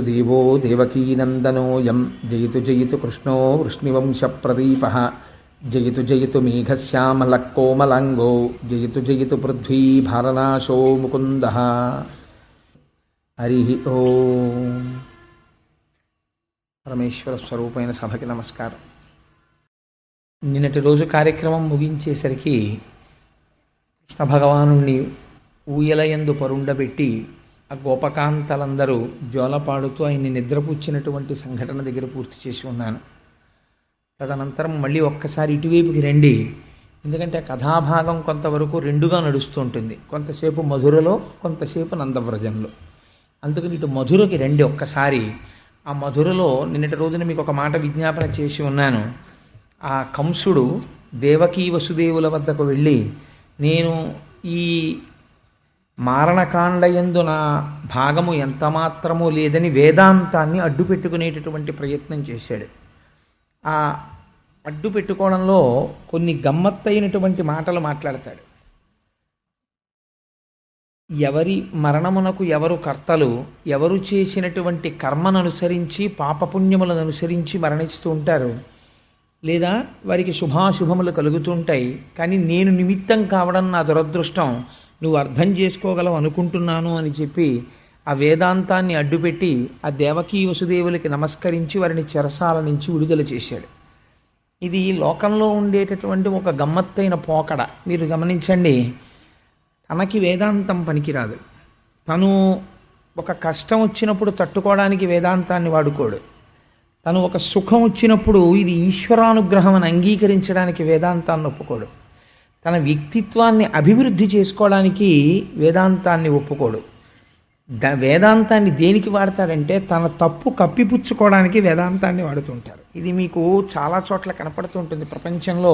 దేవో దేవకీనందనోయం జయతు జయతు కృష్ణో వృష్ణివంశప్రదీపః జయతు జయతు మేఘశ్యామలకోమలాంగో జయతు జయతు పృథ్వీ భారనాశో ముకుందః. హరి ఓం. పరమేశ్వర స్వరూపమైన సభకి నమస్కారం. నిన్నటి రోజు కార్యక్రమం ముగించేసరికి కృష్ణ భగవానుణ్ణి ఊయలయందు పరుండబెట్టి ఆ గోపకాంతలందరూ జోలపాడుతూ ఆయన్ని నిద్రపుచ్చినటువంటి సంఘటన దగ్గర పూర్తి చేసి ఉన్నాను. తదనంతరం మళ్ళీ ఒక్కసారి ఇటువైపుకి రండి, ఎందుకంటే కథాభాగం కొంతవరకు రెండుగా నడుస్తూ ఉంటుంది, కొంతసేపు మధురలో కొంతసేపు నందవ్రజంలో. అందుకని ఇటు మధురకి రండి ఒక్కసారి. ఆ మధురలో నిన్నటి రోజున మీకు ఒక మాట విజ్ఞాపన చేసి ఉన్నాను. ఆ కంసుడు దేవకీ వసుదేవుల వద్దకు వెళ్ళి, నేను ఈ మారణకాండయందు నా భాగము ఎంతమాత్రమూ లేదని వేదాంతాన్ని అడ్డు పెట్టుకునేటటువంటి ప్రయత్నం చేశాడు. ఆ అడ్డు పెట్టుకోవడంలో కొన్ని గమ్మత్తైనటువంటి మాటలు మాట్లాడతాడు. ఎవరి మరణమునకు ఎవరు కర్తలు, ఎవరు చేసినటువంటి కర్మను అనుసరించి పాపపుణ్యములను అనుసరించి మరణిస్తూ ఉంటారు, లేదా వారికి శుభాశుభములు కలుగుతూ ఉంటాయి. కానీ నేను నిమిత్తం కావడం నా దురదృష్టం, నువ్వు అర్థం చేసుకోగలవు అనుకుంటున్నాను అని చెప్పి ఆ వేదాంతాన్ని అడ్డుపెట్టి ఆ దేవకీ వసుదేవులకి నమస్కరించి వారిని చెరసాల నుంచి విడుదల చేశాడు. ఇది లోకంలో ఉండేటటువంటి ఒక గమ్మత్తైన పోకడ. మీరు గమనించండి, తనకి వేదాంతం పనికిరాదు. తను ఒక కష్టం వచ్చినప్పుడు తట్టుకోవడానికి వేదాంతాన్ని వాడుకోడు. తను ఒక సుఖం వచ్చినప్పుడు ఇది ఈశ్వరానుగ్రహం అని అంగీకరించడానికి వేదాంతాన్ని ఒప్పుకోడు. తన వ్యక్తిత్వాన్ని అభివృద్ధి చేసుకోవడానికి వేదాంతాన్ని ఒప్పుకోడు. వేదాంతాన్ని దేనికి వాడతాడంటే తన తప్పు కప్పిపుచ్చుకోవడానికి వేదాంతాన్ని వాడుతుంటారు. ఇది మీకు చాలా చోట్ల కనపడుతుంటుంది ప్రపంచంలో.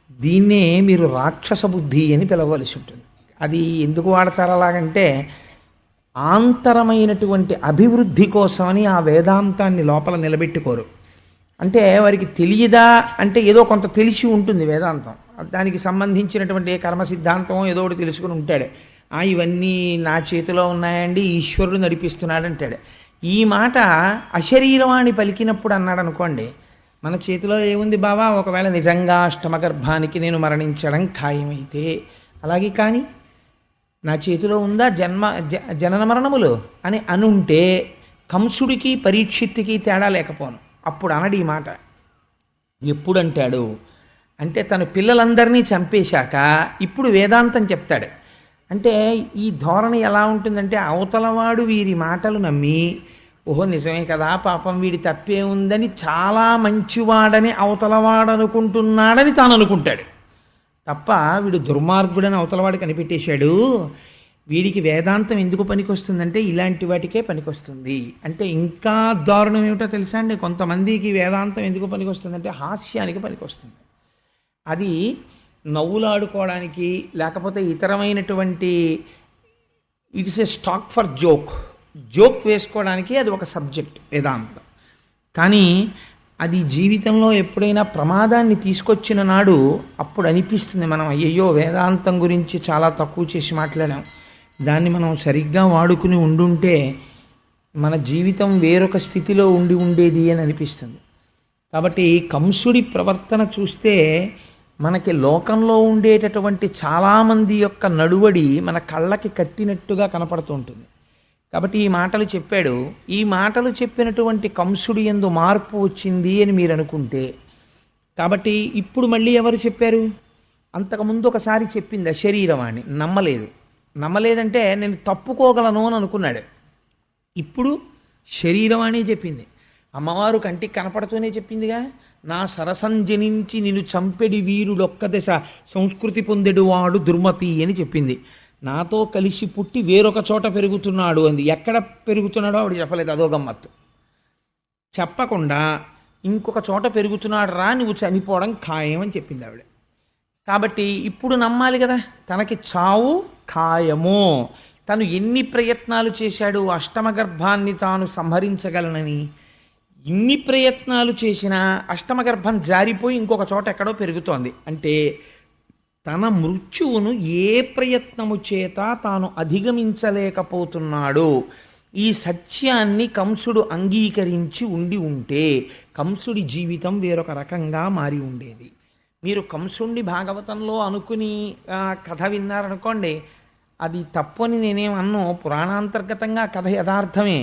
దీన్నే మీరు రాక్షస బుద్ధి అని పిలవలసి ఉంటుంది. అది ఎందుకు వాడతారు అలాగంటే, ఆంతరమైనటువంటి అభివృద్ధి కోసమని ఆ వేదాంతాన్ని లోపల నిలబెట్టుకోరు. అంటే వారికి తెలియదా అంటే ఏదో కొంత తెలిసి ఉంటుంది వేదాంతం, దానికి సంబంధించినటువంటి ఏ కర్మ సిద్ధాంతం ఏదో ఒకటి తెలుసుకుని ఉంటాడు. ఇవన్నీ నా చేతిలో ఉన్నాయండి, ఈశ్వరుడు నడిపిస్తున్నాడు అంటాడు. ఈ మాట అశరీరవాణి పలికినప్పుడు అన్నాడు అనుకోండి, మన చేతిలో ఏముంది బావా, ఒకవేళ నిజంగా అష్టమ గర్భానికి నేను మరణించడం ఖాయమైతే అలాగే, కానీ నా చేతిలో ఉందా జనన మరణములు అని అనుంటే కంసుడికి పరీక్షిత్తుకి తేడా లేకపోను. అప్పుడు అనడు ఈ మాట. ఎప్పుడంటాడు అంటే తను పిల్లలందరినీ చంపేశాక ఇప్పుడు వేదాంతం చెప్తాడు. అంటే ఈ ధోరణి ఎలా ఉంటుందంటే, అవతలవాడు వీరి మాటలు నమ్మి, ఓహో నిజమే కదా, పాపం వీడి తప్పే ఉందని, చాలా మంచివాడని అవతలవాడు అనుకుంటున్నాడని తాను అనుకుంటాడు తప్ప, వీడు దుర్మార్గుడని అవతలవాడు కనిపెట్టేశాడు. వీడికి వేదాంతం ఎందుకు పనికొస్తుందంటే ఇలాంటి వాటికే పనికొస్తుంది. అంటే ఇంకా దారుణం ఏమిటో తెలుసా అండి, కొంతమందికి వేదాంతం ఎందుకు పనికొస్తుందంటే హాస్యానికి పనికొస్తుంది. అది నవ్వులాడుకోవడానికి, లేకపోతే ఇతరమైనటువంటి it's a stock for joke వేసుకోవడానికి అది ఒక సబ్జెక్ట్ వేదాంతం. కానీ అది జీవితంలో ఎప్పుడైనా ప్రమాదాన్ని తీసుకొచ్చిన నాడు అప్పుడు అనిపిస్తుంది, మనం అయ్యయ్యో వేదాంతం గురించి చాలా తక్కువ చేసి మాట్లాడాం, దాన్ని మనం సరిగ్గా వాడుకుని ఉండుంటే మన జీవితం వేరొక స్థితిలో ఉండేది అని అనిపిస్తుంది. కాబట్టి కంసుడి ప్రవర్తన చూస్తే మనకి లోకంలో ఉండేటటువంటి చాలామంది యొక్క నడువడి మన కళ్ళకి కట్టినట్టుగా కనపడుతూ ఉంటుంది. కాబట్టి ఈ మాటలు చెప్పాడు. ఈ మాటలు చెప్పినటువంటి కంసుడి యందు మార్పు వచ్చింది అని మీరు అనుకుంటే, కాబట్టి ఇప్పుడు మళ్ళీ ఎవరు చెప్పారు? అంతకుముందు ఒకసారి చెప్పింది అశరీరవాణి, నమ్మలేదంటే నేను తప్పుకోగలను అని అనుకున్నాడు. ఇప్పుడు శరీరవాణి చెప్పింది. అమ్మవారు కంటికి కనపడుతూనే చెప్పిందిగా, నా సరసంజనించి నిన్ను చంపెడి వీరుడొక్క దశ సంస్కృతి పొందెడు వాడు దుర్మతి అని చెప్పింది. నాతో కలిసి పుట్టి వేరొక చోట పెరుగుతున్నాడు అంది. ఎక్కడ పెరుగుతున్నాడో ఆవిడ చెప్పలేదు, అదో గమ్మత్తు. చెప్పకుండా ఇంకొక చోట పెరుగుతున్నాడు రా, నువ్వు చనిపోవడం ఖాయం అని చెప్పింది ఆవిడ. కాబట్టి ఇప్పుడు నమ్మాలి కదా, తనకి చావు ఖాయము. తను ఎన్ని ప్రయత్నాలు చేశాడు అష్టమ గర్భాన్ని తాను సంహరించగలనని, ఇన్ని ప్రయత్నాలు చేసినా అష్టమ గర్భం జారిపోయి ఇంకొక చోట ఎక్కడో పెరుగుతోంది. అంటే తన మృత్యువును ఏ ప్రయత్నము చేత తాను అధిగమించలేకపోతున్నాడు, ఈ సత్యాన్ని కంసుడు అంగీకరించి ఉండి ఉంటే కంసుడి జీవితం వేరొక రకంగా మారి ఉండేది. మీరు కంసుడి భాగవతంలో అనుకుని కథ విన్నారనుకోండి, అది తప్పు అని నేనేమన్నో, పురాణాంతర్గతంగా కథ యథార్థమే.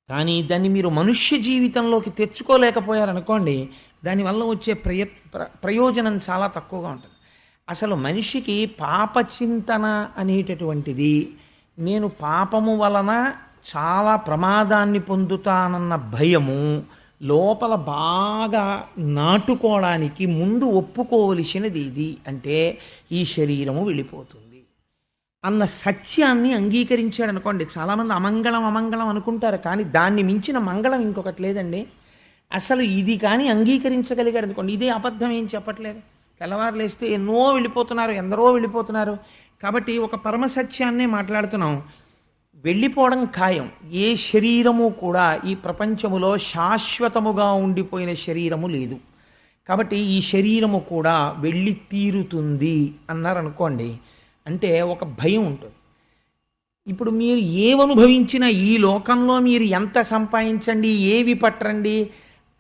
కానీ దాన్ని మీరు మనుష్య జీవితంలోకి తెచ్చుకోలేకపోయారనుకోండి, దానివల్ల వచ్చే ప్రయోజనం చాలా తక్కువగా ఉంటుంది. అసలు మనిషికి పాపచింతన అనేటటువంటిది, నేను పాపము వలన చాలా ప్రమాదాన్ని పొందుతానన్న భయము లోపల బాగా నాటుకోవడానికి ముందు ఒప్పుకోవలసినది ఇది. అంటే ఈ శరీరము వెళ్ళిపోతుంది అన్న సత్యాన్ని అంగీకరించాడు అనుకోండి. చాలామంది అమంగళం అమంగళం అనుకుంటారు, కానీ దాన్ని మించిన మంగళం ఇంకొకటి లేదండి. అసలు ఇది కానీ అంగీకరించగలిగాడు అనుకోండి, ఇదే అబద్ధం ఏం చెప్పట్లేదు. తెల్లవారులేస్తే ఎన్నో వెళ్ళిపోతున్నారు, ఎందరో వెళ్ళిపోతున్నారు. కాబట్టి ఒక పరమసత్యాన్నే మాట్లాడుతున్నాం. వెళ్ళిపోవడం ఖాయం. ఏ శరీరము కూడా ఈ ప్రపంచములో శాశ్వతముగా ఉండిపోయిన శరీరము లేదు. కాబట్టి ఈ శరీరము కూడా వెళ్ళి తీరుతుంది అన్నారనుకోండి, అంటే ఒక భయం ఉంటుంది. ఇప్పుడు మీరు ఏమనుభవించినా ఈ లోకంలో మీరు ఎంత సంపాదించండి, ఏవి పట్టండి,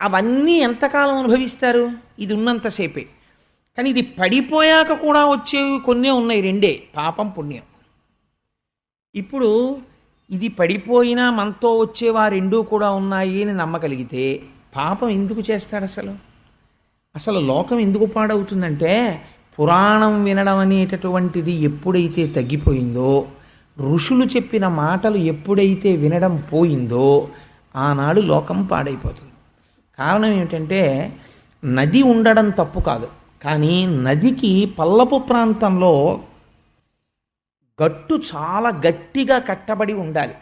అవన్నీ ఎంతకాలం అనుభవిస్తారు? ఇది ఉన్నంతసేపే. కానీ ఇది పడిపోయాక కూడా వచ్చేవి కొన్నే ఉన్నాయి, రెండే, పాపం పుణ్యం. ఇప్పుడు ఇది పడిపోయినా మనతో వచ్చేవా రెండూ కూడా ఉన్నాయి అని నమ్మగలిగితే పాపం ఎందుకు చేస్తాడు? అసలు లోకం ఎందుకు పాడవుతుందంటే, పురాణం వినడం అనేటటువంటిది ఎప్పుడైతే తగ్గిపోయిందో, ఋషులు చెప్పిన మాటలు ఎప్పుడైతే వినడం పోయిందో, ఆనాడు లోకం పాడైపోతుంది. కారణం ఏమిటంటే, నది ఉండడం తప్పు కాదు, కానీ నదికి పల్లపు ప్రాంతంలో గట్టు చాలా గట్టిగా కట్టబడి ఉండాలి.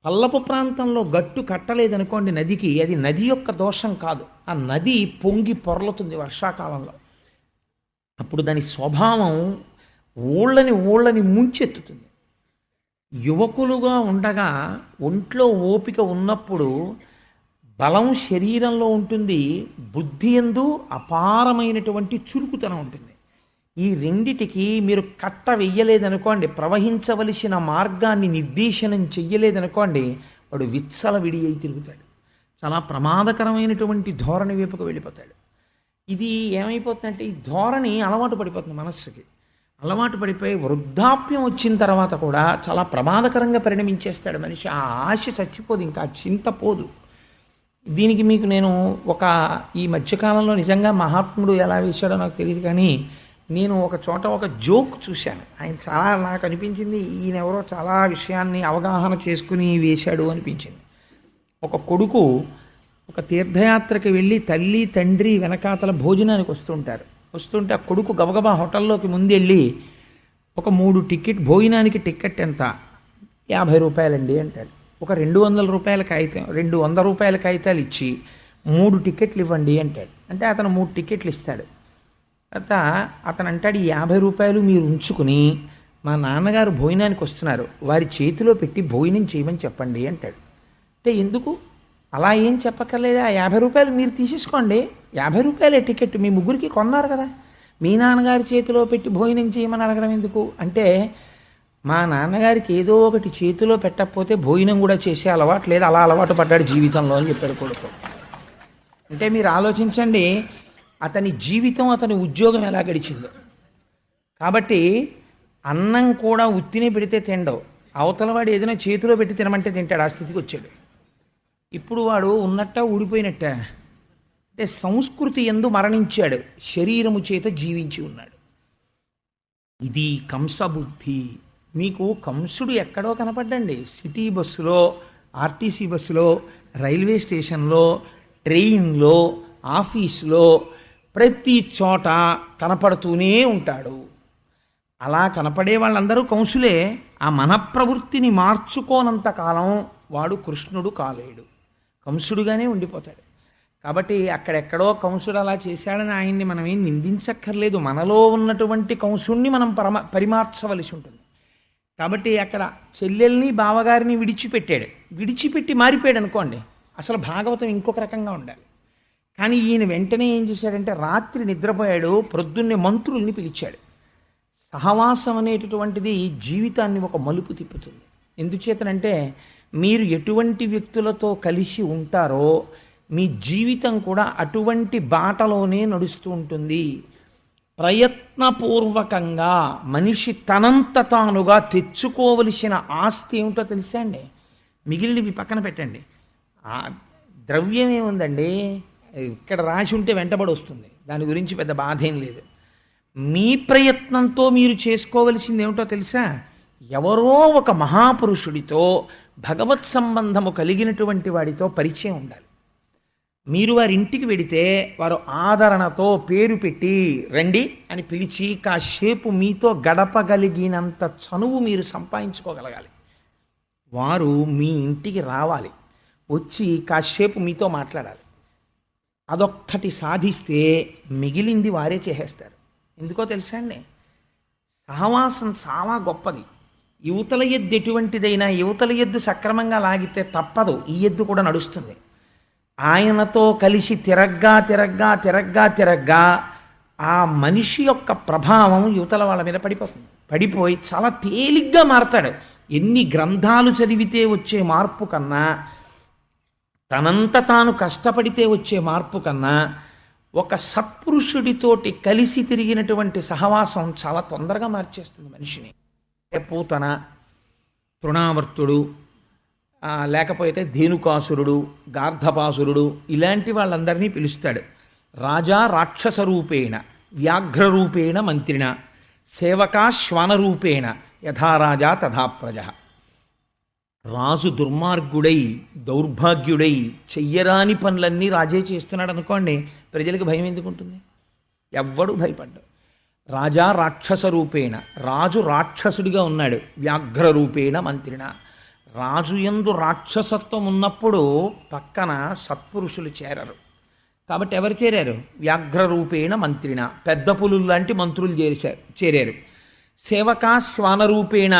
పల్లపు ప్రాంతంలో గట్టు కట్టలేదనుకోండి నదికి, అది నది యొక్క దోషం కాదు. ఆ నది పొంగి పొర్లుతుంది వర్షాకాలంలో. అప్పుడు దాని స్వభావం ఊళ్ళని ముంచెత్తుతుంది. యువకులుగా ఉండగా ఒంట్లో ఓపిక ఉన్నప్పుడు బలం శరీరంలో ఉంటుంది, బుద్ధి యందు అపారమైనటువంటి చురుకుతనం ఉంటుంది. ఈ రెండిటికి మీరు కట్ట వెయ్యలేదనుకోండి, ప్రవహించవలసిన మార్గాన్ని నిర్దేశనం చెయ్యలేదనుకోండి, వాడు విచ్చలవిడి అయి తిరుగుతాడు. చాలా ప్రమాదకరమైనటువంటి ధోరణి వైపుకు వెళ్ళిపోతాడు. ఇది ఏమైపోతుందంటే, ఈ ధోరణి అలవాటు పడిపోతుంది మనస్సుకి. అలవాటు పడిపోయి వృద్ధాప్యం వచ్చిన తర్వాత కూడా చాలా ప్రమాదకరంగా పరిణమించేస్తాడు మనిషి. ఆ ఆశ చచ్చిపోదు, ఇంకా చింత పోదు. దీనికి మీకు నేను ఈ మధ్యకాలంలో నిజంగా మహాత్ముడు ఎలా వేశాడో నాకు తెలియదు, కానీ నేను ఒక చోట ఒక జోక్ చూశాను. ఆయన చాలా నాకు అనిపించింది, ఈయన ఎవరో చాలా విషయాన్ని అవగాహన చేసుకుని వేశాడు అనిపించింది. ఒక కొడుకు ఒక తీర్థయాత్రకి వెళ్ళి తల్లి తండ్రి వెనకాతల భోజనానికి వస్తుంటే ఆ కొడుకు గబగబా హోటల్లోకి ముందెళ్ళి, ఒక 3 టికెట్ భోజనానికి టికెట్ ఎంత? 50 రూపాయలండి అంటాడు. ఒక 200 రూపాయల కాగితం, 200 రూపాయల కాగితాలు ఇచ్చి 3 టికెట్లు ఇవ్వండి అంటాడు. అంటే అతను 3 టికెట్లు ఇస్తాడు. తర్వాత అతను అంటాడు, ఈ 50 రూపాయలు మీరు ఉంచుకుని మా నాన్నగారు భోజనానికి వస్తున్నారు, వారి చేతిలో పెట్టి భోజనం చేయమని చెప్పండి అంటాడు. అంటే ఎందుకు? అలా ఏం చెప్పక్కర్లేదా, 50 రూపాయలు మీరు తీసేసుకోండి, 50 రూపాయలే టికెట్, మీ ముగ్గురికి కొన్నారు కదా, మీ నాన్నగారి చేతిలో పెట్టి భోజనం చేయమని అడగడం ఎందుకు? అంటే మా నాన్నగారికి ఏదో ఒకటి చేతిలో పెట్టకపోతే భోజనం కూడా చేసే అలవాటు లేదు, అలా అలవాటు పడ్డాడు జీవితంలో అని చెప్పాడు కొడుకు. అంటే మీరు ఆలోచించండి, అతని జీవితం, అతని ఉద్యోగం ఎలా గడిచిందో. కాబట్టి అన్నం కూడా ఉత్తినే పెడితే తినడవు, అవతలవాడు ఏదైనా చేతిలో పెట్టి తినమంటే తింటాడు. ఆ స్థితికి వచ్చాడు. ఇప్పుడు వాడు ఉన్నట్ట ఊడిపోయినట్ట అంటే సంస్కృతి యందు మరణించాడు, శరీరము చేత జీవించి ఉన్నాడు. ఇది కంసబుద్ధి. మీకు కంసుడు ఎక్కడో కనపడ్డండి, సిటీ బస్సులో, ఆర్టీసీ బస్సులో, రైల్వే స్టేషన్లో, ట్రైన్లో, ఆఫీసులో, ప్రతి చోట కనపడుతూనే ఉంటాడు. అలా కనపడే వాళ్ళందరూ కంసులే. ఆ మనప్రవృత్తిని మార్చుకోనంత కాలం వాడు కృష్ణుడు కాలేడు, కంసుడుగానే ఉండిపోతాడు. కాబట్టి అక్కడెక్కడో కంసుడు అలా చేశాడని ఆయన్ని మనం ఏం నిందించక్కర్లేదు. మనలో ఉన్నటువంటి కంసుడిని మనం పరిమార్చవలసి ఉంటుంది. కాబట్టి అక్కడ చెల్లెల్ని బావగారిని విడిచిపెట్టి మారిపోయాడు అనుకోండి, అసలు భాగవతం ఇంకొక రకంగా ఉండాలి. కానీ ఈయన వెంటనే ఏం చేశాడంటే, రాత్రి నిద్రపోయాడు, ప్రొద్దున్నే మంత్రుల్ని పిలిచాడు. సహవాసం అనేటటువంటిది జీవితాన్ని ఒక మలుపు తిప్పుతుంది. ఎందుచేతనంటే మీరు ఎటువంటి వ్యక్తులతో కలిసి ఉంటారో మీ జీవితం కూడా అటువంటి బాటలోనే నడుస్తూ ఉంటుంది. ప్రయత్నపూర్వకంగా మనిషి తనంత తానుగా తెచ్చుకోవలసిన ఆస్తి ఏమిటో తెలుసా అండి? మిగిలినవి పక్కన పెట్టండి. ఆ ద్రవ్యం ఏముందండి, ఇక్కడ రాసి ఉంటే వెంటబడి వస్తుంది, దాని గురించి పెద్ద బాధ ఏం లేదు. మీ ప్రయత్నంతో మీరు చేసుకోవలసింది ఏమిటో తెలుసా? ఎవరో ఒక మహాపురుషుడితో భగవత్ సంబంధము కలిగినటువంటి వాడితో పరిచయం ఉండాలి. మీరు వారి ఇంటికి వెడితే వారు ఆదరణతో పేరు పెట్టి రండి అని పిలిచి కాసేపు మీతో గడపగలిగినంత చనువు మీరు సంపాదించుకోగలగాలి. వారు మీ ఇంటికి రావాలి, వచ్చి కాసేపు మీతో మాట్లాడాలి. అదొక్కటి సాధిస్తే మిగిలింది వారే చేసేస్తారు. ఎందుకో తెలుసా అండి? సహవాసం చాలా గొప్పది. యువతల ఎద్దు ఎటువంటిదైనా యువతల ఎద్దు సక్రమంగా లాగితే తప్పదు, ఈ ఎద్దు కూడా నడుస్తుంది. ఆయనతో కలిసి తిరగ్గా తిరగ్గా తిరగ్గా తిరగ్గా ఆ మనిషి యొక్క ప్రభావం యువతల వాళ్ళ మీద పడిపోతుంది. పడిపోయి చాలా తేలిగ్గా మారతాడు. ఎన్ని గ్రంథాలు చదివితే వచ్చే మార్పు కన్నా, తనంత తాను కష్టపడితే వచ్చే మార్పు కన్నా, ఒక సత్పురుషుడితోటి కలిసి తిరిగినటువంటి సహవాసం చాలా తొందరగా మార్చేస్తుంది మనిషిని. పూతన, తృణావర్తుడు, లేకపోతే ధేనుకాసురుడు, గార్ధపాసురుడు, ఇలాంటి వాళ్ళందరినీ పిలుస్తాడు. రాజా రాక్షస రూపేణ వ్యాఘ్రరూపేణ మంత్రిణ సేవకా శ్వానరూపేణ యథారాజా తథా ప్రజ. రాజు దుర్మార్గుడై దౌర్భాగ్యుడై చెయ్యరాని పనులన్నీ రాజే చేస్తున్నాడు అనుకోండి, ప్రజలకు భయం ఎందుకు ఉంటుంది? ఎవ్వడూ భయపడ్డాడు. రాజా రాక్షస రూపేణ, రాజు రాక్షసుడిగా ఉన్నాడు. వ్యాఘ్ర రూపేణ మంత్రిణ, రాజు యందు రాక్షసత్వం ఉన్నప్పుడు పక్కన సత్పురుషులు చేరరు. కాబట్టి ఎవరు చేరారు? వ్యాఘ్ర రూపేణ మంత్రిణ, పెద్ద పులులు లాంటి మంత్రులు చేరారు. సేవకా శ్వానరూపేణ,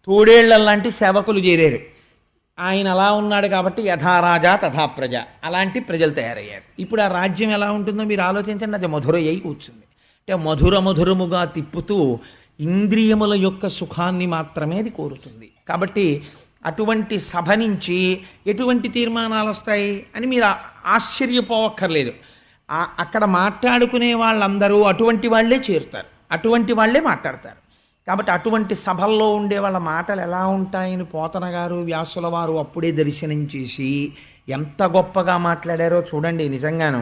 తోడేళ్లలాంటి సేవకులు చేరారు. ఆయన అలా ఉన్నాడు కాబట్టి యథారాజా తథా ప్రజ, అలాంటి ప్రజలు తయారయ్యారు. ఇప్పుడు ఆ రాజ్యం ఎలా ఉంటుందో మీరు ఆలోచించండి. అది మధుర అయి కూర్చుంది. అంటే మధురముగా తిప్పుతూ ఇంద్రియముల యొక్క సుఖాన్ని మాత్రమే అది కోరుతుంది. కాబట్టి అటువంటి సభ నుంచి ఎటువంటి తీర్మానాలు వస్తాయి అని మీరు ఆశ్చర్యపోవక్కర్లేదు. అక్కడ మాట్లాడుకునే వాళ్ళందరూ అటువంటి వాళ్ళే చేరుతారు, అటువంటి వాళ్ళే మాట్లాడతారు. కాబట్టి అటువంటి సభల్లో ఉండే వాళ్ళ మాటలు ఎలా ఉంటాయని పోతన గారు, వ్యాసుల వారు అప్పుడే దర్శనం చేసి ఎంత గొప్పగా మాట్లాడారో చూడండి. నిజంగాను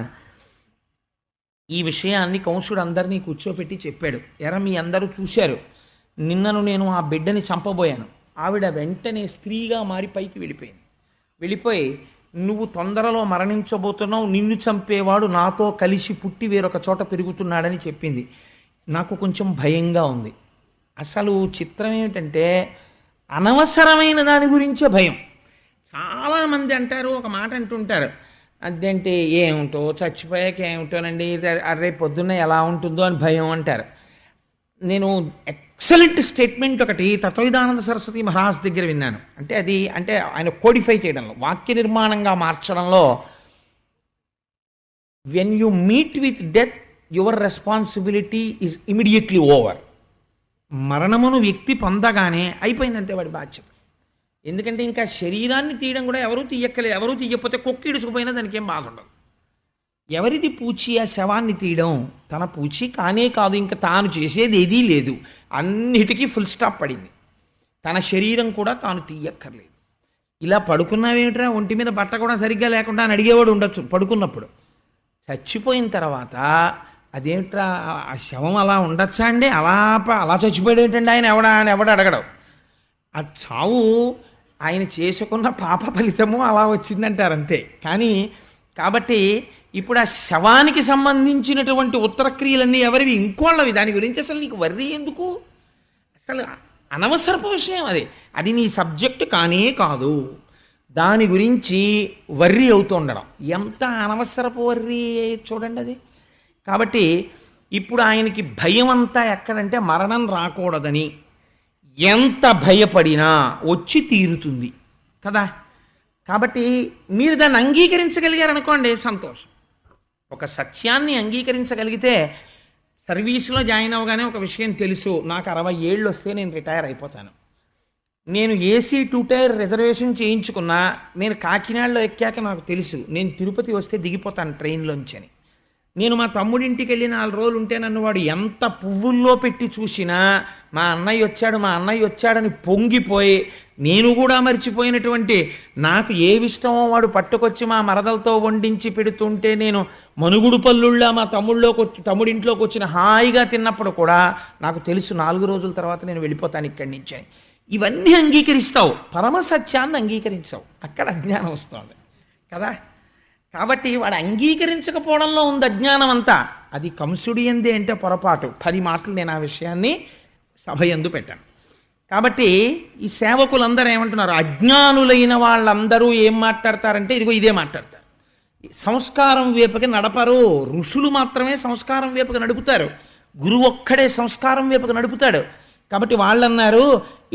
ఈ విషయాన్ని కంసుడు అందరినీ కూర్చోపెట్టి చెప్పాడు. మీ అందరూ చూశారు, నిన్నను నేను ఆ బిడ్డని చంపబోయాను. ఆవిడ వెంటనే స్త్రీగా మారి పైకి వెళ్ళిపోయి నువ్వు తొందరలో మరణించబోతున్నావు, నిన్ను చంపేవాడు నాతో కలిసి పుట్టి వేరొక చోట పెరుగుతున్నాడని చెప్పింది. నాకు కొంచెం భయంగా ఉంది. అసలు చిత్రం ఏమిటంటే అనవసరమైన దాని గురించే భయం. చాలామంది అంటారు, ఒక మాట అంటుంటారు, అదేంటి ఏమిటో చచ్చిపోయాక ఏమిటోనండి, రేపు పొద్దున్న ఎలా ఉంటుందో అని భయం అంటారు. నేను ఎక్సలెంట్ స్టేట్మెంట్ ఒకటి తత్వవిధానంద సరస్వతి మహారాజ్ దగ్గర విన్నాను. అంటే ఆయన కోడిఫై చేయడంలో, వాక్య నిర్మాణంగా మార్చడంలో, when you meet with death your responsibility is immediately over. మరణమును వ్యక్తి పొందగానే అయిపోయిందంతే వాడి బాధ్యత. ఎందుకంటే ఇంకా శరీరాన్ని తీయడం కూడా ఎవరూ తీయక్కలేదు. ఎవరూ తీయకపోతే కుక్క ఇడుచుకుపోయినా దానికి ఏం బాధ ఉండదు. ఎవరిది పూచి ఆ శవాన్ని తీయడం? తన పూచి కానే కాదు, ఇంకా తాను చేసేది ఏదీ లేదు, అన్నిటికీ ఫుల్ స్టాప్ పడింది. తన శరీరం కూడా తాను తీయక్కర్లేదు. ఇలా పడుకున్నావేమిట్రా, ఒంటి మీద బట్ట కూడా సరిగ్గా లేకుండా అని అడిగేవాడు ఉండొచ్చు పడుకున్నప్పుడు. చచ్చిపోయిన తర్వాత అదేమిట్రా ఆ శవం అలా ఉండొచ్చా అండి, అలా చచ్చిపోయాడు ఏంటండి ఆయన, ఎవడ అడగడం. ఆ చావు ఆయన చేసుకున్న పాప ఫలితము అలా వచ్చిందంటారు అంతే. కాబట్టి ఇప్పుడు ఆ శవానికి సంబంధించినటువంటి ఉత్తర క్రియలన్నీ ఎవరివి? ఇంకోళ్ళవి. దాని గురించి అసలు నీకు వర్రీ ఎందుకు? అసలు అనవసరపు విషయం అది నీ సబ్జెక్టు కానే కాదు. దాని గురించి వర్రీ అవుతూ ఉండడం ఎంత అనవసరపు వర్రీ చూడండి అది. కాబట్టి ఇప్పుడు ఆయనకి భయం అంతా ఎక్కడంటే మరణం రాకూడదని. ఎంత భయపడినా వచ్చి తీరుతుంది కదా. కాబట్టి మీరు దాన్ని అంగీకరించగలిగారనుకోండి సంతోషం. ఒక సత్యాన్ని అంగీకరించగలిగితే, సర్వీసులో జాయిన్ అవ్వగానే ఒక విషయం తెలుసు, నాకు 60 ఏళ్ళు వస్తే నేను రిటైర్ అయిపోతాను, నేను ఏసీ 2 టైర్ రిజర్వేషన్ చేయించుకున్నా, నేను కాకినాడలో ఎక్కాక నాకు తెలుసు నేను తిరుపతి వస్తే దిగిపోతాను ట్రైన్లోంచి అని. నేను మా తమ్ముడింటికి వెళ్ళి 4 రోజులు ఉంటే నన్ను వాడు ఎంత పువ్వుల్లో పెట్టి చూసినా మా అన్నయ్య వచ్చాడు మా అన్నయ్య వచ్చాడని పొంగిపోయి, నేను కూడా మర్చిపోయినటువంటి నాకు ఏవిష్టమో వాడు పట్టుకొచ్చి మా మరదలతో వండించి పెడుతుంటే నేను మనుగుడు పల్లుళ్ళ మా తమ్ముడింట్లోకి వచ్చిన హాయిగా తిన్నప్పుడు కూడా నాకు తెలుసు 4 రోజుల తర్వాత నేను వెళ్ళిపోతాను ఇక్కడి నుంచి అని. ఇవన్నీ అంగీకరిస్తావు, పరమసత్యాన్ని అంగీకరించావు, అక్కడ అజ్ఞానం వస్తుంది కదా. కాబట్టి వాడు అంగీకరించకపోవడంలో ఉంది అజ్ఞానం అంతా. అది కంసుడి ఎందే అంటే పొరపాటు. 10 మాటలు నేను ఆ విషయాన్ని సభ యందు పెట్టాను. కాబట్టి ఈ సేవకులందరూ ఏమంటున్నారు, అజ్ఞానులైన వాళ్ళందరూ ఏం మాట్లాడతారంటే ఇదిగో ఇదే మాట్లాడతారు. సంస్కారం వైపుకి నడపరు. ఋషులు మాత్రమే సంస్కారం వైపుకి నడుపుతారు, గురువు ఒక్కడే సంస్కారం వైపుకి నడుపుతాడు. కాబట్టి వాళ్ళన్నారు,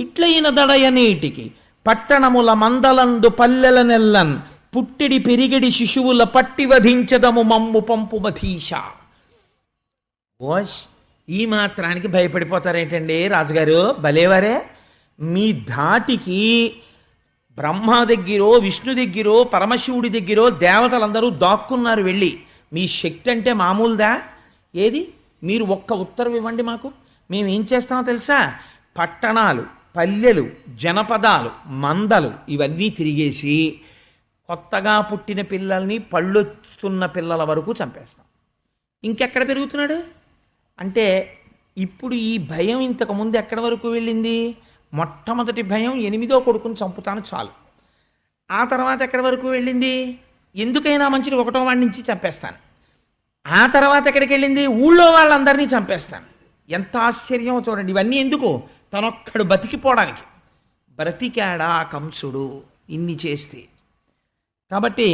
ఇట్లయిన దడయనీటికి పట్టణముల మందలందు పల్లెల నెల్లన్ పుట్టిడి పెరిగిడి శిశువుల పట్టి వధించదము మమ్ము పంపు మధీష. ఓష్, ఈ మాత్రానికి భయపడిపోతారేంటండి రాజుగారు, భలేవారే. మీ ధాటికి బ్రహ్మ దగ్గరో విష్ణు దగ్గరో పరమశివుడి దగ్గరో దేవతలందరూ దాక్కున్నారు వెళ్ళి. మీ శక్తి అంటే మామూలుదా? ఏది, మీరు ఒక్క ఉత్తరం ఇవ్వండి మాకు, మేము ఏం చేస్తామో తెలుసా? పట్టణాలు, పల్లెలు, జనపదాలు, మందలు ఇవన్నీ తిరిగేసి కొత్తగా పుట్టిన పిల్లల్ని పళ్ళొస్తున్న పిల్లల వరకు చంపేస్తాం. ఇంకెక్కడ పెరుగుతున్నాడు అంటే ఇప్పుడు ఈ భయం ఇంతకుముందు ఎక్కడి వరకు వెళ్ళింది? మొట్టమొదటి భయం 8వ కొడుకుని చంపుతాను చాలు. ఆ తర్వాత ఎక్కడి వరకు వెళ్ళింది? ఎందుకైనా మంచిది 1వ వాడి నుంచి చంపేస్తాను. ఆ తర్వాత ఎక్కడికి వెళ్ళింది? ఊళ్ళో వాళ్ళందరినీ చంపేస్తాను. ఎంత ఆశ్చర్యమో చూడండి. ఇవన్నీ ఎందుకు? తనొక్కడు బతికిపోవడానికి. బ్రతికాడా కంసుడు ఇన్ని చేస్తే? కాబట్టి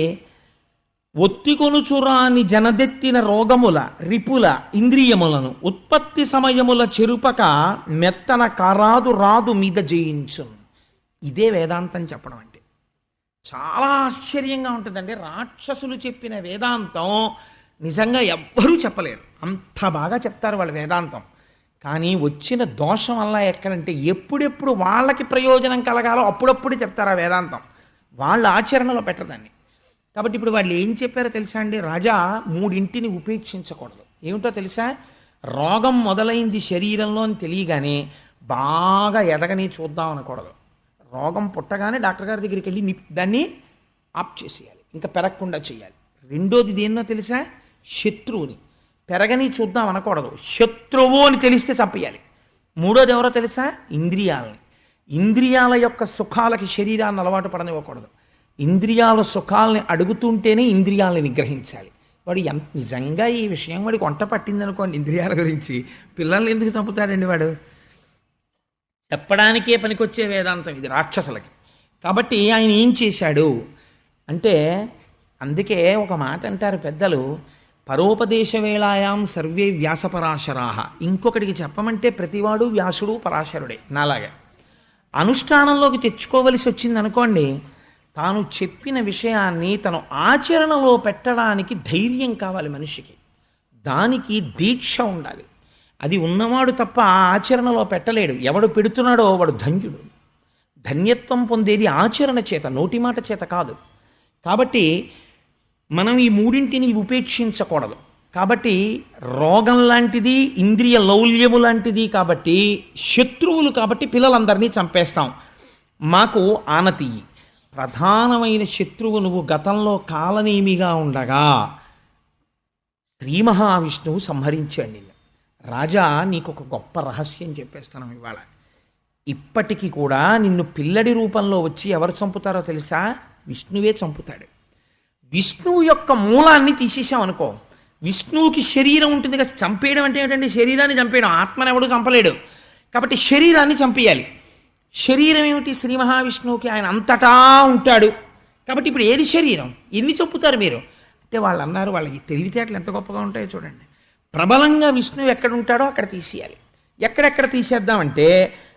ఒత్తికొనుచురాని జనదెత్తిన రోగముల రిపుల ఇంద్రియములను ఉత్పత్తి సమయముల చెరుపక మెత్తన కారాదు రాదు మీద జయించు. ఇదే వేదాంతం చెప్పడం అంటే. చాలా ఆశ్చర్యంగా ఉంటుందండి. రాక్షసులు చెప్పిన వేదాంతం నిజంగా ఎవ్వరూ చెప్పలేరు, అంత బాగా చెప్తారు వాళ్ళు వేదాంతం. కానీ వచ్చిన దోషం వల్ల ఎక్కడంటే ఎప్పుడెప్పుడు వాళ్ళకి ప్రయోజనం కలగాలో అప్పుడప్పుడు చెప్తారు ఆ వేదాంతం, వాళ్ళ ఆచరణలో పెట్టదాన్ని. కాబట్టి ఇప్పుడు వాళ్ళు ఏం చెప్పారో తెలుసా అండి? రాజా 3 ఉపేక్షించకూడదు. ఏమిటో తెలుసా? రోగం మొదలైంది శరీరంలో అని తెలియగానే బాగా ఎదగని చూద్దాం అనకూడదు. రోగం పుట్టగానే డాక్టర్ గారి దగ్గరికి వెళ్ళి దాన్ని ఆప్ చేసేయాలి, ఇంకా పెరగకుండా చేయాలి. రెండోది దేన్నో తెలుసా? శత్రువుని. పెరగని చూద్దాం అనకూడదు, శత్రువు అని తెలిస్తే చంపేయాలి. మూడోది ఎవరో తెలుసా? ఇంద్రియాలని. ఇంద్రియాల యొక్క సుఖాలకి శరీరాన్ని అలవాటు పడనివ్వకూడదు. ఇంద్రియాల సుఖాలని అడుగుతుంటేనే ఇంద్రియాలని నిగ్రహించాలి. వాడు నిజంగా ఈ విషయం వాడికి వంట పట్టిందనుకోండి ఇంద్రియాల గురించి, పిల్లల్ని ఎందుకు చంపుతాడండి వాడు? చెప్పడానికే పనికొచ్చే వేదాంతం ఇది రాక్షసులకి. కాబట్టి ఆయన ఏం చేశాడు అంటే, అందుకే ఒక మాట అంటారు పెద్దలు, పరోపదేశ వేళాయాం సర్వే వ్యాసపరాశరాహ. ఇంకొకటికి చెప్పమంటే ప్రతివాడు వ్యాసుడు పరాశరుడే. నాలాగా అనుష్ఠానంలోకి తెచ్చుకోవలసి వచ్చింది అనుకోండి, తాను చెప్పిన విషయాన్ని తను ఆచరణలో పెట్టడానికి ధైర్యం కావాలి మనిషికి, దానికి దీక్ష ఉండాలి. అది ఉన్నవాడు తప్ప ఆచరణలో పెట్టలేడు. ఎవడు పెడుతున్నాడో వాడు ధన్యుడు. ధన్యత్వం పొందేది ఆచరణ చేత, నోటి మాట చేత కాదు. కాబట్టి మనం ఈ 3 ఉపేక్షించకూడదు. కాబట్టి రోగం లాంటిది, ఇంద్రియ లౌల్యము లాంటిది, కాబట్టి శత్రువులు, కాబట్టి పిల్లలందరినీ చంపేస్తాం. మాకు ఆనతి. ప్రధానమైన శత్రువు నువ్వు గతంలో కాలనేమిగా ఉండగా శ్రీ మహావిష్ణువు సంహరించాడు. రాజా, నీకు ఒక గొప్ప రహస్యం చెప్పేస్తాను ఇవాళ. ఇప్పటికీ కూడా నిన్ను పిల్లడి రూపంలో వచ్చి ఎవరు చంపుతారో తెలుసా? విష్ణువే చంపుతాడు. విష్ణువు యొక్క మూలాన్ని తీసేసాం అనుకో, విష్ణువుకి శరీరం ఉంటుంది కదా. చంపేయడం అంటే ఏంటంటే శరీరాన్ని చంపేయడం, ఆత్మను ఎవడు చంపలేడు. కాబట్టి శరీరాన్ని చంపేయాలి. శరీరం ఏమిటి? శ్రీ మహావిష్ణువుకి ఆయన అంతటా ఉంటాడు. కాబట్టి ఇప్పుడు ఏది శరీరం? ఎన్ని చంపుతారు మీరు అంటే వాళ్ళు అన్నారు, వాళ్ళకి తెలివితేటలు ఎంత గొప్పగా ఉంటాయో చూడండి. ప్రబలంగా విష్ణువు ఎక్కడ ఉంటాడో అక్కడ తీసేయాలి. ఎక్కడెక్కడ తీసేద్దామంటే,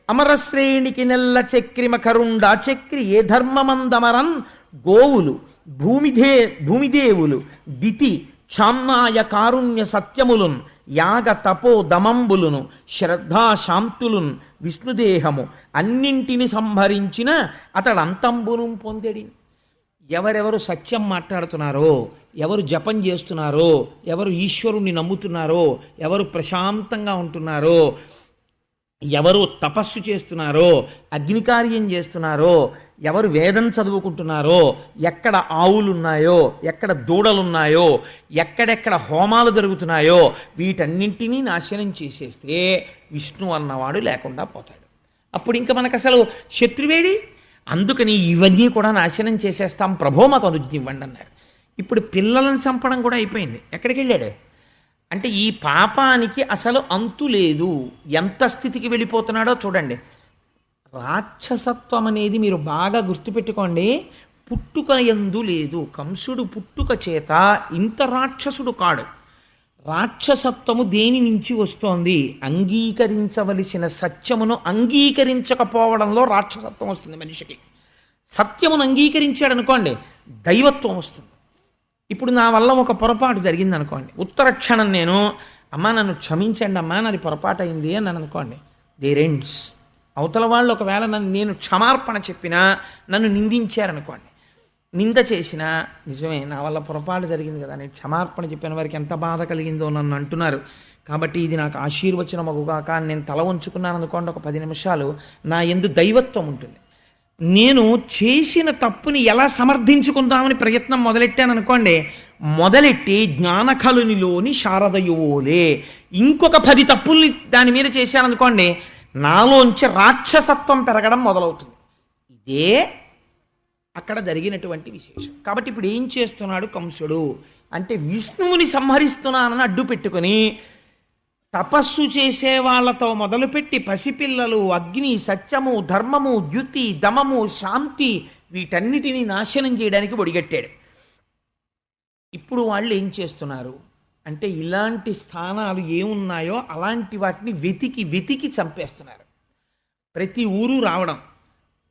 అమరశ్రేణికి నెల్ల చక్రిమ కరుండ చక్రి ఏ ధర్మమందమరన్ గోవులు భూమిదేవులు దితి క్షామ్నాయ కారుణ్య సత్యములున్ యాగ తపో దమంబులును శ్రద్ధా శాంతులున్ విష్ణుదేహము అన్నింటిని సంహరించిన అతడు అంతంబును పొందెడి. ఎవరెవరు సత్యం మాట్లాడుతున్నారో, ఎవరు జపం చేస్తున్నారో, ఎవరు ఈశ్వరుణ్ణి నమ్ముతున్నారో, ఎవరు ప్రశాంతంగా ఉంటున్నారో, ఎవరు తపస్సు చేస్తున్నారో, అగ్నికార్యం చేస్తున్నారో, ఎవరు వేదం చదువుకుంటున్నారో, ఎక్కడ ఆవులున్నాయో, ఎక్కడ దూడలున్నాయో, ఎక్కడెక్కడ హోమాలు జరుగుతున్నాయో వీటన్నింటినీ నాశనం చేసేస్తే విష్ణు అన్నవాడు లేకుండా పోతాడు. అప్పుడు ఇంకా మనకు అసలు శత్రువేడి. అందుకని ఇవన్నీ కూడా నాశనం చేసేస్తాం, ప్రభో మాకు అనుజ్ఞ ఇవ్వండి అన్నారు. ఇప్పుడు పిల్లలను చంపడం కూడా అయిపోయింది. ఎక్కడికి వెళ్ళాడు అంటే ఈ పాపానికి అసలు అంతు లేదు. ఎంత స్థితికి వెళ్ళిపోతున్నాడో చూడండి. రాక్షసత్వం అనేది మీరు బాగా గుర్తుపెట్టుకోండి, పుట్టుక యందు లేదు. కంసుడు పుట్టుక చేత ఇంత రాక్షసుడు కాడు. రాక్షసత్వము దేని నుంచి వస్తోంది? అంగీకరించవలసిన సత్యమును అంగీకరించకపోవడంలో రాక్షసత్వం వస్తుంది మనిషికి. సత్యమును అంగీకరించాడు అనుకోండి, దైవత్వం వస్తుంది. ఇప్పుడు నా వల్ల ఒక పొరపాటు జరిగింది అనుకోండి, ఉత్తరక్షణం నేను అమ్మా నన్ను క్షమించండి అమ్మా నాది పొరపాటు అయింది అని అనుకోండి, దేర్ ఎండ్స్. అవతల వాళ్ళు ఒకవేళ నేను క్షమార్పణ చెప్పినా నన్ను నిందించారనుకోండి, నింద చేసినా నిజమే నా వల్ల పొరపాటు జరిగింది కదా, నేను క్షమార్పణ చెప్పిన వారికి ఎంత బాధ కలిగిందో నన్ను అంటున్నారు కాబట్టి ఇది నాకు ఆశీర్వచనం అగుగాక అని నేను తల ఉంచుకున్నాను అనుకోండి, ఒక 10 నిమిషాలు నా యందు దైవత్వం ఉంటుంది. నేను చేసిన తప్పుని ఎలా సమర్థించుకుందామని ప్రయత్నం మొదలెట్టాను అనుకోండి, మొదలెట్టి జ్ఞానకలునిలోని శారదయువోలే ఇంకొక 10 తప్పుల్ని దాని మీద చేశాననుకోండి, నాలోంచి రాక్షసత్వం పెరగడం మొదలవుతుంది. ఇదే అక్కడ జరిగినటువంటి విశేషం. కాబట్టి ఇప్పుడు ఏం చేస్తున్నాడు కంసుడు అంటే, విష్ణువుని సంహరిస్తున్నానని అడ్డు పెట్టుకుని తపస్సు చేసే వాళ్ళతో మొదలుపెట్టి పసిపిల్లలు, అగ్ని, సత్యము, ధర్మము, ద్యుతి, దమము, శాంతి వీటన్నిటినీ నాశనం చేయడానికి ఒడిగట్టాడు. ఇప్పుడు వాళ్ళు ఏం చేస్తున్నారు అంటే, ఇలాంటి స్థానాలు ఏమున్నాయో అలాంటి వాటిని వెతికి వెతికి చంపేస్తున్నారు. ప్రతి ఊరు రావడం,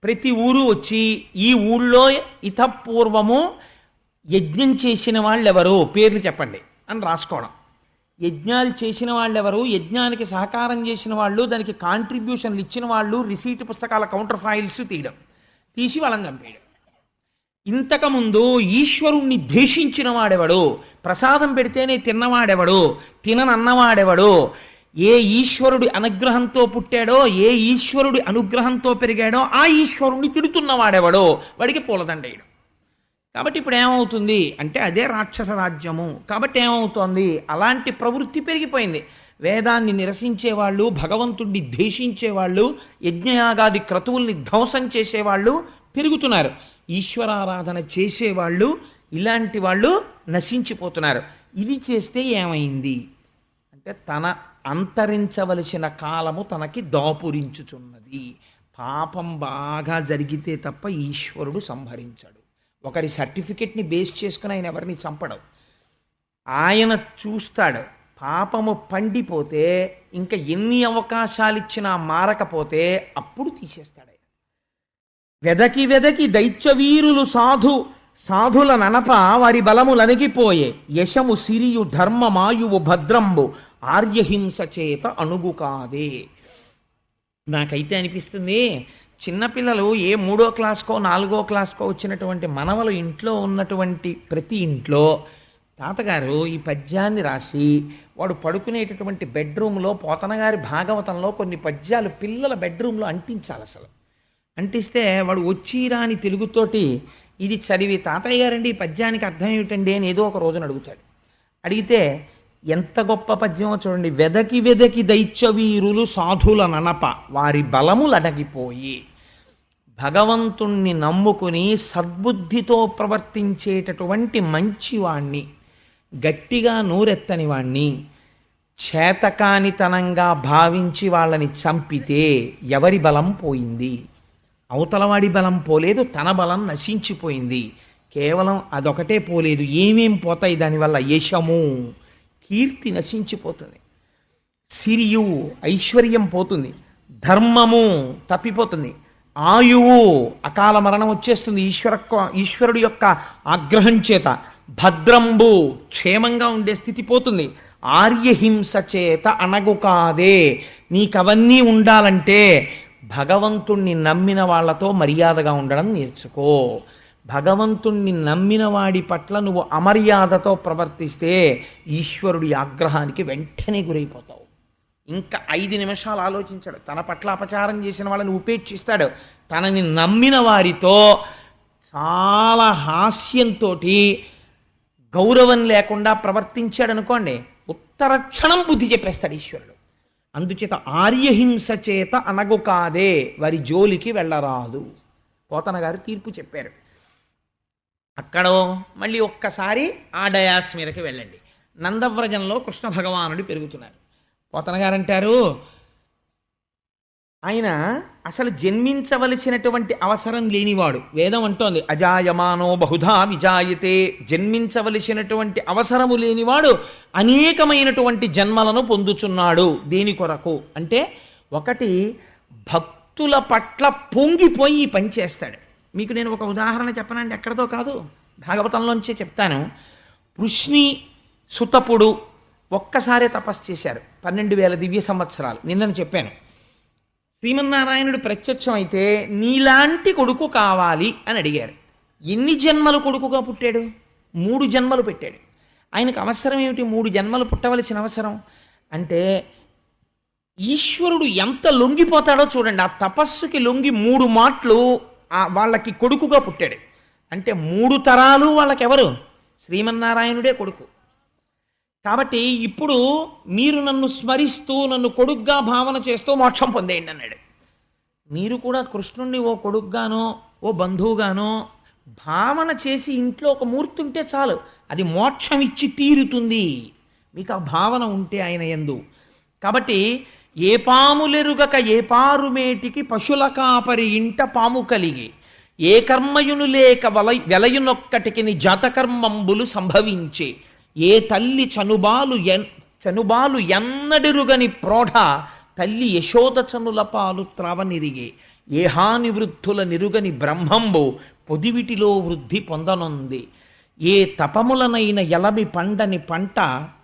ప్రతి ఊరు వచ్చి ఈ ఊళ్ళో ఇతపూర్వము యజ్ఞం చేసిన వాళ్ళు ఎవరు పేర్లు చెప్పండి అని రాసుకోవడం. యజ్ఞాలు చేసిన వాళ్ళు ఎవరు, యజ్ఞానికి సహకారం చేసిన వాళ్ళు, దానికి కాంట్రిబ్యూషన్లు ఇచ్చిన వాళ్ళు, రిసీట్ పుస్తకాల కౌంటర్ ఫైల్స్ తీసి వాళ్ళని చంపేయడం. ఇంతకుముందు ఈశ్వరుణ్ణి ద్వేషించిన వాడెవడు, ప్రసాదం పెడితేనే తిన్నవాడెవడు, తిననన్నవాడెవడు, ఏ ఈశ్వరుడి అనుగ్రహంతో పుట్టాడో, ఏ ఈశ్వరుడి అనుగ్రహంతో పెరిగాడో ఆ ఈశ్వరుణ్ణి తిడుతున్నవాడెవడో వాడికి పూలదండేయడం. కాబట్టి ఇప్పుడు ఏమవుతుంది అంటే అదే రాక్షస రాజ్యము. కాబట్టి ఏమవుతోంది, అలాంటి ప్రవృత్తి పెరిగిపోయింది. వేదాన్ని నిరసించేవాళ్ళు, భగవంతుడిని ద్వేషించేవాళ్ళు, యజ్ఞయాగాది క్రతువుల్ని ధ్వంసం చేసేవాళ్ళు పెరుగుతున్నారు. ఈశ్వరారాధన చేసేవాళ్ళు, ఇలాంటి వాళ్ళు నశించిపోతున్నారు. ఇది చేస్తే ఏమైంది అంటే, తన అంతరించవలసిన కాలము తనకి దాపురించుచున్నది. పాపం బాగా జరిగితే తప్ప ఈశ్వరుడు సంహరించడు. ఒకరి సర్టిఫికెట్ని బేస్ చేసుకుని ఆయన ఎవరిని చంపడం. ఆయన చూస్తాడు, పాపము పండిపోతే ఇంకా ఎన్ని అవకాశాలు ఇచ్చినా మారకపోతే అప్పుడు తీసేస్తాడు ఆయన. వెదకి వెదకి దైత్యవీరులు సాధుల ననప వారి బలములనిగిపోయే, యశము సిరియు ధర్మమాయువు భద్రంబు ఆర్యహింస చేత అణుగు కాదే. నాకైతే అనిపిస్తుంది, చిన్నపిల్లలు ఏ 3వ క్లాస్కో 4వ క్లాస్కో వచ్చినటువంటి మనవలు ఇంట్లో ఉన్నటువంటి ప్రతి ఇంట్లో తాతగారు ఈ పద్యాన్ని రాసి వాడు పడుకునేటటువంటి బెడ్రూమ్లో పోతనగారి భాగవతంలో కొన్ని పద్యాలు పిల్లల బెడ్రూమ్లో అంటించాలి. అసలు అంటిస్తే వాడు వచ్చి రాని తెలుగుతోటి ఇది చదివి, తాతయ్య గారండి ఈ పద్యానికి అర్థం ఏమిటండి అని ఏదో ఒక రోజున అడుగుతాడు. అడిగితే ఎంత గొప్ప పద్యమో చూడండి. వెదకి వెదకి దైత్యవీరులు సాధుల ననప వారి బలములడగిపోయి, భగవంతుణ్ణి నమ్ముకుని సద్బుద్ధితో ప్రవర్తించేటటువంటి మంచివాణ్ణి, గట్టిగా నోరెత్తని వాణ్ణి చేతకానితనంగా భావించి వాళ్ళని చంపితే ఎవరి బలం పోయింది? అవతలవాడి బలం పోలేదు, తన బలం నశించిపోయింది. కేవలం అదొకటే పోలేదు, ఏమేం పోతాయి దానివల్ల? యశము, కీర్తి నశించిపోతుంది, సిరియు ఐశ్వర్యం పోతుంది, ధర్మము తప్పిపోతుంది, ఆయువు అకాల మరణం వచ్చేస్తుంది ఈశ్వరుడి యొక్క ఆగ్రహం చేత, భద్రంబు క్షేమంగా ఉండే స్థితి పోతుంది, ఆర్యహింస చేత అణగు కాదే. నీకవన్నీ ఉండాలంటే భగవంతుణ్ణి నమ్మిన వాళ్లతో మర్యాదగా ఉండడం నేర్చుకో. భగవంతుణ్ణి నమ్మిన వాడి పట్ల నువ్వు అమర్యాదతో ప్రవర్తిస్తే ఈశ్వరుడి ఆగ్రహానికి వెంటనే గురైపోతావు. ఇంకా 5 నిమిషాలు ఆలోచించాడు. తన పట్ల అపచారం చేసిన వాళ్ళని ఉపేక్షిస్తాడు. తనని నమ్మిన వారితో చాలా హాస్యంతో గౌరవం లేకుండా ప్రవర్తించాడు అనుకోండి, ఉత్తర క్షణం బుద్ధి చెప్పేస్తాడు ఈశ్వరుడు. అందుచేత ఆర్యహింస చేత అణగు కాదే, వారి జోలికి వెళ్ళరాదు. పోతన గారు తీర్పు చెప్పారు. అక్కడో మళ్ళీ ఒక్కసారి ఆ డయాస్ మీదకి వెళ్ళండి. నందవ్రజంలో కృష్ణ భగవానుడు పెరుగుతున్నారు. పోతన గారు అంటారు, ఆయన అసలు జన్మించవలసినటువంటి అవసరం లేనివాడు. వేదం అంటోంది అజాయమానో బహుధా విజాయతే. జన్మించవలసినటువంటి అవసరము లేనివాడు అనేకమైనటువంటి జన్మలను పొందుచున్నాడు. దేని కొరకు అంటే, ఒకటి భక్తుల పట్ల పొంగిపోయి ఈ పని చేస్తాడు. మీకు నేను ఒక ఉదాహరణ చెప్పనండి, ఎక్కడితో కాదు, భాగవతంలోంచే చెప్తాను. వృష్ణి సుతపుడు ఒక్కసారే తపస్సు చేశారు, 12,000 దివ్య సంవత్సరాలు. నిన్నను చెప్పాను. శ్రీమన్నారాయణుడు ప్రత్యక్షం అయితే నీలాంటి కొడుకు కావాలి అని అడిగారు. ఎన్ని జన్మలు కొడుకుగా పుట్టాడు? 3 జన్మలు పెట్టాడు. ఆయనకు అవసరం ఏమిటి 3 జన్మలు పుట్టవలసిన అవసరం అంటే, ఈశ్వరుడు ఎంత లొంగిపోతాడో చూడండి. ఆ తపస్సుకి లొంగి 3 మాటలు వాళ్ళకి కొడుకుగా పుట్టాడు. అంటే 3 తరాలు వాళ్ళకెవరు? శ్రీమన్నారాయణుడే కొడుకు. కాబట్టి ఇప్పుడు మీరు నన్ను స్మరిస్తూ నన్ను కొడుగ్గా భావన చేస్తూ మోక్షం పొందేయండి అన్నాడు. మీరు కూడా కృష్ణుణ్ణి ఓ కొడుగ్గానో ఓ బంధువుగానో భావన చేసి ఇంట్లో ఒక మూర్తి ఉంటే చాలు, అది మోక్షం ఇచ్చి తీరుతుంది. మీకు ఆ భావన ఉంటే ఆయన యందు. కాబట్టి ఏ పాములెరుగక ఏ పారుమేటికి పశుల కాపరి ఇంట పాము కలిగి, ఏ కర్మయును లేక వెలయునొక్కటికి జాతకర్మంబులు సంభవించే, ఏ తల్లి చనుబాలు ఎన్నడెరుగని ప్రోఢ తల్లి యశోద చనుల పాలు త్రావనిరిగే, ఏ హాని వృద్ధుల నిరుగని బ్రహ్మంబు పొదివిటిలో వృద్ధి పొందనుంది, ఏ తపములనైన ఎలమి పండని పంట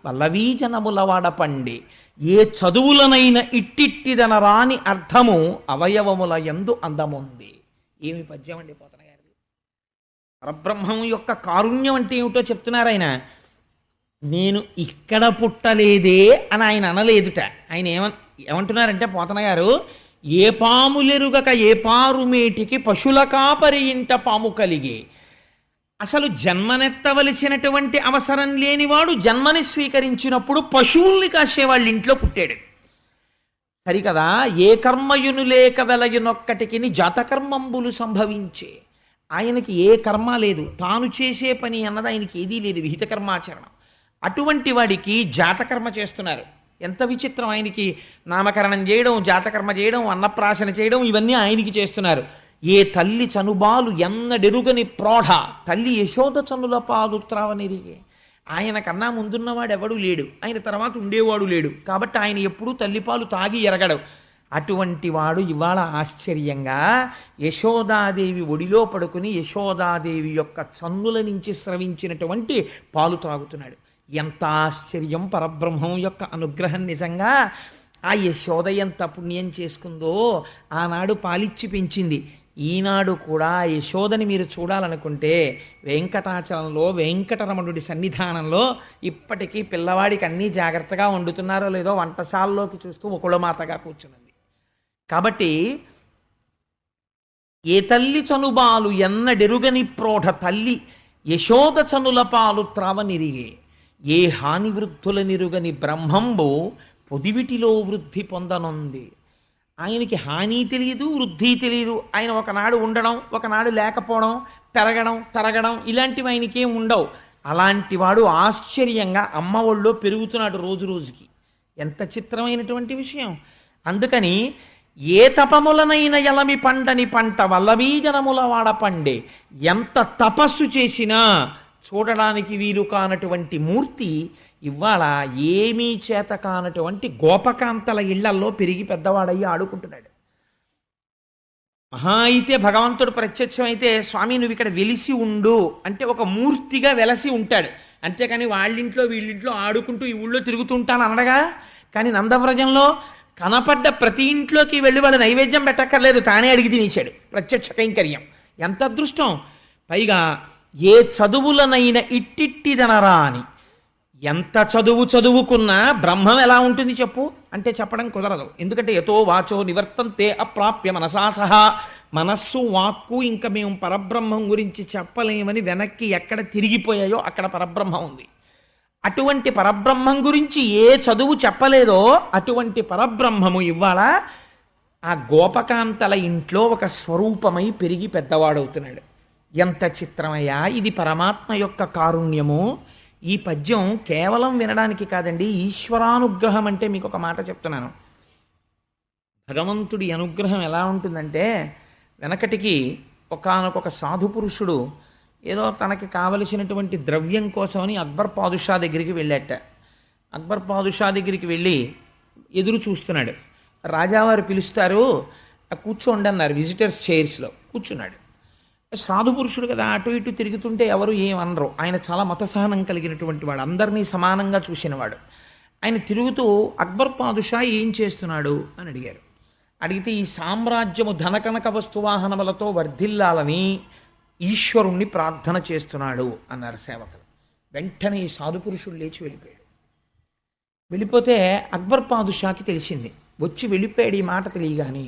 వల్లవీజనముల వాడ పండి, ఏ చదువులనైన ఇట్టిట్టిదన రాని అర్థము అవయవముల యందు అందముంది. ఏమి పద్యం అండి పోతన గారిది. పరబ్రహ్మం యొక్క కారుణ్యం అంటే ఏమిటో చెప్తున్నారు ఆయన. నేను ఇక్కడ పుట్టలేదే అని ఆయన అనలేదుట. ఆయన ఏమంటున్నారంటే పోతన గారు, ఏ పాములెరుగక ఏ పారుమేటికి పశుల కాపరి ఇంట పాము కలిగే. అసలు జన్మనెత్తవలసినటువంటి అవసరం లేనివాడు జన్మని స్వీకరించినప్పుడు పశువుల్ని కాసేవాళ్ళ ఇంట్లో పుట్టాడు. సరికదా, ఏ కర్మయును లేక వెలయునొక్కటికి జాతకర్మంబులు సంభవించే. ఆయనకి ఏ కర్మ లేదు, తాను చేసే పని అన్నది ఆయనకి ఏదీ లేదు, విహిత కర్మాచరణం. అటువంటి వాడికి జాతకర్మ చేస్తున్నారు. ఎంత విచిత్రం! ఆయనకి నామకరణం చేయడం, జాతకర్మ చేయడం, అన్నప్రాశన చేయడం, ఇవన్నీ ఆయనకి చేస్తున్నారు. ఏ తల్లి చనుబాలు ఎన్నడెరుగని ప్రోఢ తల్లి యశోద చనుల పాలు త్రావనిరిగే. ఆయన కన్నా ముందున్నవాడు ఎవడూ లేడు, ఆయన తర్వాత ఉండేవాడు లేడు. కాబట్టి ఆయన ఎప్పుడూ తల్లిపాలు తాగి ఎరగడు. అటువంటి వాడు ఇవాళ ఆశ్చర్యంగా యశోదాదేవి ఒడిలో పడుకుని యశోదాదేవి యొక్క చన్నుల నుంచి స్రవించినటువంటి పాలు తాగుతున్నాడు. ఎంత ఆశ్చర్యం! పరబ్రహ్మం యొక్క అనుగ్రహం నిజంగా. ఆ యశోద ఎంత పుణ్యం చేసుకుందో, ఆనాడు పాలిచ్చి పెంచింది. ఈనాడు కూడా యశోదని మీరు చూడాలనుకుంటే వెంకటాచలంలో వెంకటరమణుడి సన్నిధానంలో ఇప్పటికీ పిల్లవాడికి అన్నీ జాగ్రత్తగా వండుతున్నారో లేదో వంటశాలలోకి చూస్తూ ఒకళమాతగా కూర్చున్నది. కాబట్టి ఏ తల్లి చనుబాలు ఎన్నడెరుగని ప్రోఢ తల్లి యశోద చనుల పాలు త్రావనిరిగే, ఏ హాని వృద్ధుల నిరుగని బ్రహ్మంబు పొదివిటిలో వృద్ధి పొందనుంది. ఆయనకి హాని తెలియదు, వృద్ధి తెలియదు. ఆయన ఒకనాడు ఉండడం, ఒకనాడు లేకపోవడం, పెరగడం, తరగడం, ఇలాంటివి ఆయనకేం ఉండవు. అలాంటి వాడు ఆశ్చర్యంగా అమ్మ ఒళ్ళో పెరుగుతున్నాడు రోజు రోజుకి. ఎంత చిత్రమైనటువంటి విషయం! అందుకని ఏ తపములనైన ఎలమి పండని పంట వల్లవీజనముల వాడ పండే. ఎంత తపస్సు చేసినా చూడడానికి వీలు కానటువంటి మూర్తి ఇవాళ ఏమీ చేత కానటువంటి గోపకాంతల ఇళ్లల్లో పెరిగి పెద్దవాడయ్యి ఆడుకుంటున్నాడు. మహా అయితే భగవంతుడు ప్రత్యక్షం అయితే స్వామి నువ్వు ఇక్కడ వెలిసి ఉండు అంటే ఒక మూర్తిగా వెలసి ఉంటాడు, అంతేకాని వాళ్ళింట్లో వీళ్ళింట్లో ఆడుకుంటూ ఈ ఊళ్ళో తిరుగుతుంటాను అనడగా. కానీ నందవ్రజంలో కనపడ్డ ప్రతి ఇంట్లోకి వెళ్ళి వాళ్ళు నైవేద్యం పెట్టక్కర్లేదు, తానే అడిగి తినేశాడు. ప్రత్యక్ష కైంకర్యం ఎంత అదృష్టం. పైగా ఏ చదువులనైనా ఇట్టిట్టిదనరా అని. ఎంత చదువుకున్నా బ్రహ్మం ఎలా ఉంటుంది చెప్పు అంటే చెప్పడం కుదరదు. ఎందుకంటే యతో వాచో నివర్తంతే అప్రాప్య మనసా సహా, మనస్సు వాక్కు ఇంకా మేము పరబ్రహ్మం గురించి చెప్పలేమని వెనక్కి ఎక్కడ తిరిగిపోయాయో అక్కడ పరబ్రహ్మం ఉంది. అటువంటి పరబ్రహ్మం గురించి ఏ చదువు చెప్పలేదో అటువంటి పరబ్రహ్మము ఇవాళ ఆ గోపకాంతల ఇంట్లో ఒక స్వరూపమై పెరిగి పెద్దవాడవుతున్నాడు. ఎంత చిత్రమయ్యా ఇది పరమాత్మ యొక్క కారుణ్యము. ఈ పద్యం కేవలం వినడానికి కాదండి, ఈశ్వరానుగ్రహం అంటే మీకు ఒక మాట చెప్తున్నాను. భగవంతుడి అనుగ్రహం ఎలా ఉంటుందంటే, వెనకటికి ఒకానొక సాధు పురుషుడు ఏదో తనకి కావలసినటువంటి ద్రవ్యం కోసమని అక్బర్ పాదుషా దగ్గరికి వెళ్ళాట. అక్బర్ పాదుషా దగ్గరికి వెళ్ళి ఎదురు చూస్తున్నాడు. రాజావారు పిలుస్తారు, కూర్చోండి అన్నారు. విజిటర్స్ చైర్స్లో కూర్చున్నాడు. సాధు పురుషుడు కదా, అటు ఇటు తిరుగుతుంటే ఎవరు ఏమనరు. ఆయన చాలా మతసహనం కలిగినటువంటి వాడు, అందరినీ సమానంగా చూసినవాడు. ఆయన తిరుగుతూ అక్బర్ పాదుషా ఏం చేస్తున్నాడు అని అడిగారు. అడిగితే ఈ సామ్రాజ్యము ధనకనక వస్తువాహనములతో వర్ధిల్లాలని ఈశ్వరుణ్ణి ప్రార్థన చేస్తున్నాడు అన్నారు సేవకులు. వెంటనే ఈ సాధు పురుషుడు లేచి వెళ్ళిపోయాడు. వెళ్ళిపోతే అక్బర్ పాదుషాకి తెలిసింది. వచ్చి వెళ్ళిపోయాడు ఈ మాట తెలియగానే.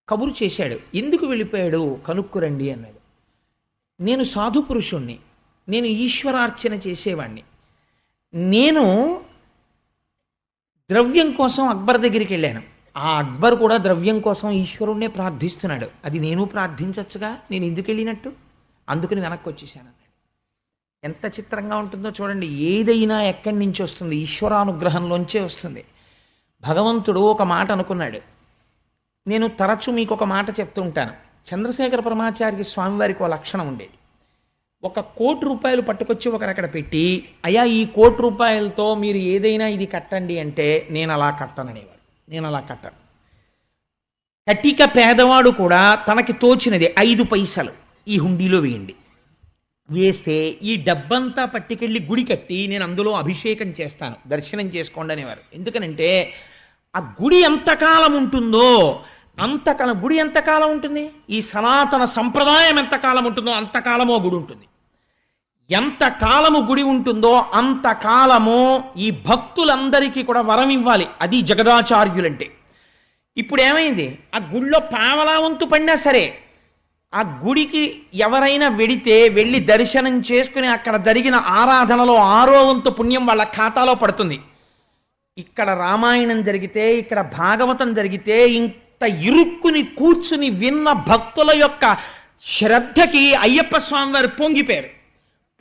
కబురు చేశాడు, ఎందుకు వెళ్ళిపోయాడు కనుక్కురండి అన్నాడు. నేను సాధు పురుషుణ్ణి, నేను ఈశ్వరార్చన చేసేవాణ్ణి, నేను ద్రవ్యం కోసం అక్బర్ దగ్గరికి వెళ్ళాను. ఆ అక్బర్ కూడా ద్రవ్యం కోసం ఈశ్వరుణ్ణే ప్రార్థిస్తున్నాడు. అది నేను ప్రార్థించచ్చుగా, నేను ఎందుకు వెళ్ళినట్టు, అందుకని వెనక్కి వచ్చేసాను అన్నాడు. ఎంత చిత్రంగా ఉంటుందో చూడండి. ఏదైనా ఎక్కడి నుంచి వస్తుంది, ఈశ్వరానుగ్రహంలోంచే వస్తుంది. భగవంతుడు ఒక మాట అనుకున్నాడు. నేను తరచూ మీకు ఒక మాట చెప్తూ ఉంటాను. చంద్రశేఖర పరమాచార్య స్వామివారికి ఒక లక్షణం ఉండేది. 1 కోటి రూపాయలు పట్టుకొచ్చి ఒకరక్కడ పెట్టి, అయ్యా ఈ 1 కోటి రూపాయలతో మీరు ఏదైనా ఇది కట్టండి అంటే నేను అలా కట్టననేవారు. నేను అలా కట్టను. కటిక పేదవాడు కూడా తనకి తోచినది 5 పైసలు ఈ హుండీలో వేయండి, వేస్తే ఈ డబ్బంతా పట్టుకెళ్ళి గుడి కట్టి నేను అందులో అభిషేకం చేస్తాను, దర్శనం చేసుకోండి అనేవారు. ఎందుకనంటే ఆ గుడి ఎంతకాలం ఉంటుందో అంతకాలం, గుడి ఎంతకాలం ఉంటుంది, ఈ సనాతన సంప్రదాయం ఎంతకాలం ఉంటుందో అంతకాలమో గుడి ఉంటుంది. ఎంతకాలము గుడి ఉంటుందో అంతకాలము ఈ భక్తులందరికీ కూడా వరం ఇవ్వాలి. అది జగదాచార్యులంటే. ఇప్పుడు ఏమైంది, ఆ గుడిలో పావలా వంతు పడినా సరే ఆ గుడికి ఎవరైనా వెడితే వెళ్ళి దర్శనం చేసుకుని అక్కడ జరిగిన ఆరాధనలో 6వ వంతు పుణ్యం వాళ్ళ ఖాతాలో పడుతుంది. ఇక్కడ రామాయణం జరిగితే, ఇక్కడ భాగవతం జరిగితే ఇంత ఇరుక్కుని కూర్చుని విన్న భక్తుల యొక్క శ్రద్ధకి అయ్యప్ప స్వామి వారు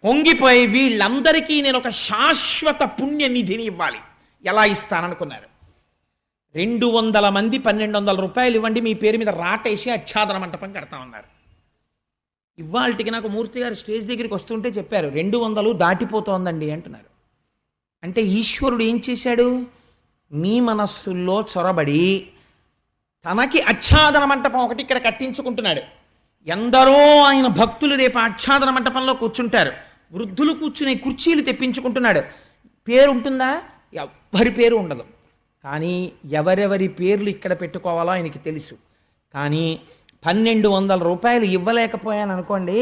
పొంగిపోయి వీళ్ళందరికీ నేను ఒక శాశ్వత పుణ్య నిధిని ఇవ్వాలి. ఎలా ఇస్తాననుకున్నారు? 200 మంది 1200 రూపాయలు ఇవ్వండి, మీ పేరు మీద రాటేసి ఆచ్ఛాదన మంటపం కడతామన్నారు. ఇవాళకి నాకు మూర్తి గారు స్టేజ్ దగ్గరికి వస్తుంటే చెప్పారు, 200 దాటిపోతోందండి అంటున్నారు. అంటే ఈశ్వరుడు ఏం చేశాడు, మీ మనస్సుల్లో చొరబడి తనకి ఆచ్ఛాదన మంటపం ఒకటి ఇక్కడ కట్టించుకుంటున్నాడు. ఎందరో ఆయన భక్తులు రేపు ఆచ్ఛాదన మంటపంలో కూర్చుంటారు. వృద్ధులు కూర్చునే కుర్చీలు తెప్పించుకుంటున్నాడు. పేరు ఉంటుందా? ఎవరి పేరు ఉండదు. కానీ ఎవరెవరి పేర్లు ఇక్కడ పెట్టుకోవాలో ఆయనకి తెలుసు. కానీ 1200 రూపాయలు ఇవ్వలేకపోయాను అనుకోండి,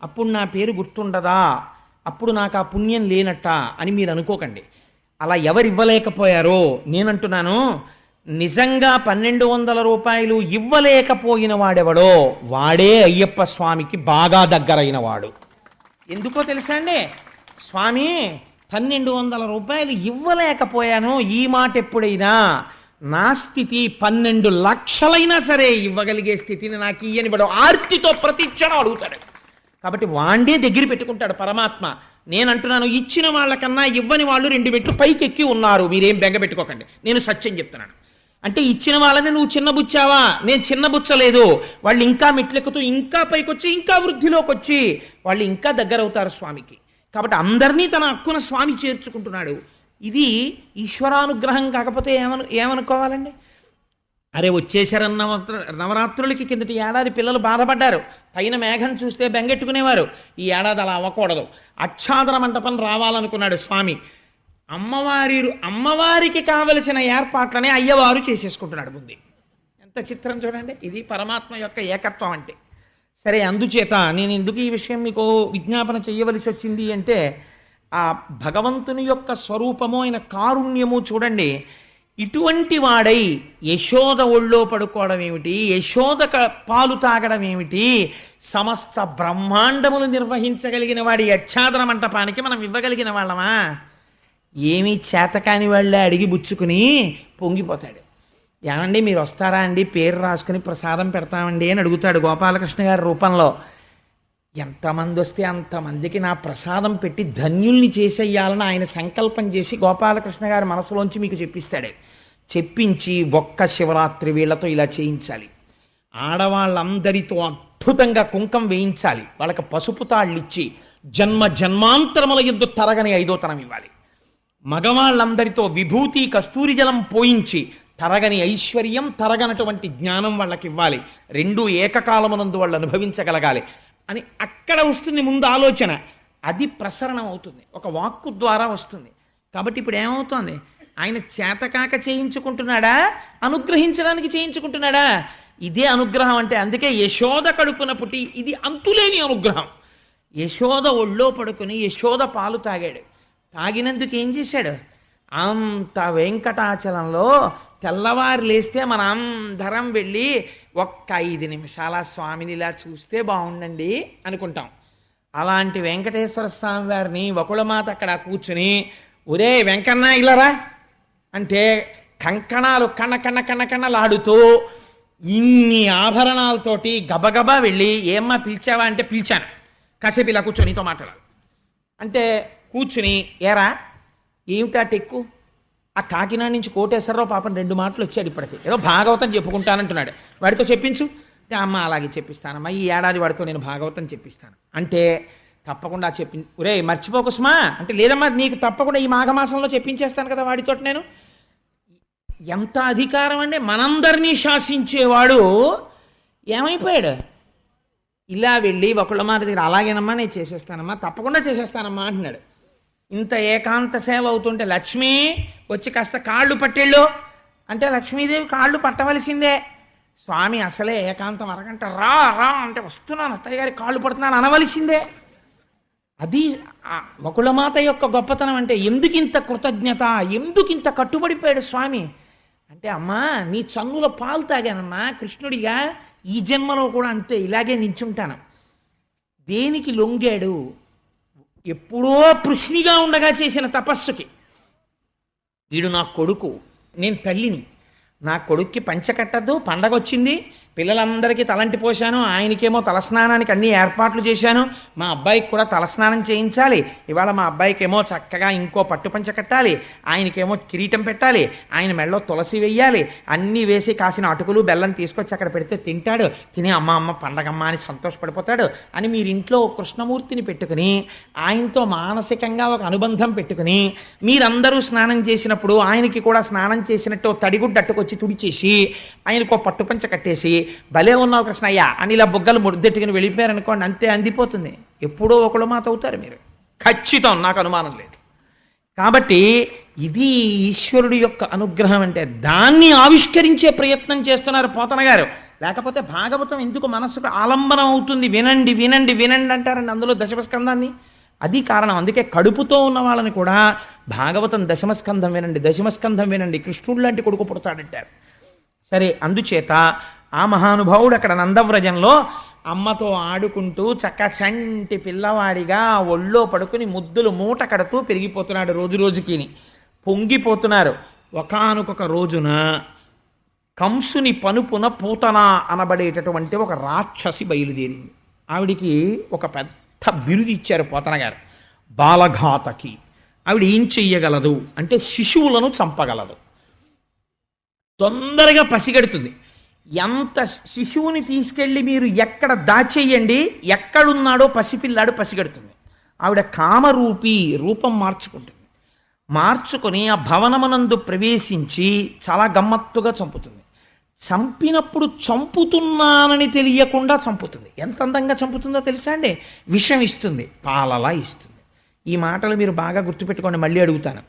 అప్పుడు నా పేరు గుర్తుండదా, అప్పుడు నాకు ఆ పుణ్యం లేనట్ట అని మీరు అనుకోకండి. అలా ఎవరు ఇవ్వలేకపోయారో నేనంటున్నాను, నిజంగా 1200 రూపాయలు ఇవ్వలేకపోయిన వాడెవడో వాడే అయ్యప్ప స్వామికి బాగా దగ్గరైన వాడు. ఎందుకో తెలుసా అండి, స్వామి 1200 రూపాయలు ఇవ్వలేకపోయాను, ఈ మాట ఎప్పుడైనా నా స్థితి 12 లక్షలైనా సరే ఇవ్వగలిగే స్థితిని నాకు ఇయ్యని వాడు ఆర్తితో ప్రతిక్షణం అడుగుతాడు. కాబట్టి వాండే దగ్గర పెట్టుకుంటాడు పరమాత్మ. నేనంటున్నాను, ఇచ్చిన వాళ్ళకన్నా ఇవ్వని వాళ్ళు 2 మెట్లు పైకెక్కి ఉన్నారు, మీరేం బెంగ పెట్టుకోకండి, నేను సత్యం చెప్తున్నాను. అంటే ఇచ్చిన వాళ్ళని నువ్వు చిన్నబుచ్చావా? నేను చిన్నబుచ్చలేదు. వాళ్ళు ఇంకా మెట్లెక్కుతూ ఇంకా పైకొచ్చి ఇంకా వృద్ధిలోకి వచ్చి వాళ్ళు ఇంకా దగ్గర అవుతారు స్వామికి. కాబట్టి అందరినీ తన హక్కున స్వామి చేర్చుకుంటున్నాడు. ఇది ఈశ్వరానుగ్రహం కాకపోతే ఏమనుకోవాలండి? అరే వచ్చేసారన్న నవరాత్రులకి కిందటి ఏడాది పిల్లలు బాధపడ్డారు. పైన మేఘం చూస్తే బెంగెట్టుకునేవారు. ఈ ఏడాది అలా అవ్వకూడదు. అక్షాదర మంటపం రావాలనుకున్నాడు స్వామి. అమ్మవారికి కావలసిన ఏర్పాట్లనే అయ్యవారు చేసేసుకుంటున్నాడు ముందు. ఎంత చిత్రం చూడండి. ఇది పరమాత్మ యొక్క ఏకత్వం అంటే. సరే, అందుచేత నేను ఎందుకు ఈ విషయం మీకు విజ్ఞాపన చేయవలసి వచ్చింది అంటే, ఆ భగవంతుని యొక్క స్వరూపము అయిన కారుణ్యము చూడండి. ఇటువంటి వాడై యశోద ఒళ్ళో పడుకోవడం ఏమిటి, యశోద పాలు తాగడం ఏమిటి, సమస్త బ్రహ్మాండములు నిర్వహించగలిగిన వాడి అచ్ఛాదన మంటపానికి మనం ఇవ్వగలిగిన వాళ్ళమా? ఏమీ చేతకాని వాళ్ళే అడిగి బుచ్చుకుని పొంగిపోతాడు. ఏమండి మీరు వస్తారా అండి, పేరు రాసుకుని ప్రసాదం పెడతామండి అని అడుగుతాడు గోపాలకృష్ణ గారి రూపంలో. ఎంతమంది వస్తే అంతమందికి నా ప్రసాదం పెట్టి ధన్యుల్ని చేసేయాలని ఆయన సంకల్పం చేసి గోపాలకృష్ణ గారి మనసులోంచి మీకు చెప్పిస్తాడే. చెప్పించి ఒక్క శివరాత్రి వీళ్లతో ఇలా చేయించాలి. ఆడవాళ్ళందరితో అద్భుతంగా కుంకం వేయించాలి. వాళ్ళకి పసుపు తాళ్ళిచ్చి జన్మ జన్మాంతరముల యందు తరగని ఐదోతనం ఇవ్వాలి. మగవాళ్ళందరితో విభూతి కస్తూరి జలం పోయించి తరగని ఐశ్వర్యం, తరగనటువంటి జ్ఞానం వాళ్ళకి ఇవ్వాలి. రెండూ ఏకకాలమునందు వాళ్ళు అనుభవించగలగాలి అని అక్కడ వస్తుంది ముందు ఆలోచన. అది ప్రసరణం అవుతుంది, ఒక వాక్కు ద్వారా వస్తుంది. కాబట్టి ఇప్పుడు ఏమవుతోంది? ఆయన చేతకాక చేయించుకుంటున్నాడా, అనుగ్రహించడానికి చేయించుకుంటున్నాడా? ఇదే అనుగ్రహం అంటే. అందుకే యశోద కడుపున పుట్టి ఇది అంతులేని అనుగ్రహం. యశోద ఒళ్ళో పడుకుని యశోద పాలు తాగాడు. తాగినందుకు ఏం చేశాడు? అంత వెంకటాచలంలో తెల్లవారు లేస్తే మన అందరం వెళ్ళి ఒక్క 5 నిమిషాల స్వామిని ఇలా చూస్తే బాగుండండి అనుకుంటాం. అలాంటి వెంకటేశ్వర స్వామి వారిని వకుళమాత అక్కడ కూర్చుని, ఒరే వెంకన్న ఇలారా అంటే కంకణాలు కణకణలాడుతూ ఇన్ని ఆభరణాలతోటి గబగబా వెళ్ళి, ఏమ్మా పిలిచావా అంటే పిలిచాను, కాసేపు ఇలా కూర్చొని నీతో మాట్లాడాలి అంటే కూర్చుని, ఏరా ఏమిటా టెక్కు? ఆ కాకినాడ నుంచి కోటేశ్వరరావు పాపం 2 మాటలు వచ్చాడు ఇప్పటికి, ఏదో భాగవతం చెప్పుకుంటానంటున్నాడు. వాడితో చెప్పించు. అమ్మ అలాగే చెప్పిస్తానమ్మా, ఈ ఏడాది వాడితో నేను భాగవతం చెప్పిస్తాను అంటే తప్పకుండా ఒరే మర్చిపోకు సుమా అంటే, లేదమ్మా నీకు తప్పకుండా ఈ మాఘమాసంలో చెప్పించేస్తాను కదా వాడితో నేను. ఎంత అధికారం అండి! మనందరినీ శాసించేవాడు ఏమైపోయాడు? ఇలా వెళ్ళి ఒకళ్ళ మాట దగ్గర, అలాగేనమ్మా నేను చేసేస్తానమ్మా, తప్పకుండా చేసేస్తానమ్మా అంటున్నాడు. ఇంత ఏకాంత సేవ అవుతుంటే లక్ష్మి వచ్చి కాస్త కాళ్ళు పట్టేళ్ళు అంటే లక్ష్మీదేవి కాళ్ళు పట్టవలసిందే. స్వామి అసలే ఏకాంతం అరగంట రా రా అంటే వస్తున్నాను, అత్తయ్య గారి కాళ్ళు పడుతున్నాను అనవలసిందే. అది వకుళమాత యొక్క గొప్పతనం అంటే. ఎందుకింత కృతజ్ఞత, ఎందుకింత కట్టుబడిపోయాడు స్వామి అంటే, అమ్మా నీ చన్నుల పాలు తాగానమ్మా కృష్ణుడిగా, ఈ జన్మలో కూడా అంతే ఇలాగే నించుంటాను. దేనికి లొంగాడు? ఎప్పుడో పృష్ణిగా ఉండగా చేసిన తపస్సుకి. వీడు నా కొడుకు, నేను తల్లిని, నా కొడుక్కి పంచ కట్టద్దు, పండగ వచ్చింది, పిల్లలందరికీ తలంటి పోశాను, ఆయనకేమో తలస్నానానికి అన్ని ఏర్పాట్లు చేశాను, మా అబ్బాయికి కూడా తలస్నానం చేయించాలి, ఇవాళ మా అబ్బాయికేమో చక్కగా ఇంకో పట్టు పంచ కట్టాలి, ఆయనకేమో కిరీటం పెట్టాలి, ఆయన మెడలో తులసి వెయ్యాలి, అన్నీ వేసి కాసిన అటుకులు బెల్లం తీసుకొచ్చి అక్కడ పెడితే తింటాడు, తిని అమ్మ పండగమ్మ అని సంతోషపడిపోతాడు అని మీరు ఇంట్లో కృష్ణమూర్తిని పెట్టుకుని ఆయనతో మానసికంగా ఒక అనుబంధం పెట్టుకుని మీరందరూ స్నానం చేసినప్పుడు ఆయనకి కూడా స్నానం చేసినట్టు తడిగుడ్డ అట్టుకొచ్చి తుడిచేసి ఆయనకు పట్టుపంచ కట్టేసి, భలే ఉన్నావు కృష్ణయ్య అని ఇలా బుగ్గలు ముద్దెట్టుకుని వెళ్ళిపోయారనుకోండి, అంతే అందిపోతుంది. ఎప్పుడో ఒకళ్ళు మాట అవుతారు మీరు, ఖచ్చితం, నాకు అనుమానం లేదు. కాబట్టి ఇది ఈశ్వరుడి యొక్క అనుగ్రహం అంటే. దాన్ని ఆవిష్కరించే ప్రయత్నం చేస్తున్నారు పోతన గారు. లేకపోతే భాగవతం ఎందుకు మనస్సుకు ఆలంబనం అవుతుంది? వినండి వినండి వినండి అంటారండి అందులో దశమస్కందాన్ని. అది కారణం. అందుకే కడుపుతో ఉన్న వాళ్ళని కూడా భాగవతం దశమస్కంధం వినండి, దశమస్కంధం వినండి, కృష్ణుడు లాంటి కొడుకు పుడతాడంటారు. సరే, అందుచేత ఆ మహానుభావుడు అక్కడ నందవ్రజంలో అమ్మతో ఆడుకుంటూ చంటి పిల్లవాడిగా ఒళ్ళో పడుకుని ముద్దులు మూట కడుతూ పెరిగిపోతున్నాడు. రోజు రోజుకి పొంగిపోతున్నారు. ఒకానొక రోజున కంసుని పనుపున పూతన అనబడేటటువంటి ఒక రాక్షసి బయలుదేరింది. ఆవిడికి ఒక పెద్ద బిరుదు ఇచ్చారు పోతన గారు, బాలఘాతకి. ఆవిడ ఏం చెయ్యగలదు అంటే శిశువులను చంపగలదు, తొందరగా పసిగడుతుంది. ఎంత శిశువుని తీసుకెళ్ళి మీరు ఎక్కడ దాచేయండి, ఎక్కడున్నాడో పసిపిల్లాడు పసిగడుతుంది. ఆవిడ కామరూపి రూపం మార్చుకుని ఆ భవనమునందు ప్రవేశించి చాలా గమ్మత్తుగా చంపుతుంది. చంపినప్పుడు చంపుతున్నానని తెలియకుండా చంపుతుంది. ఎంత అందంగా చంపుతుందో తెలుసా అండి? విషం ఇస్తుంది, పాలలా ఇస్తుంది. ఈ మాటలు మీరు బాగా గుర్తుపెట్టుకోండి. మళ్ళీ అడుగుతాను.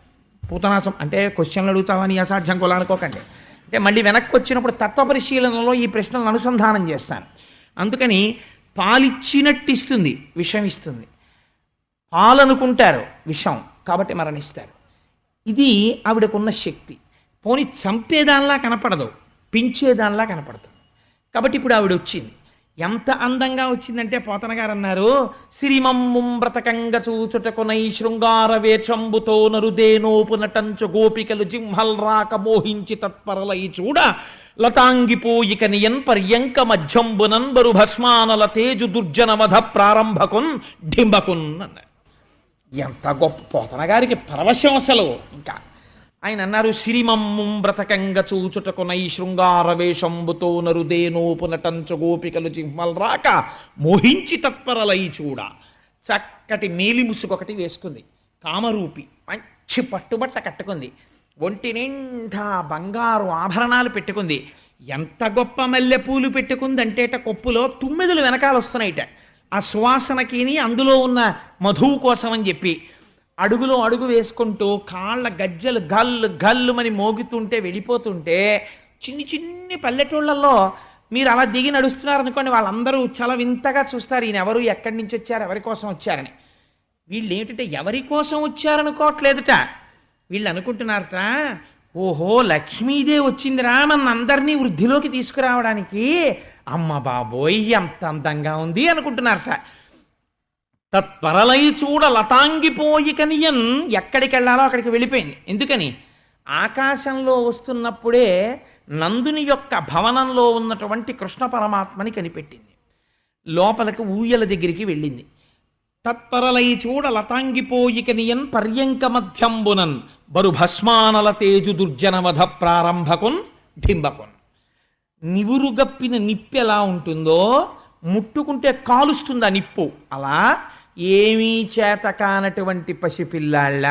పూతనాశం అంటే క్వశ్చన్లు అడుగుతామని అసాధ్యం కొలానుకోకండి. అంటే మళ్ళీ వెనక్కి వచ్చినప్పుడు తత్వపరిశీలనలో ఈ ప్రశ్నలను అనుసంధానం చేస్తాను. అందుకని పాలిచ్చినట్టు ఇస్తుంది, విషం ఇస్తుంది. పాలనుకుంటారు, విషం, కాబట్టి మరణిస్తారు. ఇది ఆవిడకున్న శక్తి. పోని చంపేదానిలా కనపడదు, పించేదానిలా కనపడుతుంది. కాబట్టి ఇప్పుడు ఆవిడ వచ్చింది. ఎంత అందంగా వచ్చిందంటే పోతన గారు అన్నారు, సిరిమమ్ముం బ్రతకంగ చూచుటకునై శృంగార వేషంబుతో నరుదేనోపు నటంచు గోపికలు జింహల్ రాక మోహించి తత్పరలై చూడ లతాంగిపోయిక నియన్ పర్యంక మధ్యంబునన్ బరు భస్మానల తేజు దుర్జనవధ ప్రారంభకున్ డింబకున్ అన్నారు. ఎంత గొప్ప పోతన గారికి పరవశం అసలు. ఇంకా ఆయన అన్నారు, సిరిమమ్ముం బ్రతకంగ చూచుటకునై శృంగార వేషంబుతో నరుదేనోపు నటంచు గోపికలు జింహల్ రాక మోహించి తత్పరలై చూడ. చక్కటి మేలి ముసుగొకటి వేసుకుంది, కామరూపి, మంచి పట్టుబట్ట కట్టుకుంది, ఒంటి నిండా బంగారు ఆభరణాలు పెట్టుకుంది. ఎంత గొప్ప మల్లెపూలు పెట్టుకుందంటేట కొప్పులో తుమ్మెదలు వెనకాల వస్తున్నాయిట. ఆ సువాసనకిని అందులో ఉన్న మధువు కోసం అని చెప్పి అడుగులో అడుగు వేసుకుంటూ కాళ్ళ గజ్జలు గల్లు గల్లుమని మోగుతుంటే వెళ్ళిపోతుంటే చిన్ని చిన్ని పల్లెటూళ్ళల్లో మీరు అలా దిగి నడుస్తున్నారనుకోండి, వాళ్ళందరూ చాలా వింతగా చూస్తారు, ఈయన ఎవరు, ఎక్కడి నుంచి వచ్చారు, ఎవరి కోసం వచ్చారని. వీళ్ళు ఏమిటంటే ఎవరి కోసం వచ్చారనుకోవట్లేదుట. వీళ్ళు అనుకుంటున్నారట, ఓహో లక్ష్మీదేవి వచ్చిందిరా మన అందరినీ వృద్ధిలోకి తీసుకురావడానికి, అమ్మ బాబోయ్ ఎంత అందంగా ఉంది అనుకుంటున్నారట. తత్పరలై చూడ లతాంగిపోయి కనియన్, ఎక్కడికి వెళ్ళాలో అక్కడికి వెళ్ళిపోయింది. ఎందుకని? ఆకాశంలో వస్తున్నప్పుడే నందుని యొక్క భవనంలో ఉన్నటువంటి కృష్ణ పరమాత్మని కనిపెట్టింది. లోపలికి ఊయల దగ్గరికి వెళ్ళింది. తత్పరలై చూడ లతాంగిపోయిక నియన్ పర్యంక మధ్యంబునన్ బరు భస్మానల తేజు దుర్జనవధ ప్రారంభకున్ ఢింబకున్. నివురుగప్పిన నిప్పు ఎలా ఉంటుందో, ముట్టుకుంటే కాలుస్తుంది ఆ నిప్పు, అలా ఏమీ చేత కానటువంటి పసిపిల్లాళ్ళ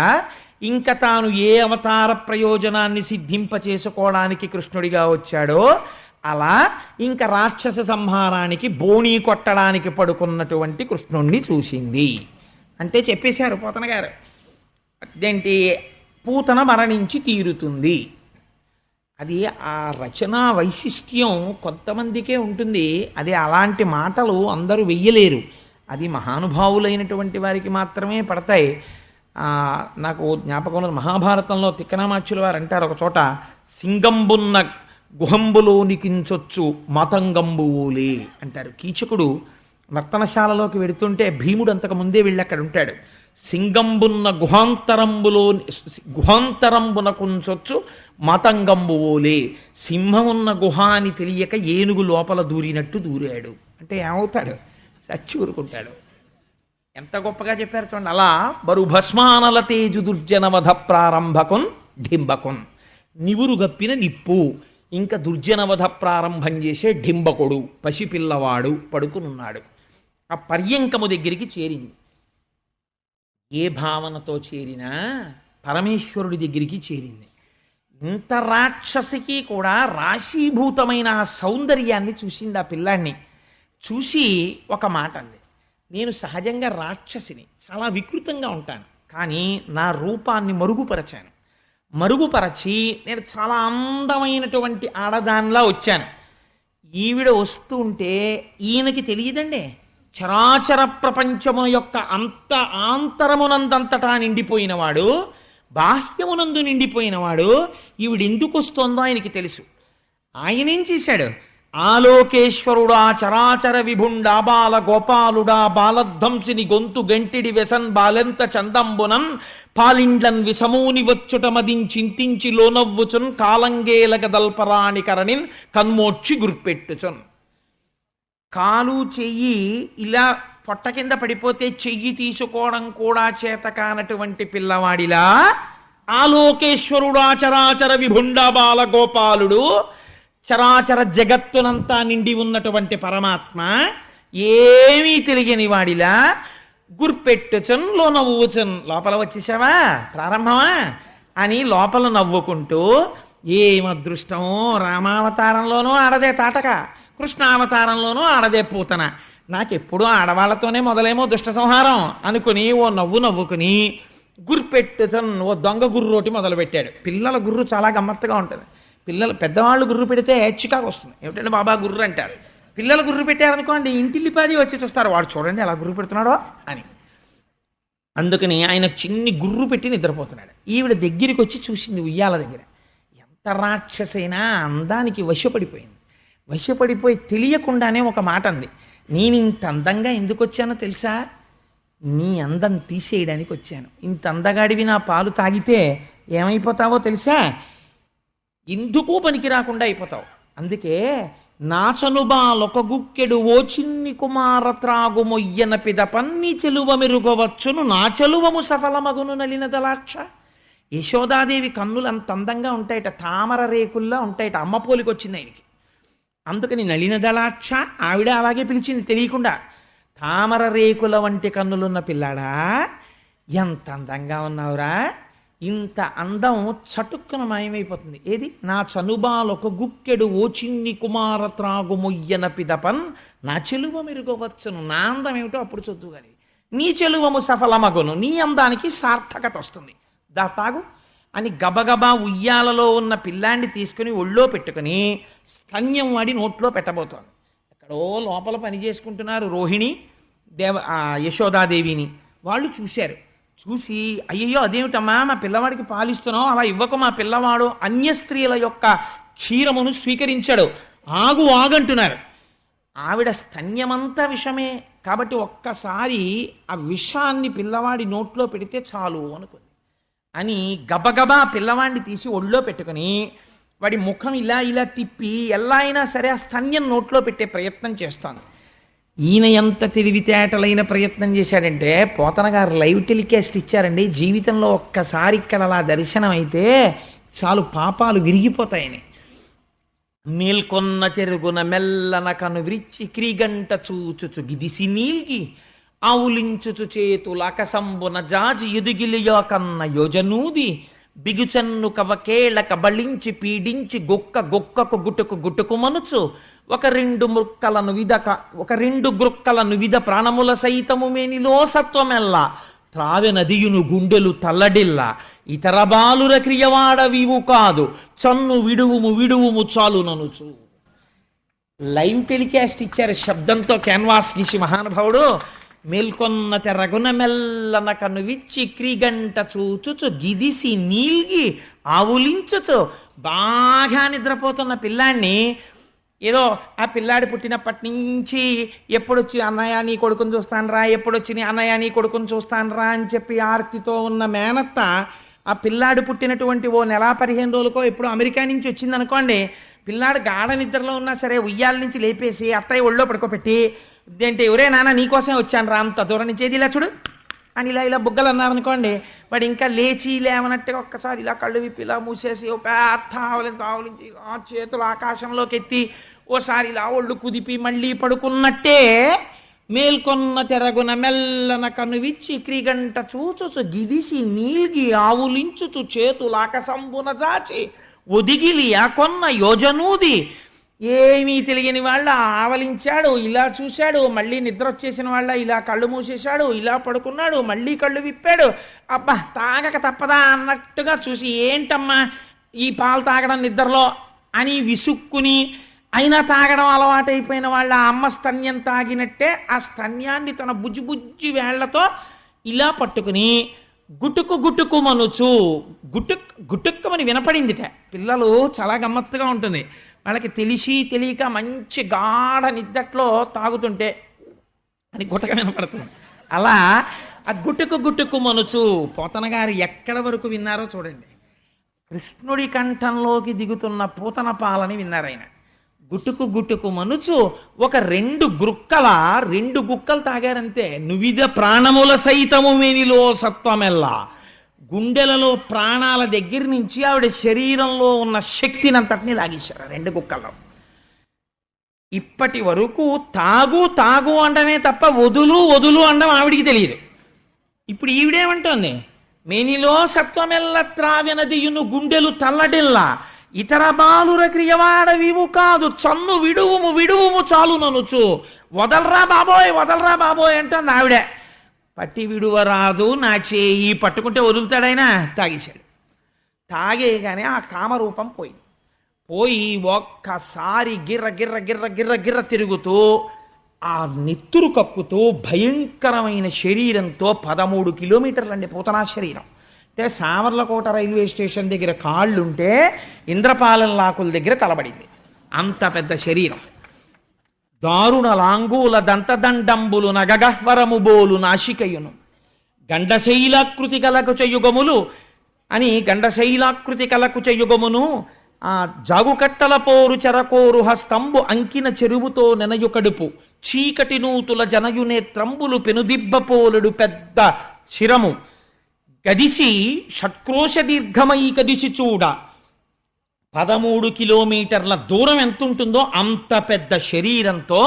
ఇంకా తాను ఏ అవతార ప్రయోజనాన్ని సిద్ధింపచేసుకోవడానికి కృష్ణుడిగా వచ్చాడో అలా ఇంకా రాక్షస సంహారానికి బోణీ కొట్టడానికి పడుకున్నటువంటి కృష్ణుణ్ణి చూసింది అంటే చెప్పేశారు పోతన గారు. అదేంటి? పూతన మరణించి తీరుతుంది. అది ఆ రచనా వైశిష్ట్యం కొంతమందికే ఉంటుంది. అది అలాంటి మాటలు అందరూ వెయ్యలేరు. అది మహానుభావులైనటువంటి వారికి మాత్రమే పడతాయి. నాకు జ్ఞాపకం ఉన్నది, మహాభారతంలో తిక్కనామాచ్యుల వారు అంటారు ఒక చోట, సింగంబున్న గుహంబులోనికించొచ్చు మతంగంబువులే అంటారు. కీచకుడు నర్తనశాలలోకి వెడుతుంటే భీముడు అంతకు ముందే వెళ్ళి అక్కడ ఉంటాడు. సింగంబున్న గుహాంతరంబున కుంచొచ్చు మతంగంబువులే. సింహం ఉన్న గుహ అని తెలియక ఏనుగు లోపల దూరినట్టు దూరాడు అంటే ఏమవుతాడు? చచ్చి ఊరుకుంటాడు. ఎంత గొప్పగా చెప్పారు చూడండి. అలా బరు భస్మానల తేజు దుర్జనవధ ప్రారంభకున్ ఢింబకున్. నివురు గప్పిన నిప్పు, ఇంకా దుర్జనవధ ప్రారంభం చేసే ఢింబకుడు, పసిపిల్లవాడు పడుకునున్నాడు. ఆ పర్యంకము దగ్గరికి చేరింది. ఏ భావనతో చేరినా పరమేశ్వరుడి దగ్గరికి చేరింది. ఇంత రాక్షసికి కూడా రాశీభూతమైన ఆ సౌందర్యాన్ని చూసింది. ఆ పిల్లాన్ని చూసి ఒక మాట అంది, నేను సహజంగా రాక్షసిని, చాలా వికృతంగా ఉంటాను, కానీ నా రూపాన్ని మరుగుపరచాను. మరుగుపరచి నేను చాలా అందమైనటువంటి ఆడదానిలా వచ్చాను. ఈవిడ వస్తూ ఉంటే ఈయనకి తెలియదండి, చరాచర ప్రపంచము యొక్క ఆంతరమునందంతటా నిండిపోయినవాడు, బాహ్యమునందు నిండిపోయినవాడు. ఈవిడెందుకు వస్తోందో ఆయనకి తెలుసు. ఆయనేం చేశాడు? ఆలోకేశ్వరుడా చరాచర విభుండా బాల గోపాలుడా బాలధ్వంసిని గొంతు గంటిడి వెసన్ బాలెంత చందంబునన్ పాలిండ్లన్ విసమూని వచ్చుట మదించింతించి లోనవ్వుచున్ కాలంగేలగ దల్పరాణి కరణిన్ కన్మోక్షి గుర్పెట్టుచున్. కాలు చెయ్యి ఇలా పొట్ట కింద పడిపోతే చెయ్యి తీసుకోవడం కూడా చేత కానటువంటి పిల్లవాడిలా ఆలోకేశ్వరుడా చరాచర విభుండా బాల గోపాలుడు, చరాచర జగత్తునంతా నిండి ఉన్నటువంటి పరమాత్మ ఏమీ తెలియని వాడిలా గుర్పెట్టుచన్ లో నవ్వుచన్. లోపల వచ్చేసావా, ప్రారంభమా అని లోపల నవ్వుకుంటూ ఏం అదృష్టమో, రామావతారంలోనూ ఆడదే తాటక, కృష్ణావతారంలోనూ ఆడదే పూతన. నాకెప్పుడూ ఆడవాళ్లతోనే మొదలేమో దుష్ట సంహారం అనుకుని ఓ నవ్వు నవ్వుకుని ఓ దొంగ గుర్రోటి మొదలుపెట్టాడు. పిల్లల గుర్రు చాలా గమ్మత్తుగా ఉంటుంది. పెద్దవాళ్ళు గుర్రు పెడితే చికాకు వస్తుంది. ఏమిటంటే బాబా గుర్రు అంటారు. పిల్లలు గుర్రు పెట్టారనుకోండి, ఇంటిల్లిపాది వచ్చి చూస్తారు, వాడు చూడండి ఎలా గుర్రు పెడుతున్నాడో అని. అందుకని ఆయన చిన్ని గుర్రు పెట్టి నిద్రపోతున్నాడు. ఈవిడ దగ్గరికి వచ్చి చూసింది ఉయ్యాల దగ్గర. ఎంత రాక్షసైనా అందానికి వశపడిపోయింది. వశపడిపోయి తెలియకుండానే ఒక మాట అంది, నేను ఇంత అందంగా ఎందుకు వచ్చానో తెలుసా? నీ అందం తీసేయడానికి వచ్చాను. ఇంత అందగాడివి నా పాలు తాగితే ఏమైపోతావో తెలుసా? ఎందుకు పనికి రాకుండా అయిపోతావు. అందుకే నాచనుబాలొక గుక్కెడు ఓ చిన్ని కుమార త్రాగు మొయ్యన పిదపన్ని చెలువ మెరుగవచ్చును నా చెలువము సఫలమగును నలిన దలాక్ష. యశోదాదేవి కన్నులు అంత అందంగా ఉంటాయట, తామర రేకుల్లా ఉంటాయట. అమ్మ పోలికి వచ్చింది ఆయనకి. అందుకని నలిన దలాక్ష ఆవిడ అలాగే పిలిచింది తెలియకుండా. తామర రేకుల వంటి కన్నులున్న పిల్లాడా, ఎంత అందంగా ఉన్నావురా. ఇంత అందం చటుక్కున మాయమైపోతుంది. ఏది? నా చనుబాలొక గుక్కెడు ఓ చిన్ని కుమార త్రాగు మొయ్యన పిదపన్ నా చెలువ మెరుగవచ్చును. నా అందం ఏమిటో అప్పుడు చదువుగాని. నీ చెలువము సఫలమగును, నీ అందానికి సార్థకత వస్తుంది, దా తాగు అని గబగబా ఉయ్యాలలో ఉన్న పిల్లాన్ని తీసుకుని ఒళ్ళో పెట్టుకుని స్తన్యం వాడి నోట్లో పెట్టబోతోంది. ఎక్కడో లోపల పని చేసుకుంటున్నారు రోహిణి యశోదాదేవిని. వాళ్ళు చూశారు. చూసి, అయ్యయ్యో అదేమిటమ్మా మా పిల్లవాడికి పాలిస్తున్నావు, అలా ఇవ్వకు, మా పిల్లవాడు అన్య స్త్రీల యొక్క క్షీరమును స్వీకరించాడు, ఆగు ఆగంటున్నారు. ఆవిడ స్తన్యమంతా విషమే కాబట్టి ఒక్కసారి ఆ విషాన్ని పిల్లవాడి నోట్లో పెడితే చాలు అనుకుంది. అని గబగబా పిల్లవాడిని తీసి ఒళ్ళో పెట్టుకుని వాడి ముఖం ఇలా ఇలా తిప్పి ఎలా అయినా సరే ఆ స్తన్యం నోట్లో పెట్టే ప్రయత్నం చేస్తాను. ఈయన ఎంత తెలివితేటలైన ప్రయత్నం చేశాడంటే, పోతన గారు లైవ్ టెలికాస్ట్ ఇచ్చారండి. జీవితంలో ఒక్కసారి ఇక్కడ అలా దర్శనం అయితే చాలు, పాపాలు విరిగిపోతాయని. మేల్కొన్న చెరుగున మెల్లన కను విరిచి క్రీగంట చూచుచు గిదిసి నీల్గి ఆవులించుచు చేతుల అకసంబున జాజి ఎదుగిలియో కన్న యోజనూది బిగుచన్ను కవకేళ కబళించి పీడించి గొక్కకు గుటుకు మనుచు ఒక రెండు గ్రుక్కలను విధ ప్రాణముల సైతము మేనిలో సత్వమెల్ల త్రావె నదియును గుండెలు తల్లడిల్ల ఇతర బాలుర క్రియవాడవివు కాదు చన్ను విడువుము చాలు ననుచు. లైవ్ టెలికాస్ట్ ఇచ్చారు శబ్దంతో క్యాన్వాస్ గీసి మహానుభావుడు. మేల్కొన్న తెరగున మెల్లన కను విచ్చి క్రీగంట చూచుచు గిదిసి నీల్గి ఆవులించుచు బాగా నిద్రపోతున్న పిల్లాన్ని ఏదో ఆ పిల్లాడి పుట్టినప్పటి నుంచి ఎప్పుడొచ్చి అన్నయ్య నీ కొడుకుని చూస్తానరా, ఎప్పుడొచ్చి అన్నయ్య నీ కొడుకుని చూస్తానరా అని చెప్పి ఆర్తితో ఉన్న మేనత్త ఆ పిల్లాడు పుట్టినటువంటి ఓ నెల 15 రోజులకో ఎప్పుడు అమెరికా నుంచి వచ్చింది అనుకోండి, పిల్లాడు గాఢ నిద్రలో ఉన్నా సరే ఉయ్యాల నుంచి లేపేసి అత్తయ్య ఒళ్ళో పడుకోబెట్టి, ఇదేంటి ఎవరే నాన్న నీకోసమే వచ్చాను రా, అంత దూరం నుంచి ఏది ఇలా చూడు అని ఇలా బుగ్గలు అన్నారనుకోండి, వాడు ఇంకా లేచి లేవనట్టుగా ఒక్కసారి ఇలా కళ్ళు విప్పి ఇలా మూసేసి ఓ పెద్ద ఆవలించి ఆ చేతులు ఆకాశంలోకి ఎత్తి ఓసారి ఇలా ఒళ్ళు కుదిపి మళ్ళీ పడుకున్నట్టే మేల్కొన్న తెరగున మెల్లన కనువిచ్చి క్రీగంట చూచుచు గిదిసి నీల్గి ఆవులించుచు చేతులు ఆకాశంబున జాచి ఒదిగిలి ఆ కొన్న యోజనూది. ఏమీ తెలియని వాళ్ళ ఆవలించాడు, ఇలా చూశాడు, మళ్ళీ నిద్ర వచ్చేసిన వాళ్ళ ఇలా కళ్ళు మూసేశాడు, ఇలా పడుకున్నాడు, మళ్ళీ కళ్ళు విప్పాడు. అబ్బా తాగక తప్పదా అన్నట్టుగా చూసి, ఏంటమ్మా ఈ పాలు తాగడం నిద్రలో అని విసుక్కుని అయినా తాగడం అలవాటైపోయిన వాళ్ళ అమ్మ స్తన్యం తాగినట్టే ఆ స్తన్యాన్ని తన బుజ్జి వేళ్లతో ఇలా పట్టుకుని గుటుకు మనుచు గుటుక్కమని వినపడిందిట. పిల్లలు చాలా గమ్మత్తుగా ఉంటుంది. వాళ్ళకి తెలిసి తెలియక మంచి గాఢ నిద్దట్లో తాగుతుంటే అని గుటక వినపడుతుంది. అలా ఆ గుటుకు మనుచు పోతన గారు ఎక్కడ వరకు విన్నారో చూడండి. కృష్ణుడి కంఠంలోకి దిగుతున్న పూతన పాలని విన్నారు ఆయన. గుటుకు మనుచు ఒక 2 గుక్కలు తాగారంతే. నువిధ ప్రాణముల సైతము మేనిలో సత్వమెల్లా, గుండెలలో ప్రాణాల దగ్గర నుంచి ఆవిడ శరీరంలో ఉన్న శక్తిని అంతటినీ లాగేశారు 2 గుక్కల్లో. ఇప్పటి వరకు తాగు అనడమే తప్ప వదులు అనడం ఆవిడికి తెలియదు. ఇప్పుడు ఈవిడేమంటోంది, మేనిలో సత్వమెల్ల త్రావెనదియును గుండెలు తల్లడిల్లా ఇతర బాలుర క్రియవాడవివు కాదు, చన్ను విడువుము విడువుము చాలు ననుచు. వదలరా బాబోయ్ అంటుంది ఆవిడ. పట్టి విడువరాదు నా చేయి, పట్టుకుంటే వదులుతాడైనా. తాగేశాడు. తాగేయగానే ఆ కామరూపం పోయి ఒక్కసారి గిర్ర గిర్ర గిర్ర గిర్ర గిర్ర తిరుగుతూ ఆ నెత్తురు కక్కుతూ భయంకరమైన శరీరంతో 13 కిలోమీటర్లండి పూతనా శరీరం. అంటే సామర్లకోట రైల్వే స్టేషన్ దగ్గర కాళ్ళుంటే ఇంద్రపాలెం లాకుల దగ్గర తలబడింది. అంత పెద్ద శరీరం. దారుణ లాంగూల దంతదండంబులు నగగహ్వరము బోలు నాశికయును గండశైలాకృతి కలకు చెయుగములు అని గండశైలాకృతి కలకు చెయుగమును ఆ జాగుకట్టల పోరు చెరకోరు హస్తంబు అంకిన చెరువుతో నెనయు కడుపు చీకటి నూతుల జనయునేత్రంబులు పెనుదిబ్బపోలుడు పెద్ద శిరము గదిసి షట్క్రోశ దీర్ఘమై కదిసి చూడ. 13 కిలోమీటర్ల దూరం ఎంత ఉంటుందో అంత పెద్ద శరీరంతో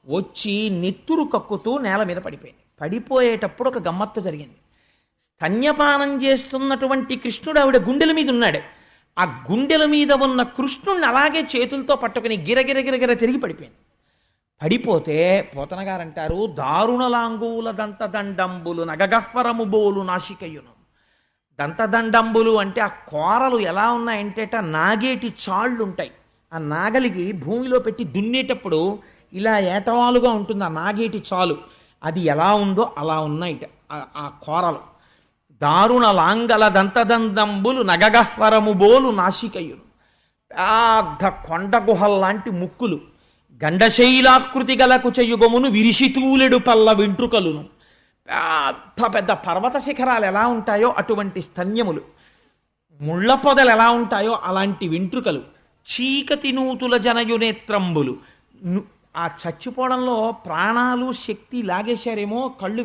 వచ్చి నెత్తురు కక్కుతూ నేల మీద పడిపోయింది. పడిపోయేటప్పుడు ఒక గమ్మత్తు జరిగింది. స్తన్యపానం చేస్తున్నటువంటి కృష్ణుడు ఆవిడ గుండెల మీద ఉన్నాడు. ఆ గుండెల మీద ఉన్న కృష్ణుడిని అలాగే చేతులతో పట్టుకుని గిరగిర గిరగిర తిరిగి పడిపోయింది. పడిపోతే పోతన గారు అంటారు, దారుణలాంగుల దంతదండంబులు నగగహ్వరము బోలు నాశికయును. దంతదండంబులు అంటే ఆ కోరలు ఎలా ఉన్నాయంటే నాగేటి చాళ్ళు ఉంటాయి. ఆ నాగలికి భూమిలో పెట్టి దున్నేటప్పుడు ఇలా ఏటవాలుగా ఉంటుంది ఆ నాగేటి చాలు. అది ఎలా ఉందో అలా ఉన్నాయి ఆ కోరలు. దారుణ లాంగల దంతదండంబులు నగగహ్వరము బోలు నాశికయును. పెద్ద కొండ గుహల్లాంటి ముక్కులు, గండశైలాకృతి గలకు చెయ్యుగమును విరిషితూలెడు పల్ల వెంట్రుకలును. పెద్ద పెద్ద పర్వత శిఖరాలు ఎలా ఉంటాయో అటువంటి స్తన్యములు, ముళ్ళ పొదలు ఎలా ఉంటాయో అలాంటి వెంట్రుకలు, చీకటి నూతుల జనయునేత్రంబులు. ఆ చచ్చిపోవడంలో ప్రాణాలు శక్తి లాగేశారేమో కళ్ళు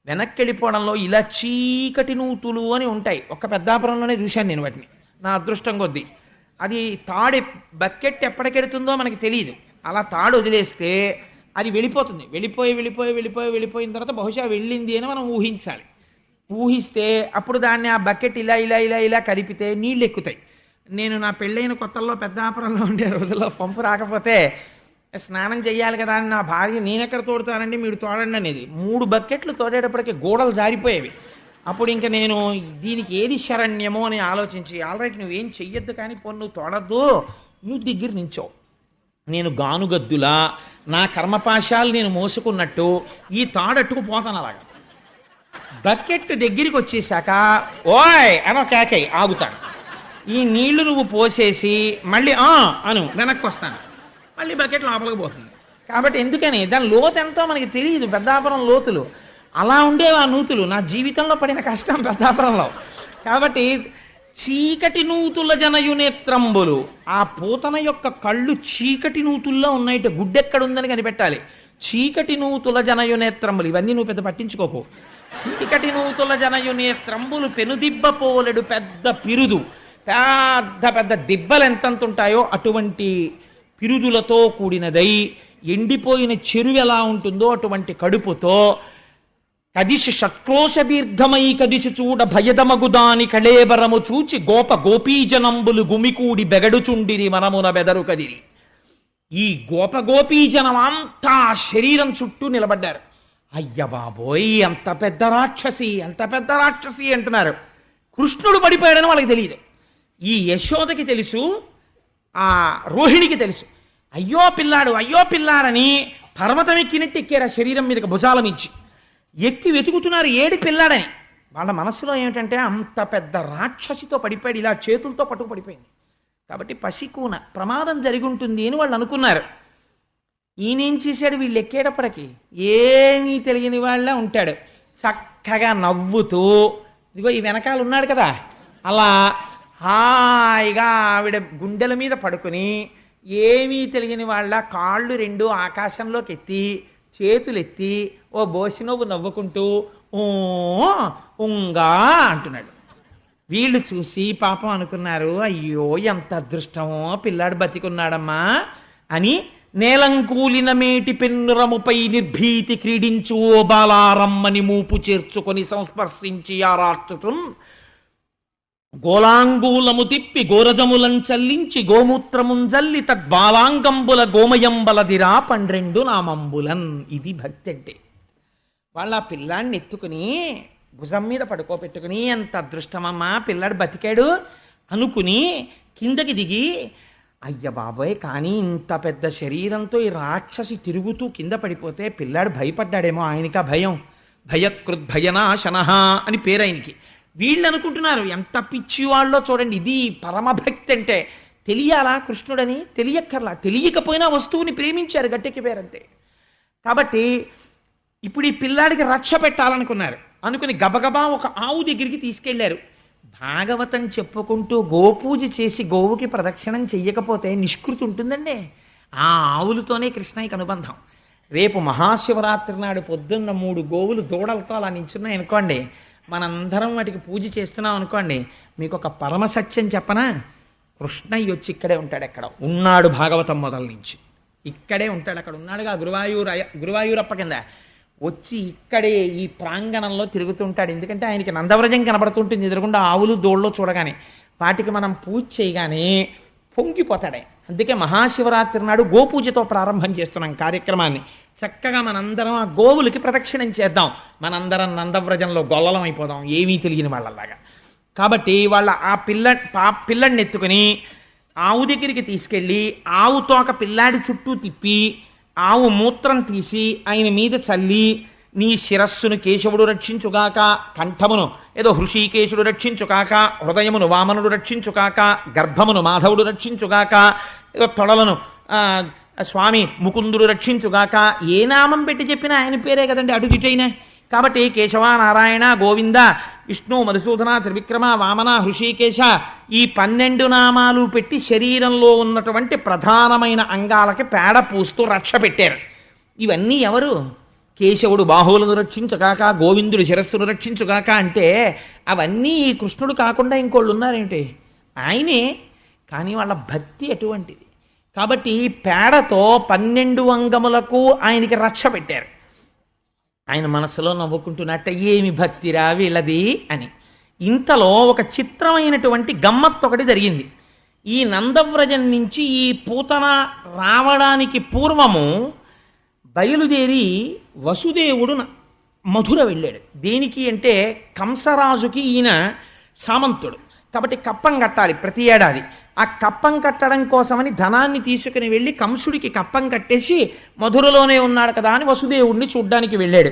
వెనక్కెళ్ళిపోవడంలో ఇలా చీకటి నూతులు అని ఉంటాయి. ఒక పెద్దాపురంలోనే చూశాను నేను వాటిని, నా అదృష్టం కొద్దీ. అది తాడు బకెట్ ఎప్పటికెడుతుందో మనకి తెలియదు. అలా తాడు వదిలేస్తే అది వెళ్ళిపోతుంది. వెళ్ళిపోయిన తర్వాత బహుశా వెళ్ళింది అని మనం ఊహించాలి. ఊహిస్తే అప్పుడు దాన్ని ఆ బకెట్ ఇలా ఇలా ఇలా ఇలా కలిపితే నీళ్ళు ఎక్కుతాయి. నేను నా పెళ్ళైన కొత్తల్లో పెద్దాపురంలో ఉండే రోజుల్లో పంపు రాకపోతే స్నానం చెయ్యాలి కదా అని నా భార్య నేనెక్కడ తోడుతానండి మీరు తోడండి అనేది. 3 బకెట్లు తోడేటప్పటికి గోడలు జారిపోయేవి. అప్పుడు ఇంకా నేను దీనికి ఏది శరణ్యమో అని ఆలోచించి, ఆల్రైట్ నువ్వేం చెయ్యొద్దు కానీ నువ్వు తోడద్దు, నువ్వు దగ్గర నించో, నేను గానుగద్దులా నా కర్మపాశాలు నేను మోసుకున్నట్టు ఈ తాడట్టుకు పోతాను. అలాగా బకెట్ దగ్గరికి వచ్చేసాక ఓయ్ అనో కేకై ఆగుతాను. ఈ నీళ్లు నువ్వు పోసేసి మళ్ళీ అను వెనక్కి వస్తాను, మళ్ళీ బకెట్ లోపలికి పోతుంది. కాబట్టి ఎందుకని దాని లోతు ఎంతో మనకి తెలియదు. పెద్దాపురం లోతులు అలా ఉండేవి ఆ నూతులు. నా జీవితంలో పడిన కష్టం పెద్దాపురంలో. కాబట్టి చీకటి నూతుల జనయునేత్రంబులు, ఆ పూతన యొక్క కళ్ళు చీకటి నూతుల్లో ఉన్నాయిట. గుడ్డెక్కడుందని కనిపెట్టాలి. చీకటి నూతుల జనయునేత్రంబులు, ఇవన్నీ నువ్వు పెద్ద పట్టించుకోకు. చీకటి నూతుల జనయునేత్రంబులు పెనుదిబ్బ పోలెడు పెద్ద పిరుదు, పెద్ద పెద్ద దిబ్బలు ఎంతంత ఉంటాయో అటువంటి పిరుదులతో కూడినదై, ఎండిపోయిన చెరువు ఎలా ఉంటుందో అటువంటి కడుపుతో కదిసి షట్క్రోశ దీర్ఘమై కదిసి చూడ భయదమగుదాని కళేబరము చూచి గోపీజనంబులు గుమికూడి బెగడుచుండిరి మనమున బెదరు కదిరి. ఈ గోపీజనం అంతా శరీరం చుట్టూ నిలబడ్డారు. అయ్య బాబోయ్ ఎంత పెద్ద రాక్షసి అంటున్నారు. కృష్ణుడు పడిపోయాడని వాళ్ళకి తెలియదు. ఈ యశోదకి తెలుసు, ఆ రోహిణికి తెలుసు. అయ్యో పిల్లాడని పర్వతం ఎక్కినట్టు ఎక్కారు ఆ శరీరం మీదకి భుజాల మించి ఎక్కి వెతుకుతున్నారు ఏడి పిల్లాడని. వాళ్ళ మనసులో ఏమిటంటే అంత పెద్ద రాక్షసితో పడిపోయాడు, ఇలా చేతులతో పట్టుకు పడిపోయింది కాబట్టి పసికూన ప్రమాదం జరిగి ఉంటుంది అని వాళ్ళు అనుకున్నారు. ఈయనేం చేశాడు, వీళ్ళు ఎక్కేటప్పటికి ఏమీ తెలియని వాళ్ళ ఉంటాడు. చక్కగా నవ్వుతూ ఇదిగో ఈ వెనకాల ఉన్నాడు కదా, అలా హాయిగా ఆవిడ గుండెల మీద పడుకుని ఏమీ తెలియని వాళ్ళ కాళ్ళు 2 ఆకాశంలోకి ఎత్తి చేతులెత్తి ఓ బోసినవ్వు నవ్వుకుంటూ ఉంగా అంటున్నాడు. వీళ్ళు చూసి పాపం అనుకున్నారు, అయ్యో ఎంత అదృష్టమో పిల్లాడు బతికున్నాడమ్మా అని. నేలంకూలిన మేటి పెన్నురముపై నిర్భీతి క్రీడించు ఓ బాలారమ్మని మూపు చేర్చుకొని సంస్పర్శించి ఆరార్చుతున్ గోలాంగూలము తిప్పి గోరజములం చల్లించి గోమూత్రముంజల్లి తద్బాలాంగంబుల గోమయంబలదిరా 12 నామంబులన్. ఇది భక్తి అంటే. వాళ్ళ పిల్లాడిని ఎత్తుకుని భుజం మీద పడుకోబెట్టుకుని ఎంత అదృష్టమమ్మా పిల్లాడు బతికాడు అనుకుని కిందకి దిగి, అయ్య బాబోయ్, కానీ ఇంత పెద్ద శరీరంతో ఈ రాక్షసి తిరుగుతూ కింద పడిపోతే పిల్లాడు భయపడ్డాడేమో, ఆయనకా భయం, భయకృద్భయనాశనః అని పేరు ఆయనకి. వీళ్ళు అనుకుంటున్నారు ఎంత పిచ్చి వాళ్ళో చూడండి. ఇది పరమభక్తి అంటే. తెలియాలా కృష్ణుడని? తెలియక్కర్లా. తెలియకపోయినా వస్తువుని ప్రేమించారు, గట్టెక్కి పేరంతే. కాబట్టి ఇప్పుడు ఈ పిల్లాడికి రక్ష పెట్టాలనుకున్నారు. అనుకుని గబగబా ఒక ఆవు దగ్గరికి తీసుకెళ్లారు. భాగవతం చెప్పుకుంటూ గోపూజ చేసి గోవుకి ప్రదక్షిణం చెయ్యకపోతే నిష్కృతి ఉంటుందండి. ఆ ఆవులతోనే కృష్ణయ్యకి అనుబంధం. రేపు మహాశివరాత్రి నాడు పొద్దున్న 3 గోవులు దూడలతో అలా నించున్నాయి అనుకోండి, మనందరం వాటికి పూజ చేస్తున్నాం అనుకోండి, మీకు ఒక పరమసత్యం చెప్పనా? కృష్ణయ్య వచ్చి ఇక్కడే ఉంటాడు. ఎక్కడ ఉన్నాడు? భాగవతం మొదల నుంచి ఇక్కడే ఉంటాడు. అక్కడ ఉన్నాడుగా గురువాయూరప్ప కింద వచ్చి ఇక్కడే ఈ ప్రాంగణంలో తిరుగుతుంటాడు. ఎందుకంటే ఆయనకి నందవ్రజం కనబడుతుంటుంది ఎదురుగుండా ఆవులు దోళ్ళలో చూడగానే. వాటికి మనం పూజ చేయగానే పొంగిపోతాడే. అందుకే మహాశివరాత్రి నాడు గోపూజతో ప్రారంభం చేస్తున్నాం కార్యక్రమాన్ని. చక్కగా మనందరం ఆ గోవులకి ప్రదక్షిణం చేద్దాం. మనందరం నందవ్రజంలో గొల్లలం అయిపోదాం, ఏమీ తెలియని వాళ్ళలాగా. కాబట్టి వాళ్ళ ఆ పిల్లాడిని ఎత్తుకుని ఆవు దగ్గరికి తీసుకెళ్ళి ఆవు తోక పిల్లాడి చుట్టూ తిప్పి ఆవు మూత్రం తీసి ఆయన మీద చల్లి, నీ శిరస్సును కేశవుడు రక్షించుగాక, కంఠమును ఏదో హృషీకేశుడు రక్షించుగాక, హృదయమును వామనుడు రక్షించుగాక, గర్భమును మాధవుడు రక్షించుగాక, ఏదో తొడలను స్వామి ముకుందుడు రక్షించుగాక. ఏ నామం పెట్టి చెప్పినా ఆయన పేరే కదండి అడుగిటైనా. కాబట్టి కేశవ, నారాయణ, గోవింద, విష్ణు, మధుసూదన, త్రివిక్రమ, వామన, హృషీకేశ, ఈ 12 నామాలు పెట్టి శరీరంలో ఉన్నటువంటి ప్రధానమైన అంగాలకి పేడ పూస్తూ రక్ష పెట్టారు. ఇవన్నీ ఎవరు? కేశవుడు బాహువులను రక్షించుగాక, గోవిందుడు శిరస్సును రక్షించుగాక అంటే అవన్నీ ఈ కృష్ణుడు కాకుండా ఇంకోళ్ళు ఉన్నారేంటి? ఆయనే. కానీ వాళ్ళ భక్తి అటువంటిది. కాబట్టి పేడతో 12 అంగములకు ఆయనకి రక్ష పెట్టారు. ఆయన మనసులో నవ్వుకుంటున్నట్ట, ఏమి భక్తిరా వీళ్ళది అని. ఇంతలో ఒక చిత్రమైనటువంటి గమ్మత్తు ఒకటి జరిగింది. ఈ నందవ్రజం నుంచి ఈ పూతన రావడానికి పూర్వము బయలుదేరి వసుదేవుడు మధుర వెళ్ళాడు. దేనికి అంటే కంసరాజుకి ఈయన సామంతుడు కాబట్టి కప్పం కట్టాలి ప్రతి ఏడాది. ఆ కప్పం కట్టడం కోసమని ధనాన్ని తీసుకుని వెళ్ళి కంసుడికి కప్పం కట్టేసి మధురలోనే ఉన్నాడు కదా అని వసుదేవుడిని చూడ్డానికి వెళ్ళాడు.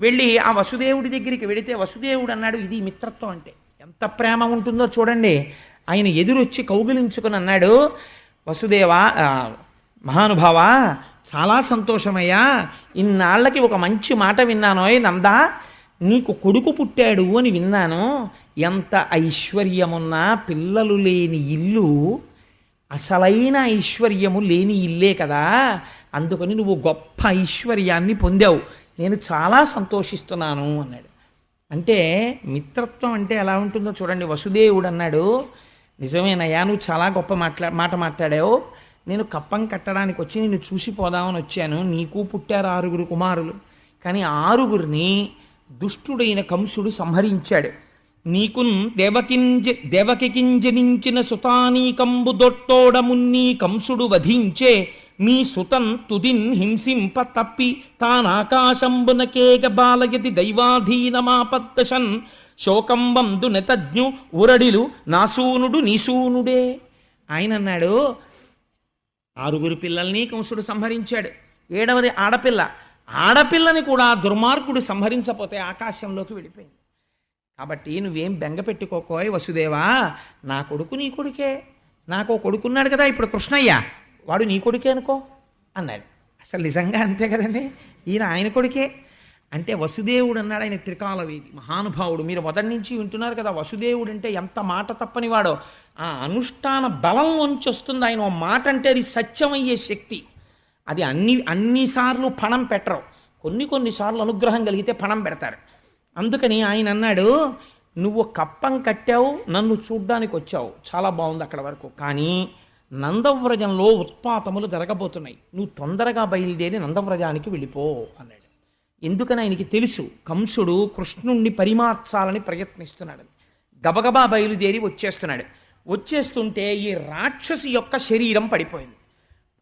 వెళ్ళి ఆ వసుదేవుడి దగ్గరికి వెళితే వసుదేవుడు అన్నాడు, ఇది మిత్రత్వం అంటే ఎంత ప్రేమ ఉంటుందో చూడండి. ఆయన ఎదురొచ్చి కౌగిలించుకుని అన్నాడు, వసుదేవా, మహానుభావా, చాలా సంతోషమయ్యా, ఇన్నాళ్ళకి ఒక మంచి మాట విన్నానోయ్ నందా, నీకు కొడుకు పుట్టాడు అని విన్నాను. ఎంత ఐశ్వర్యమున్నా పిల్లలు లేని ఇల్లు అసలైన ఐశ్వర్యము లేని ఇల్లే కదా, అందుకని నువ్వు గొప్ప ఐశ్వర్యాన్ని పొందావు, నేను చాలా సంతోషిస్తున్నాను అన్నాడు. అంటే మిత్రత్వం అంటే ఎలా ఉంటుందో చూడండి. వసుదేవుడు అన్నాడు, నిజమేనయ్యా, నువ్వు చాలా గొప్ప మాట మాట్లాడావు. నేను కప్పం కట్టడానికి వచ్చి నిన్ను చూసిపోదామని వచ్చాను. నీకు పుట్టారు 6 కుమారులు. కానీ 6 దుష్టుడైన కంసుడు సంహరించాడు. నీకున్ దేవకికింజనించిన సుతానీకంబు దొట్టోడమున్నీ కంసుడు వధించే, మీ సుతం తుదిన్ హింసింప తప్పి తానాకాశంబునకేగ బాలయతి దైవాధీనమాపద్దశన్, శోకంబందు నెతజ్ఞు ఉరడిలు నాసూనుడు నీసూనుడే. ఆయన అన్నాడు, 6 పిల్లల్ని కంసుడు సంహరించాడు. 7వది ఆడపిల్ల. ఆడపిల్లని కూడా దుర్మార్గుడు సంహరించపోతే ఆకాశంలోకి వెళ్ళిపోయింది. కాబట్టి నువ్వేం బెంగ పెట్టుకోకోయ్ వసుదేవా, నా కొడుకు నీ కొడుకే, నాకు కొడుకున్నాడు కదా ఇప్పుడు కృష్ణయ్య, వాడు నీ కొడుకే అనుకో అన్నాడు. అసలు నిజంగా అంతే కదండి, ఈయన ఆయన కొడుకే. అంటే వసుదేవుడు అన్నాడు, ఆయన త్రికాలవేది మహానుభావుడు. మీరు మొదటి నుంచి వింటున్నారు కదా, వసుదేవుడు అంటే ఎంత మాట తప్పని వాడో. ఆ అనుష్ఠాన బలం నుంచి వస్తుంది ఆయన మాట అంటే, అది సత్యమయ్యే శక్తి. అది అన్నిసార్లు పణం పెట్టరు, కొన్నిసార్లు అనుగ్రహం కలిగితే పణం పెడతారు. అందుకని ఆయన అన్నాడు, నువ్వు కప్పం కట్టావు, నన్ను చూడ్డానికి వచ్చావు, చాలా బాగుంది అక్కడ వరకు, కానీ నందవ్రజంలో ఉత్పాతములు జరగబోతున్నాయి, నువ్వు తొందరగా బయలుదేరి నందవ్రజానికి వెళ్ళిపో అన్నాడు. ఎందుకని ఆయనకి తెలుసు కంసుడు కృష్ణుణ్ణి పరిమార్చాలని ప్రయత్నిస్తున్నాడు. గబగబా బయలుదేరి వచ్చేస్తున్నాడు. వచ్చేస్తుంటే ఈ రాక్షసి యొక్క శరీరం పడిపోయింది.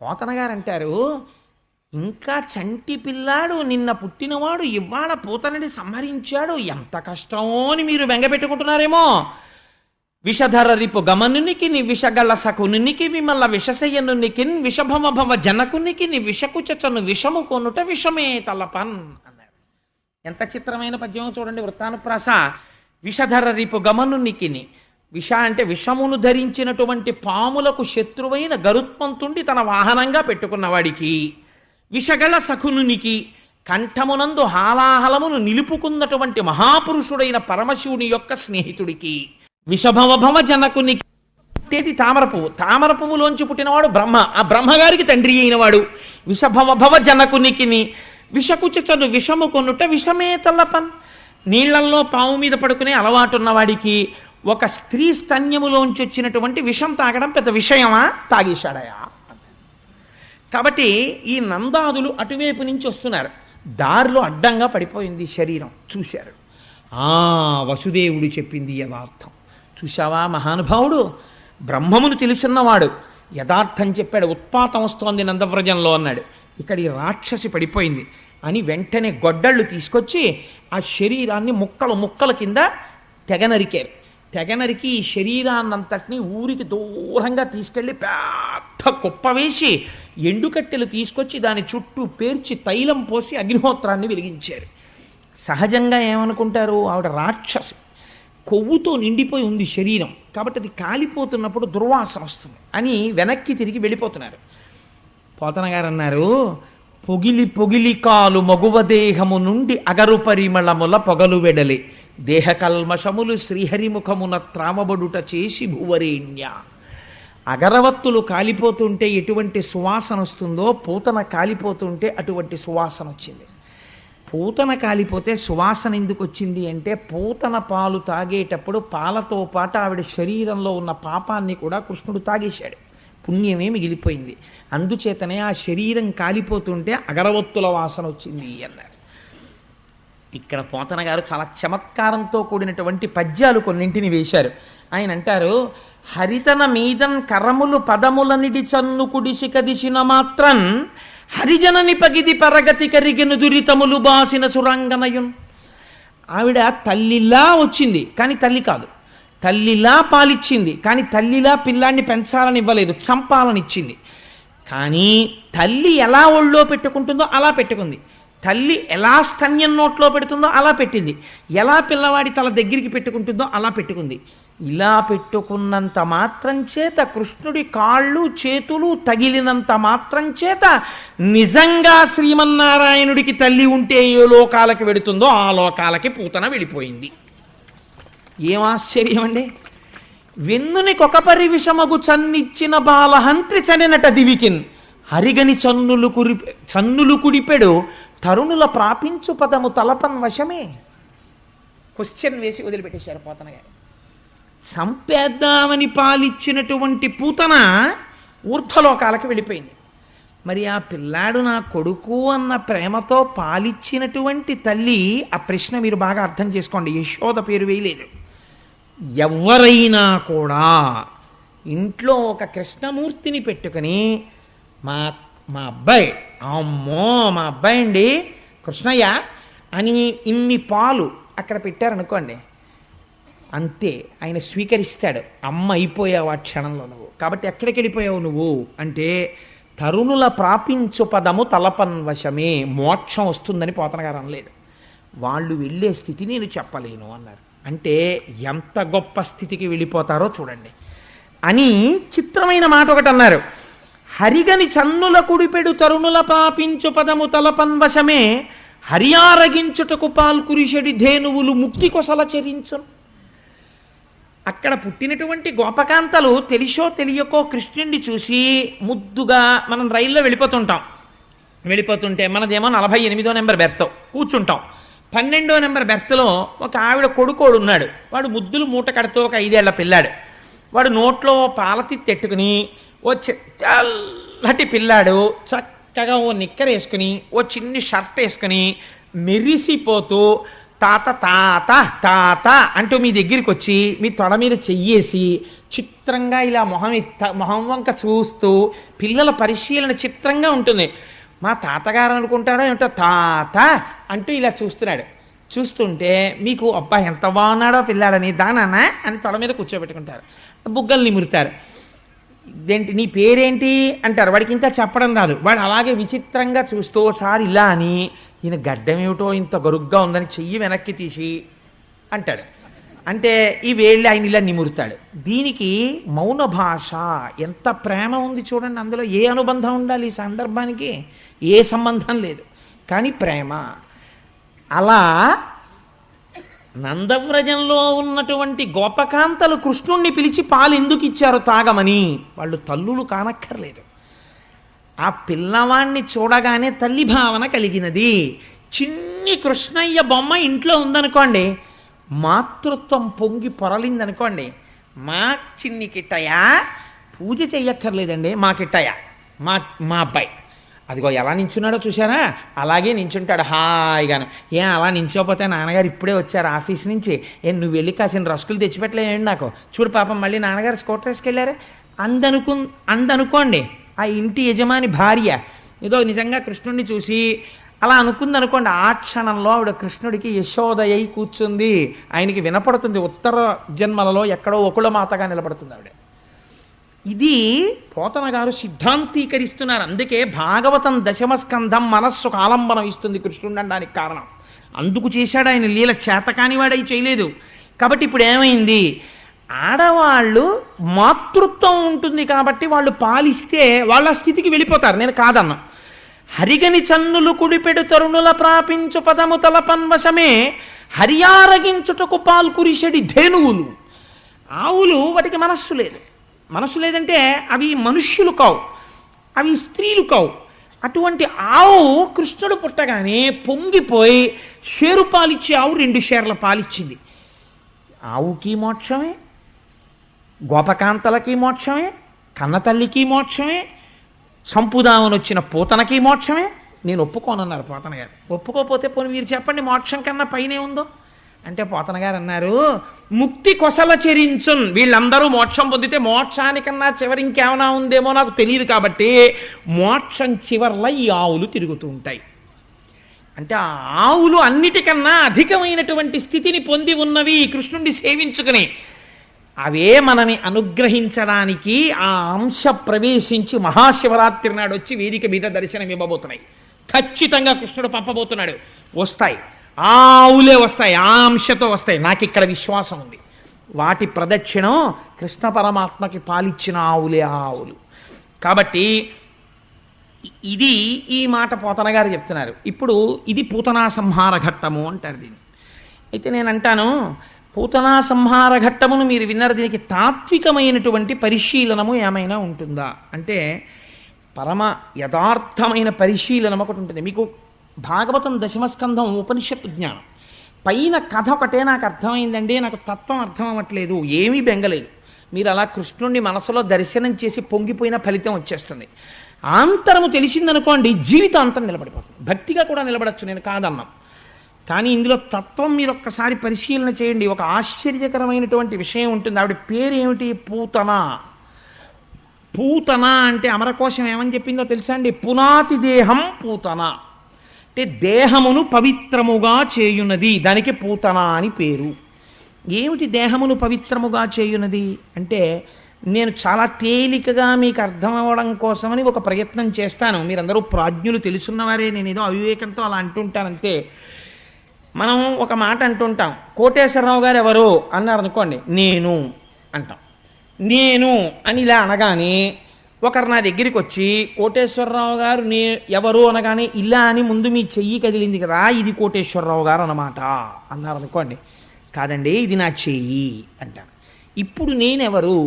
పోతన గారు అంటారు, ఇంకా చంటి పిల్లాడు, నిన్న పుట్టినవాడు ఇవాళ పూతనని సంహరించాడు, ఎంత కష్టమో అని మీరు బెంగపెట్టుకుంటున్నారేమో. విషధర రిపు గమనునికి ని విషగల సకునికి విమల విషశయనునికి విషభవ భవ జనకునికి ని విషకుచను విషము కొనుట విషమే తలపన్ అన్నారు. ఎంత చిత్రమైన పద్యమో చూడండి వృత్తానుప్రాస. విషధర రిపు గమనునికిని, విష అంటే విషమును ధరించినటువంటి పాములకు శత్రువైన గరుత్మంతుణ్ణి తన వాహనంగా పెట్టుకున్నవాడికి, విషగల సకునునికి కంఠమునందు హాలాహలమును నిలుపుకున్నటువంటి మహాపురుషుడైన పరమశివుని యొక్క స్నేహితుడికి, విషభవభవ జనకునికి తామర పువ్వు, తామర పువ్వులోంచి పుట్టినవాడు బ్రహ్మ, ఆ బ్రహ్మగారికి తండ్రి అయినవాడు. విషభవభవ జనకునికి విషకుచను విషము కొనుట విషమే తల్లపన్, నీళ్లల్లో పాము మీద పడుకునే అలవాటున్నవాడికి ఒక స్త్రీ స్తన్యములోంచి వచ్చినటువంటి విషం తాగడం పెద్ద విషయమా, తాగేశాడయా. కాబట్టి ఈ నందాదులు అటువైపు నుంచి వస్తున్నారు. దారిలో అడ్డంగా పడిపోయింది శరీరం. చూశారు, వసుదేవుడు చెప్పింది యథార్థం. చూశావా మహానుభావుడు, బ్రహ్మమును తెలుసున్నవాడు యథార్థం చెప్పాడు. ఉత్పాతం వస్తోంది నందవ్రజంలో అన్నాడు. ఇక్కడ ఈ రాక్షసి పడిపోయింది అని వెంటనే గొడ్డళ్ళు తీసుకొచ్చి ఆ శరీరాన్ని ముక్కలు ముక్కల కింద తెగనరికారు. తెగనరికి ఈ శరీరాన్నంతటినీ ఊరికి దూరంగా తీసుకెళ్లి పెద్ద కుప్ప వేసి ఎండుకట్టెలు తీసుకొచ్చి దాని చుట్టూ పేర్చి తైలం పోసి అగ్నిహోత్రాన్ని వెలిగించారు. సహజంగా ఏమనుకుంటారు, ఆవిడ రాక్షసి, కొవ్వుతో నిండిపోయి ఉంది శరీరం, కాబట్టి అది కాలిపోతున్నప్పుడు దుర్వాసన వస్తుంది అని వెనక్కి తిరిగి వెళ్ళిపోతున్నారు. పోతన గారు అన్నారు, పొగిలి పొగిలి కాలు మగువదేహము నుండి అగరు పరిమళముల పొగలు వెడలి దేహ కల్మషములు శ్రీహరిముఖమున త్రామబడుట చేసి భువరేణ్య. అగరవత్తులు కాలిపోతుంటే ఎటువంటి సువాసన వస్తుందో పూతన కాలిపోతుంటే అటువంటి సువాసన వచ్చింది. పూతన కాలిపోతే సువాసన ఎందుకు వచ్చింది అంటే, పూతన పాలు తాగేటప్పుడు పాలతో పాటు ఆవిడ శరీరంలో ఉన్న పాపాన్ని కూడా కృష్ణుడు తాగేశాడు, పుణ్యమే మిగిలిపోయింది. అందుచేతనే ఆ శరీరం కాలిపోతుంటే అగరవత్తుల వాసన వచ్చింది అన్నారు. ఇక్కడ పోతన గారు చాలా చమత్కారంతో కూడినటువంటి పద్యాలు కొన్నింటిని వేశారు. ఆయన అంటారు, హరితన మీదన్ కరములు పదములనిడి చన్ను కుడిసి కదిసిన మాత్రం హరిజనని పగిది పరగతి కరిగెను దురితములు బాసిన సురంగనయున్. ఆవిడ తల్లిలా వచ్చింది కానీ తల్లి కాదు, తల్లిలా పాలిచ్చింది కానీ తల్లిలా పిల్లాన్ని పెంచాలని ఇవ్వలేదు, చంపాలని ఇచ్చింది. కానీ తల్లి ఎలా ఒళ్ళో పెట్టుకుంటుందో అలా పెట్టుకుంది, తల్లి ఎలా స్తన్యం నోట్లో పెడుతుందో అలా పెట్టింది, ఎలా పిల్లవాడి తల దగ్గరికి పెట్టుకుంటుందో అలా పెట్టుకుంది. ఇలా పెట్టుకున్నంత మాత్రం చేత కృష్ణుడి కాళ్ళు చేతులు తగిలినంత మాత్రం చేత నిజంగా శ్రీమన్నారాయణుడికి తల్లి ఉంటే ఏ లోకాలకి వెడుతుందో ఆ లోకాలకి పూతన వెళ్ళిపోయింది. ఏం ఆశ్చర్యం అండి. వెన్నునికొకపరి విషమగు చన్నిచ్చిన బాలహంత్రి చనినట దివికిన్ హరిగని చన్నులు కుడిపెడు తరుణుల ప్రాపించు పదము తలపన్ వశమే. క్వశ్చన్ వేసి వదిలిపెట్టేశారు పోతన గారు. చంపేద్దామని పాలిచ్చినటువంటి పూతన ఊర్ధ్వలోకాలకు వెళ్ళిపోయింది. మరి ఆ పిల్లాడు నా కొడుకు అన్న ప్రేమతో పాలిచ్చినటువంటి తల్లి, ఆ ప్రశ్న మీరు బాగా అర్థం చేసుకోండి, యశోద పేరు వేయలేదు. ఎవరైనా కూడా ఇంట్లో ఒక కృష్ణమూర్తిని పెట్టుకుని మా అబ్బాయి, అమ్మో మా అబ్బాయి అండి కృష్ణయ్య అని ఇన్ని పాలు అక్కడ పెట్టారనుకోండి, అంతే ఆయన స్వీకరిస్తాడు. అమ్మ అయిపోయావు ఆ క్షణంలో నువ్వు. కాబట్టి ఎక్కడికి వెళ్ళిపోయావు నువ్వు అంటే, తరుణుల ప్రాపించు పదము తలపన్ వశమే, మోక్షం వస్తుందని పోతన గారు అనలేదు. వాళ్ళు వెళ్ళే స్థితి నేను చెప్పలేను అన్నారు. అంటే ఎంత గొప్ప స్థితికి వెళ్ళిపోతారో చూడండి అని చిత్రమైన మాట ఒకటి అన్నారు. హరిగని చన్నుల కుడిపెడు తరుణుల పాపించు పదము తలపన్ వశమే హరియారగించుటకు పాల్కురిషడి ధేనువులు ముక్తి కొసల చరించు. అక్కడ పుట్టినటువంటి గోపకాంతలు తెలిసో తెలియకో కృష్ణుడిని చూసి ముద్దుగా, మనం రైల్లో వెళ్ళిపోతుంటే మనదేమో 48వ నెంబర్ బెర్త్ కూర్చుంటాం, 12వ నెంబర్ బెర్త్లో ఒక ఆవిడ కొడుకోడు ఉన్నాడు, వాడు ముద్దులు మూట కడుతూ ఒక 5 ఏళ్ల పిల్లాడు, వాడు నోట్లో పాలతిత్తెట్టుకుని ఓ చల్లటి పిల్లాడు చక్కగా ఓ నిక్కర్ వేసుకుని ఓ చిన్ని షర్ట్ వేసుకుని మెరిసిపోతూ తాత తాత తాత అంటూ మీ దగ్గరికి వచ్చి మీ తొడ మీద చెయ్యేసి చిత్రంగా ఇలా మొహం వంక చూస్తూ పిల్లల పరిశీలన చిత్రంగా ఉంటుంది. మా తాతగారు అనుకుంటాడో ఏమిటో తాత అంటూ ఇలా చూస్తున్నాడు. చూస్తుంటే మీకు అబ్బా ఎంత బాగున్నాడో పిల్లాడని దానా అని తొడ మీద కూర్చోబెట్టుకుంటారు, బుగ్గలు నిమురుతారు. ఇదేంటి నీ పేరేంటి అంటారు. వాడికి ఇంకా చెప్పడం రాదు. వాడు అలాగే విచిత్రంగా చూస్తూ ఒకసారి ఇలా అని ఈయన గడ్డం ఏమిటో ఇంత గరుగ్గా ఉందని చెయ్యి వెనక్కి తీసి అంటాడు. అంటే ఈ వేళ్ళి ఆయన ఇలా నిమురుతాడు. దీనికి మౌన భాష ఎంత ప్రేమ ఉంది చూడండి. అందులో ఏ అనుబంధం ఉండాలి ఈ సందర్భానికి? ఏ సంబంధం లేదు, కానీ ప్రేమ. అలా నందవ్రజంలో ఉన్నటువంటి గోపకాంతలు కృష్ణుణ్ణి పిలిచి పాలు ఎందుకు ఇచ్చారు తాగమని? వాళ్ళు తల్లులు కానక్కర్లేదు. ఆ పిల్లవాణ్ణి చూడగానే తల్లి భావన కలిగినది. చిన్ని కృష్ణయ్య బొమ్మ ఇంట్లో ఉందనుకోండి, మాతృత్వం పొంగి పొరలిందనుకోండి, మా చిన్ని కిట్టయ్య పూజ చెయ్యక్కర్లేదండి, మా కిట్టయ్య మా అబ్బాయి అదిగో ఎలా నించున్నాడో చూసారా, అలాగే నించుంటాడు హాయిగాను. అలా నించోపోతే నాన్నగారు ఇప్పుడే వచ్చారు ఆఫీస్ నుంచి, నువ్వు వెళ్ళి కాసిన రస్కులు తెచ్చిపెట్టలేండి నాకు, చూడు పాపం మళ్ళీ నాన్నగారు స్కూటర్ వేసుకెళ్ళారు అందనుకోండి. ఆ ఇంటి యజమాని భార్య ఏదో నిజంగా కృష్ణుడిని చూసి అలా అనుకుందనుకోండి, ఆ క్షణంలో ఆవిడ కృష్ణుడికి యశోదయ్యి కూర్చుంది. ఆయనకి వినపడుతుంది, ఉత్తర జన్మలలో ఎక్కడో ఒకుళమాతగా నిలబడుతుంది ఆవిడ. ఇది పోతన గారు సిద్ధాంతీకరిస్తున్నారు. అందుకే భాగవతం దశమస్కంధం మనస్సుకు ఆలంబనం ఇస్తుంది కృష్ణుడు అనడానికి కారణం. అందుకు చేశాడు ఆయన లీల, చేతకాని వాడై చేయలేదు. కాబట్టి ఇప్పుడు ఏమైంది, ఆడవాళ్ళు మాతృత్వం ఉంటుంది కాబట్టి వాళ్ళు పాలిస్తే వాళ్ళ స్థితికి వెళ్ళిపోతారు. నేను కాదన్నా. హరిగని చన్నులు కుడిపెడు తరుణుల ప్రాపించు పదము తలపన్వశమే హరియారగించుటకు పాల్కురిషడి ధేనువులు. ఆవులు వాటికి మనస్సు లేదు. మనసు లేదంటే అవి మనుష్యులు కావు, అవి స్త్రీలు కావు. అటువంటి ఆవు కృష్ణుడు పుట్టగానే పొంగిపోయి షేరు పాలిచ్చే ఆవు 2 షేర్ల పాలిచ్చింది. ఆవుకి మోక్షమే, గోపకాంతలకి మోక్షమే, కన్నతల్లికి మోక్షమే, చంపుదామని వచ్చిన పూతనకి మోక్షమే. నేను ఒప్పుకోనన్నారు పోతన గారు. ఒప్పుకోకపోతే పోనీ మీరు చెప్పండి మోక్షం కన్నా పైనే ఉందో అంటే పోతన గారు అన్నారు, ముక్తి కొసల చెరించున్. వీళ్ళందరూ మోక్షం పొందితే మోక్షానికన్నా చివరి ఇంకేమైనా ఉందేమో నాకు తెలియదు కాబట్టి మోక్షం చివర్ల ఈ ఆవులు తిరుగుతూ ఉంటాయి. అంటే ఆ ఆవులు అన్నిటికన్నా అధికమైనటువంటి స్థితిని పొంది ఉన్నవి కృష్ణుడిని సేవించుకుని. అవే మనని అనుగ్రహించడానికి ఆ అంశ ప్రవేశించి మహాశివరాత్రి నాడు వచ్చి వేదిక మీద దర్శనం ఇవ్వబోతున్నాయి. ఖచ్చితంగా కృష్ణుడు పంపబోతున్నాడు. వస్తాయి, ఆవులే వస్తాయి, ఆ అంశతో వస్తాయి. నాకు ఇక్కడ విశ్వాసం ఉంది. వాటి ప్రదక్షిణం కృష్ణ పరమాత్మకి పాలిచ్చిన ఆవులే ఆ ఆవులు. కాబట్టి ఇది ఈ మాట పోతన గారు చెప్తున్నారు. ఇప్పుడు ఇది పూతనా సంహార ఘట్టము అంటారు దీన్ని. అయితే నేను అంటాను, పూతనా సంహార ఘట్టమును మీరు విన్నారు, దీనికి తాత్వికమైనటువంటి పరిశీలనము ఏమైనా ఉంటుందా అంటే పరమ యథార్థమైన పరిశీలనం ఒకటి ఉంటుంది. మీకు భాగవతం దశమస్కంధం ఉపనిషత్తు జ్ఞానం. పైన కథ ఒకటే నాకు అర్థమైందండి, నాకు తత్వం అర్థం అవ్వట్లేదు, ఏమీ బెంగలేదు. మీరు అలా కృష్ణుణ్ణి మనసులో దర్శనం చేసి పొంగిపోయిన ఫలితం వచ్చేస్తుంది. ఆంతరము తెలిసిందనుకోండి, జీవితాంతం నిలబడిపోతుంది. భక్తిగా కూడా నిలబడచ్చు, నేను కాదన్నాం. కానీ ఇందులో తత్వం మీరు ఒక్కసారి పరిశీలన చేయండి. ఒక ఆశ్చర్యకరమైనటువంటి విషయం ఉంటుంది. ఆవిడ పేరు ఏమిటి? పూతన. పూతన అంటే అమరకోశం ఏమని చెప్పిందో తెలుసా అండి? పునాతి దేహం పూతన అంటే దేహమును పవిత్రముగా చేయున్నది. దానికి పూతన అని పేరు. ఏమిటి దేహమును పవిత్రముగా చేయున్నది అంటే, నేను చాలా తేలికగా మీకు అర్థం అవ్వడం కోసమని ఒక ప్రయత్నం చేస్తాను. మీరందరూ ప్రాజ్ఞులు, తెలుసున్నవారే, నేను ఏదో అవివేకంతో అలా అంటుంటానంతే. మనం ఒక మాట అంటుంటాం, కోటేశ్వరరావు గారు ఎవరు అన్నారు అనుకోండి, నేను అంటాం. నేను అని ఇలా అనగానే ఒకరు నా దగ్గరికి వచ్చి కోటేశ్వరరావు గారు ఎవరు అనగానే ఇలా అని ముందు మీ చెయ్యి కదిలింది కదా, ఇది కోటేశ్వరరావు గారు అన్నమాట అన్నారు అనుకోండి. కాదండి, ఇది నా చెయ్యి అంటాను. ఇప్పుడు నేనెవరు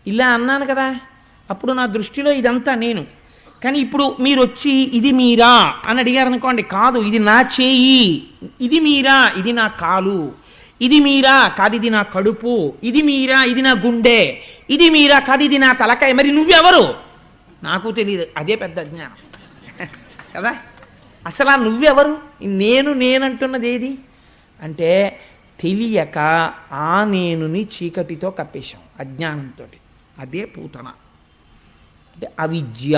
ఇలా అన్నాను కదా, అప్పుడు నా దృష్టిలో ఇదంతా నేను. కానీ ఇప్పుడు మీరు వచ్చి ఇది మీరా అని అడిగారు అనుకోండి, కాదు ఇది నా చేయి, ఇది మీరా ఇది నా కాలు, ఇది మీరా కాదు ఇది నా కడుపు, ఇది మీరా ఇది నా గుండె, ఇది మీరా కాదు ఇది నా తలకాయ. మరి నువ్వెవరు? నాకు తెలియదు. అదే పెద్ద అజ్ఞానం కదా. అసలు ఆ నువ్వెవరు? నేనంటున్నది ఏది? అంటే తెలియక ఆ నేనుని చీకటితో కప్పేశాం అజ్ఞానంతో. అదే పూతన అంటే అవిద్య.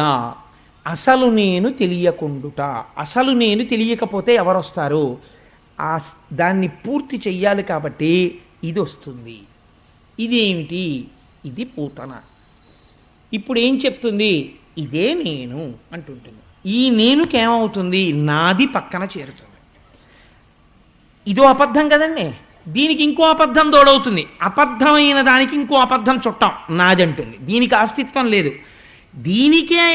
అసలు నేను తెలియకుండుట. అసలు నేను తెలియకపోతే ఎవరొస్తారు? దాన్ని పూర్తి చెయ్యాలి కాబట్టి ఇది వస్తుంది. ఇదేమిటి? ఇది పూతన. ఇప్పుడు ఏం చెప్తుంది? ఇదే నేను అంటుంటుంది. ఈ నేనుకేమవుతుంది? నాది పక్కన చేరుతుంది. ఇదో అబద్ధం కదండి, దీనికి ఇంకో అబద్ధం తోడవుతుంది. అబద్ధమైన దానికి ఇంకో అబద్ధం చుట్టాం నాదంటుంది. దీనికి అస్తిత్వం లేదు. దీనికే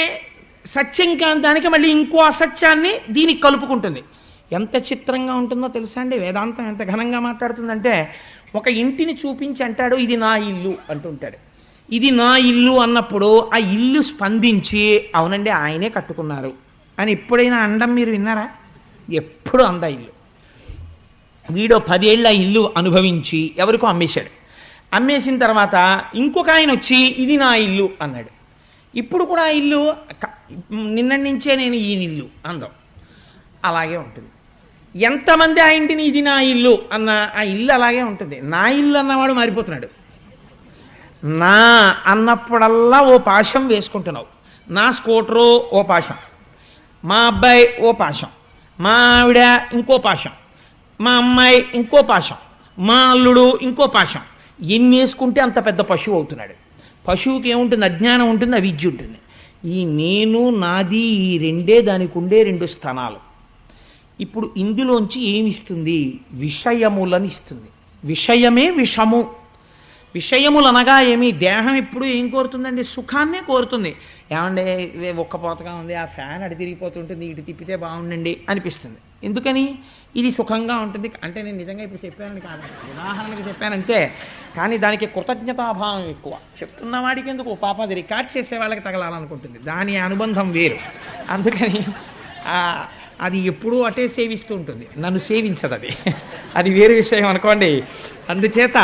సత్యం కాని దానికి మళ్ళీ ఇంకో అసత్యాన్ని దీనికి కలుపుకుంటుంది. ఎంత చిత్రంగా ఉంటుందో తెలుసా అండి? వేదాంతం ఎంత ఘనంగా మాట్లాడుతుందంటే, ఒక ఇంటిని చూపించి అంటాడు ఇది నా ఇల్లు అంటుంటాడు. ఇది నా ఇల్లు అన్నప్పుడు ఆ ఇల్లు స్పందించి అవునండి ఆయనే కట్టుకున్నారు అని ఎప్పుడైనా అండం మీరు విన్నారా? ఎప్పుడు అందా ఇల్లు. వీడో 10 ఏళ్ళ ఇల్లు అనుభవించి ఎవరికో అమ్మేశాడు. అమ్మేసిన తర్వాత ఇంకొక ఆయన వచ్చి ఇది నా ఇల్లు అన్నాడు. ఇప్పుడు కూడా ఆ ఇల్లు నిన్నటి నుంచే నేను ఈ ఇల్లు అందాం. అలాగే ఉంటుంది. ఎంతమంది ఆ ఇంటిని ఇది నా ఇల్లు అన్న ఆ ఇల్లు అలాగే ఉంటుంది. నా ఇల్లు అన్నవాడు మారిపోతున్నాడు. నా అన్నప్పుడల్లా ఓ పాశం వేసుకుంటున్నావు. నా స్కూటరు ఓ పాశం, మా అబ్బాయి ఓ పాశం, మా ఆవిడ ఇంకో పాశం, మా అమ్మాయి ఇంకో పాశం, మా అల్లుడు ఇంకో పాశం. ఎన్ని వేసుకుంటే అంత పెద్ద పశువు అవుతున్నాడు. పశువుకి ఏముంటుంది? అజ్ఞానం ఉంటుంది, అవిద్య ఉంటుంది. ఈ నేను నాది ఈ రెండే దానికి ఉండే 2 స్థానాలు. ఇప్పుడు ఇందులోంచి ఏమిస్తుంది? విషయములను ఇస్తుంది. విషయమే విషము. విషయములు అనగా ఏమి? దేహం ఎప్పుడు ఏం కోరుతుందండి? సుఖాన్నే కోరుతుంది. ఏమంటే ఒక్కపోతగా ఉంది, ఆ ఫ్యాన్ అడి తిరిగిపోతుంటుంది, ఇటు తిప్పితే బాగుండండి అనిపిస్తుంది. ఎందుకని? ఇది సుఖంగా ఉంటుంది. అంటే నేను నిజంగా ఇప్పుడు చెప్పానని కాదు, ఉదాహరణకి చెప్పానంతే. కానీ దానికి కృతజ్ఞతాభావం ఎక్కువ. చెప్తున్న వాడికి ఎందుకు? పాప అది రికార్డ్ చేసే వాళ్ళకి తగలాలనుకుంటుంది. దాని అనుబంధం వేరు. అందుకని అది ఎప్పుడూ అటే సేవిస్తూ ఉంటుంది, నన్ను సేవించదు అది. అది వేరే విషయం అనుకోండి. అందుచేత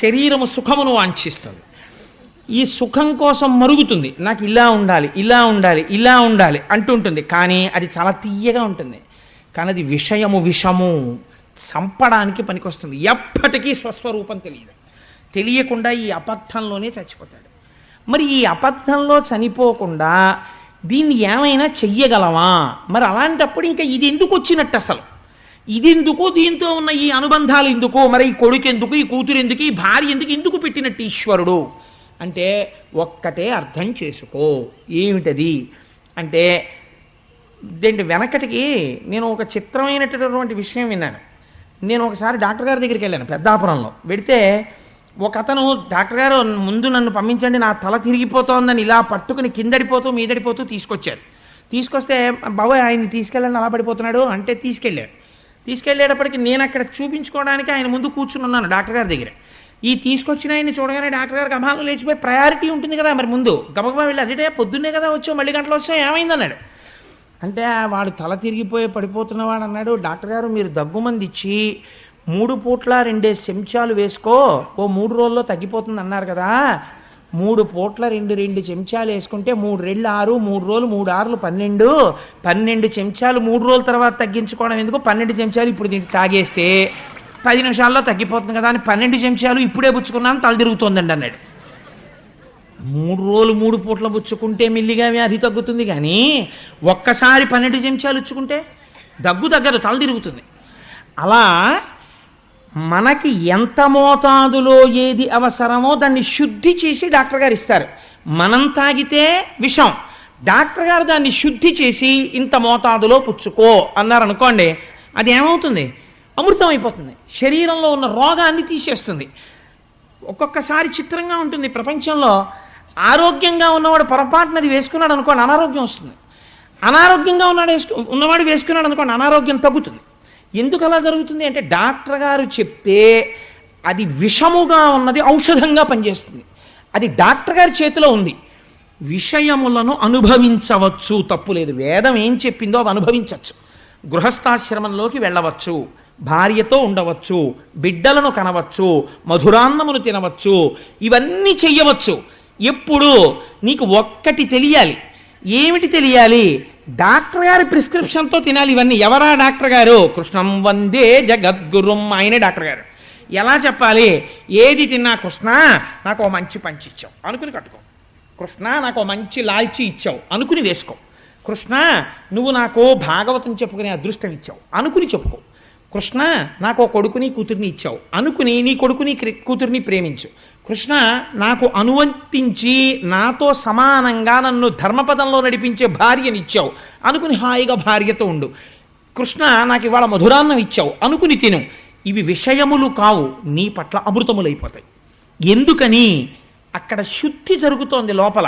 శరీరము సుఖమును వాంఛిస్తుంది. ఈ సుఖం కోసం మరుగుతుంది. నాకు ఇలా ఉండాలి, ఇలా ఉండాలి, ఇలా ఉండాలి అంటుంటుంది. కానీ అది చాలా తీయగా ఉంటుంది. కానీ అది విషయము విషము చంపడానికి పనికొస్తుంది. ఎప్పటికీ స్వస్వరూపం తెలియదు. తెలియకుండా ఈ అబద్ధంలోనే చచ్చిపోతాడు. మరి ఈ అబద్ధంలో చనిపోకుండా దీన్ని ఏమైనా చెయ్యగలవా? మరి అలాంటప్పుడు ఇంకా ఇది ఎందుకు వచ్చినట్టు? అసలు ఇది ఎందుకు? దీంతో ఉన్న ఈ అనుబంధాలు ఎందుకు? మరి ఈ కొడుకు ఎందుకు? ఈ కూతురు ఎందుకు? ఈ భార్య ఎందుకు? ఎందుకు పెట్టినట్టు ఈశ్వరుడు అంటే ఒక్కటే అర్థం చేసుకో. ఏమిటది అంటే, దేంటి వెనకటికి నేను ఒక చిత్రమైనటువంటి విషయం విన్నాను. నేను ఒకసారి డాక్టర్ గారి దగ్గరికి వెళ్ళాను పెద్దాపురంలో. వెడితే ఒక అతను, డాక్టర్ గారు ముందు నన్ను పంపించండి, నా తల తిరిగిపోతోందని ఇలా పట్టుకుని కిందడిపోతూ మీదడిపోతూ తీసుకొచ్చారు. తీసుకొస్తే బాబోయ్ ఆయన్ని తీసుకెళ్ళండి అలా పడిపోతున్నాడు అంటే తీసుకెళ్ళేటప్పటికి నేను అక్కడ చూపించుకోవడానికి ఆయన ముందు కూర్చుని ఉన్నాను డాక్టర్ గారి దగ్గర. ఈ తీసుకొచ్చిన ఆయన్ని చూడగానే డాక్టర్ గారికి అభావం లేచిపోయి, ప్రయారిటీ ఉంటుంది కదా మరి ముందు గబగబా వెళ్ళి, అదే పొద్దున్నే కదా వచ్చావు, మళ్ళీ గంటలు వచ్చావు, ఏమైందన్నాడు. అంటే వాడు తల తిరిగిపోయి పడిపోతున్నవాడు అన్నాడు, డాక్టర్ గారు మీరు దగ్గుమంది ఇచ్చి 3 పూట్ల 2 చెంచాలు వేసుకో, ఓ 3 రోజుల్లో తగ్గిపోతుంది అన్నారు కదా. 3 పూట్ల 2 చెంచాలు వేసుకుంటే 3 రెళ్ళు 6, 3 రోజులు 3 ఆరులు 12 చెంచాలు 3 రోజుల తర్వాత తగ్గించుకోవడం ఎందుకు? 12 చెంచాలు ఇప్పుడు దీనికి తాగేస్తే 10 నిమిషాల్లో తగ్గిపోతుంది కదా అని 12 చెంచాలు ఇప్పుడే పుచ్చుకున్నాను, తల తిరుగుతోందండి అన్నాడు. 3 రోజులు 3 పూట్ల పుచ్చుకుంటే మెల్లిగా వ్యాధి తగ్గుతుంది, కానీ ఒక్కసారి 12 చెంచాలు ఇచ్చుకుంటే దగ్గు తగ్గదు, తల తిరుగుతుంది. అలా మనకి ఎంత మోతాదులో ఏది అవసరమో దాన్ని శుద్ధి చేసి డాక్టర్ గారు ఇస్తారు. మనం తాగితే విషం, డాక్టర్ గారు దాన్ని శుద్ధి చేసి ఇంత మోతాదులో పుచ్చుకో అన్నారు అనుకోండి, అది ఏమవుతుంది? అమృతం అయిపోతుంది. శరీరంలో ఉన్న రోగాన్ని తీసేస్తుంది. ఒక్కొక్కసారి చిత్రంగా ఉంటుంది ప్రపంచంలో. ఆరోగ్యంగా ఉన్నవాడు పొరపాటునది వేసుకున్నాడు అనుకోండి, అనారోగ్యం వస్తుంది. అనారోగ్యంగా ఉన్నవాడు వేసుకున్నాడు అనుకోండి, అనారోగ్యం తగ్గుతుంది. ఎందుకు అలా జరుగుతుంది అంటే, డాక్టర్ గారు చెప్తే అది విషముగా ఉన్నది ఔషధంగా పనిచేస్తుంది. అది డాక్టర్ గారి చేతిలో ఉంది. విషయములను అనుభవించవచ్చు, తప్పులేదు. వేదం ఏం చెప్పిందో అవి అనుభవించవచ్చు. గృహస్థాశ్రమంలోకి వెళ్ళవచ్చు, భార్యతో ఉండవచ్చు, బిడ్డలను కనవచ్చు, మధురాన్నమును తినవచ్చు, ఇవన్నీ చెయ్యవచ్చు. ఎప్పుడు నీకు ఒక్కటి తెలియాలి, ఏమిటి తెలియాలి? డాక్టర్ గారి ప్రిస్క్రిప్షన్తో తినాలి ఇవన్నీ. ఎవరా డాక్టర్ గారు? కృష్ణం వందే జగద్గురుం, ఆయనే డాక్టర్ గారు. ఎలా చెప్పాలి? ఏది తిన్నా కృష్ణ నాకు ఓ మంచి పంచి ఇచ్చావు అనుకుని కట్టుకో, కృష్ణ నాకు ఓ మంచి లాల్చీ ఇచ్చావు అనుకుని వేసుకో, కృష్ణ నువ్వు నాకు భాగవతం చెప్పుకునే అదృష్టం ఇచ్చావు అనుకుని చెప్పుకో, కృష్ణ నాకు ఓ కొడుకుని కూతుర్ని ఇచ్చావు అనుకుని నీ కొడుకుని కూతుర్ని ప్రేమించు, కృష్ణ నాకు అనువంతించి నాతో సమానంగా నన్ను ధర్మపదంలో నడిపించే భార్యనిచ్చావు అనుకుని హాయిగా భార్యతో ఉండు, కృష్ణ నాకు ఇవాళ మధురాన్నం ఇచ్చావు అనుకుని తిను. ఇవి విషయములు కావు, నీ పట్ల అమృతములైపోతాయి. ఎందుకని? అక్కడ శుద్ధి జరుగుతోంది లోపల.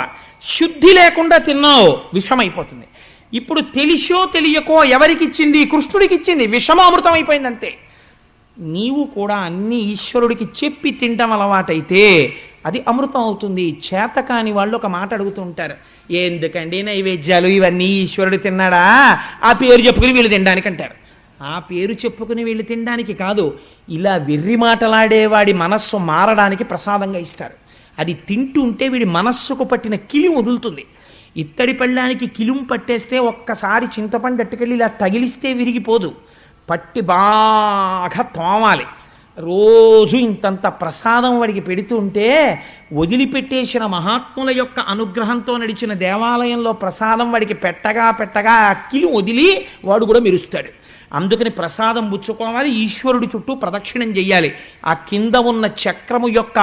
శుద్ధి లేకుండా తిన్నావు విషమైపోతుంది. ఇప్పుడు తెలిసో తెలియకో ఎవరికిచ్చింది? కృష్ణుడికి ఇచ్చింది, విషమ అమృతం అయిపోయింది అంతే. నీవు కూడా అన్ని ఈశ్వరుడికి చెప్పి తింటం అలవాటైతే అది అమృతం అవుతుంది. చేతకాని వాళ్ళు ఒక మాట అడుగుతూ ఉంటారు, ఎందుకండి నైవేద్యాలు ఇవన్నీ ఈశ్వరుడు తిన్నాడా, ఆ పేరు చెప్పుకుని వీళ్ళు తినడానికి అంటారు. ఆ పేరు చెప్పుకుని వీళ్ళు తినడానికి కాదు, ఇలా వెర్రి మాటలాడేవాడి మనస్సు మారడానికి ప్రసాదంగా ఇస్తారు. అది తింటుంటే వీడి మనస్సుకు పట్టిన కిలి వదులుతుంది. ఇత్తడి పళ్ళానికి కిలుం పట్టేస్తే ఒక్కసారి చింతపండు అట్టుకెళ్ళి ఇలా తగిలిస్తే విరిగిపోదు, పట్టి బాగా తోమాలి. రోజు ఇంతంత ప్రసాదం వాడికి పెడుతుంటే వదిలిపెట్టేసిన మహాత్ముల యొక్క అనుగ్రహంతో నడిచిన దేవాలయంలో ప్రసాదం వాడికి పెట్టగా పెట్టగా ఆ కిలి వదిలి వాడు కూడా మెరుస్తాడు. అందుకని ప్రసాదం పుచ్చుకోవాలి, ఈశ్వరుడి చుట్టూ ప్రదక్షిణం చెయ్యాలి. ఆ కింద ఉన్న చక్రము యొక్క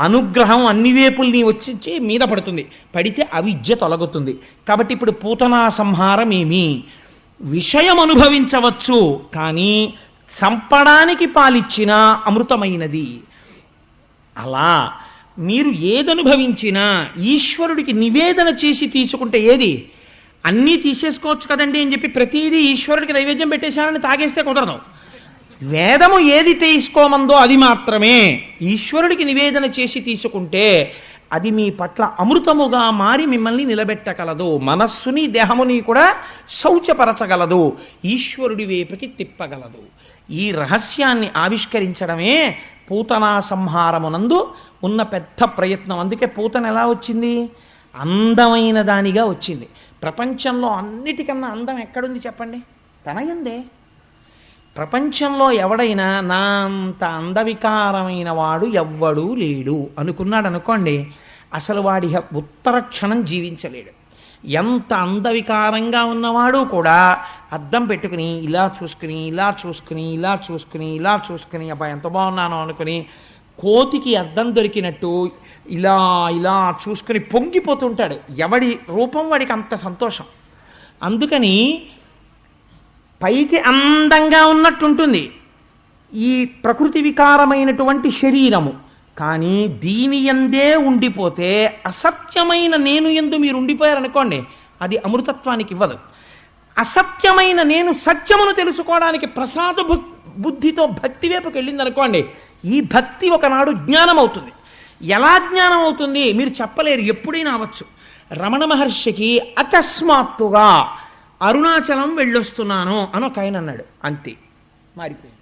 అనుగ్రహం అన్ని వేపుల్ని వచ్చి మీద పడుతుంది, పడితే అవిద్య తొలగుతుంది. కాబట్టి ఇప్పుడు పూతనా సంహారం ఏమి? విషయం అనుభవించవచ్చు, కానీ చంపడానికి పాలిచ్చిన అమృతమైనది. అలా మీరు ఏదనుభవించినా ఈశ్వరుడికి నివేదన చేసి తీసుకుంటే ఏది? అన్నీ తీసేసుకోవచ్చు కదండి అని చెప్పి ప్రతిదీ ఈశ్వరుడికి నైవేద్యం పెట్టేశానని తాగేస్తే కుదరదు. వేదము ఏది తీసుకోమందో అది మాత్రమే ఈశ్వరుడికి నివేదన చేసి తీసుకుంటే అది మీ పట్ల అమృతముగా మారి మిమ్మల్ని నిలబెట్టగలదు, మనస్సుని దేహముని కూడా శౌచపరచగలదు, ఈశ్వరుడి వైపుకి తిప్పగలదు. ఈ రహస్యాన్ని ఆవిష్కరించడమే పూతనా సంహారమునందు ఉన్న పెద్ద ప్రయత్నం. అందుకే పూతన ఎలా వచ్చింది? అందమైన దానిగా వచ్చింది. ప్రపంచంలో అన్నిటికన్నా అందం ఎక్కడుంది చెప్పండి? తనయందే. ప్రపంచంలో ఎవడైనా నా అంత అందవికారమైన వాడు ఎవ్వడూ లేడు అనుకున్నాడు అనుకోండి, అసలు వాడి ఉత్తర క్షణం జీవించలేడు. ఎంత అందవికారంగా ఉన్నవాడు కూడా అద్దం పెట్టుకుని ఇలా చూసుకుని ఇలా చూసుకుని ఇలా చూసుకుని ఇలా చూసుకుని అబ్బా ఎంత బాగున్నానో అనుకుని కోతికి అద్దం దొరికినట్టు ఇలా ఇలా చూసుకుని పొంగిపోతుంటాడు. ఎవడి రూపం వాడికి అంత సంతోషం. అందుకని పైకి అందంగా ఉన్నట్టుంటుంది ఈ ప్రకృతి వికారమైనటువంటి శరీరము, కానీ దీని యందే ఉండిపోతే అసత్యమైన నేను యందు మీరు ఉండిపోయారనుకోండి, అది అమృతత్వానికి ఇవ్వదు. అసత్యమైన నేను సత్యమును తెలుసుకోవడానికి ప్రసాద బుద్ధితో భక్తి వైపుకి వెళ్ళిందనుకోండి, ఈ భక్తి ఒకనాడు జ్ఞానం అవుతుంది. ఎలా జ్ఞానం అవుతుంది మీరు చెప్పలేరు, ఎప్పుడైనా అవ్వచ్చు. రమణ మహర్షికి అకస్మాత్తుగా అరుణాచలం వెళ్ళొస్తున్నాను అని ఒక ఆయన అన్నాడు, అంతే మారిపోయింది.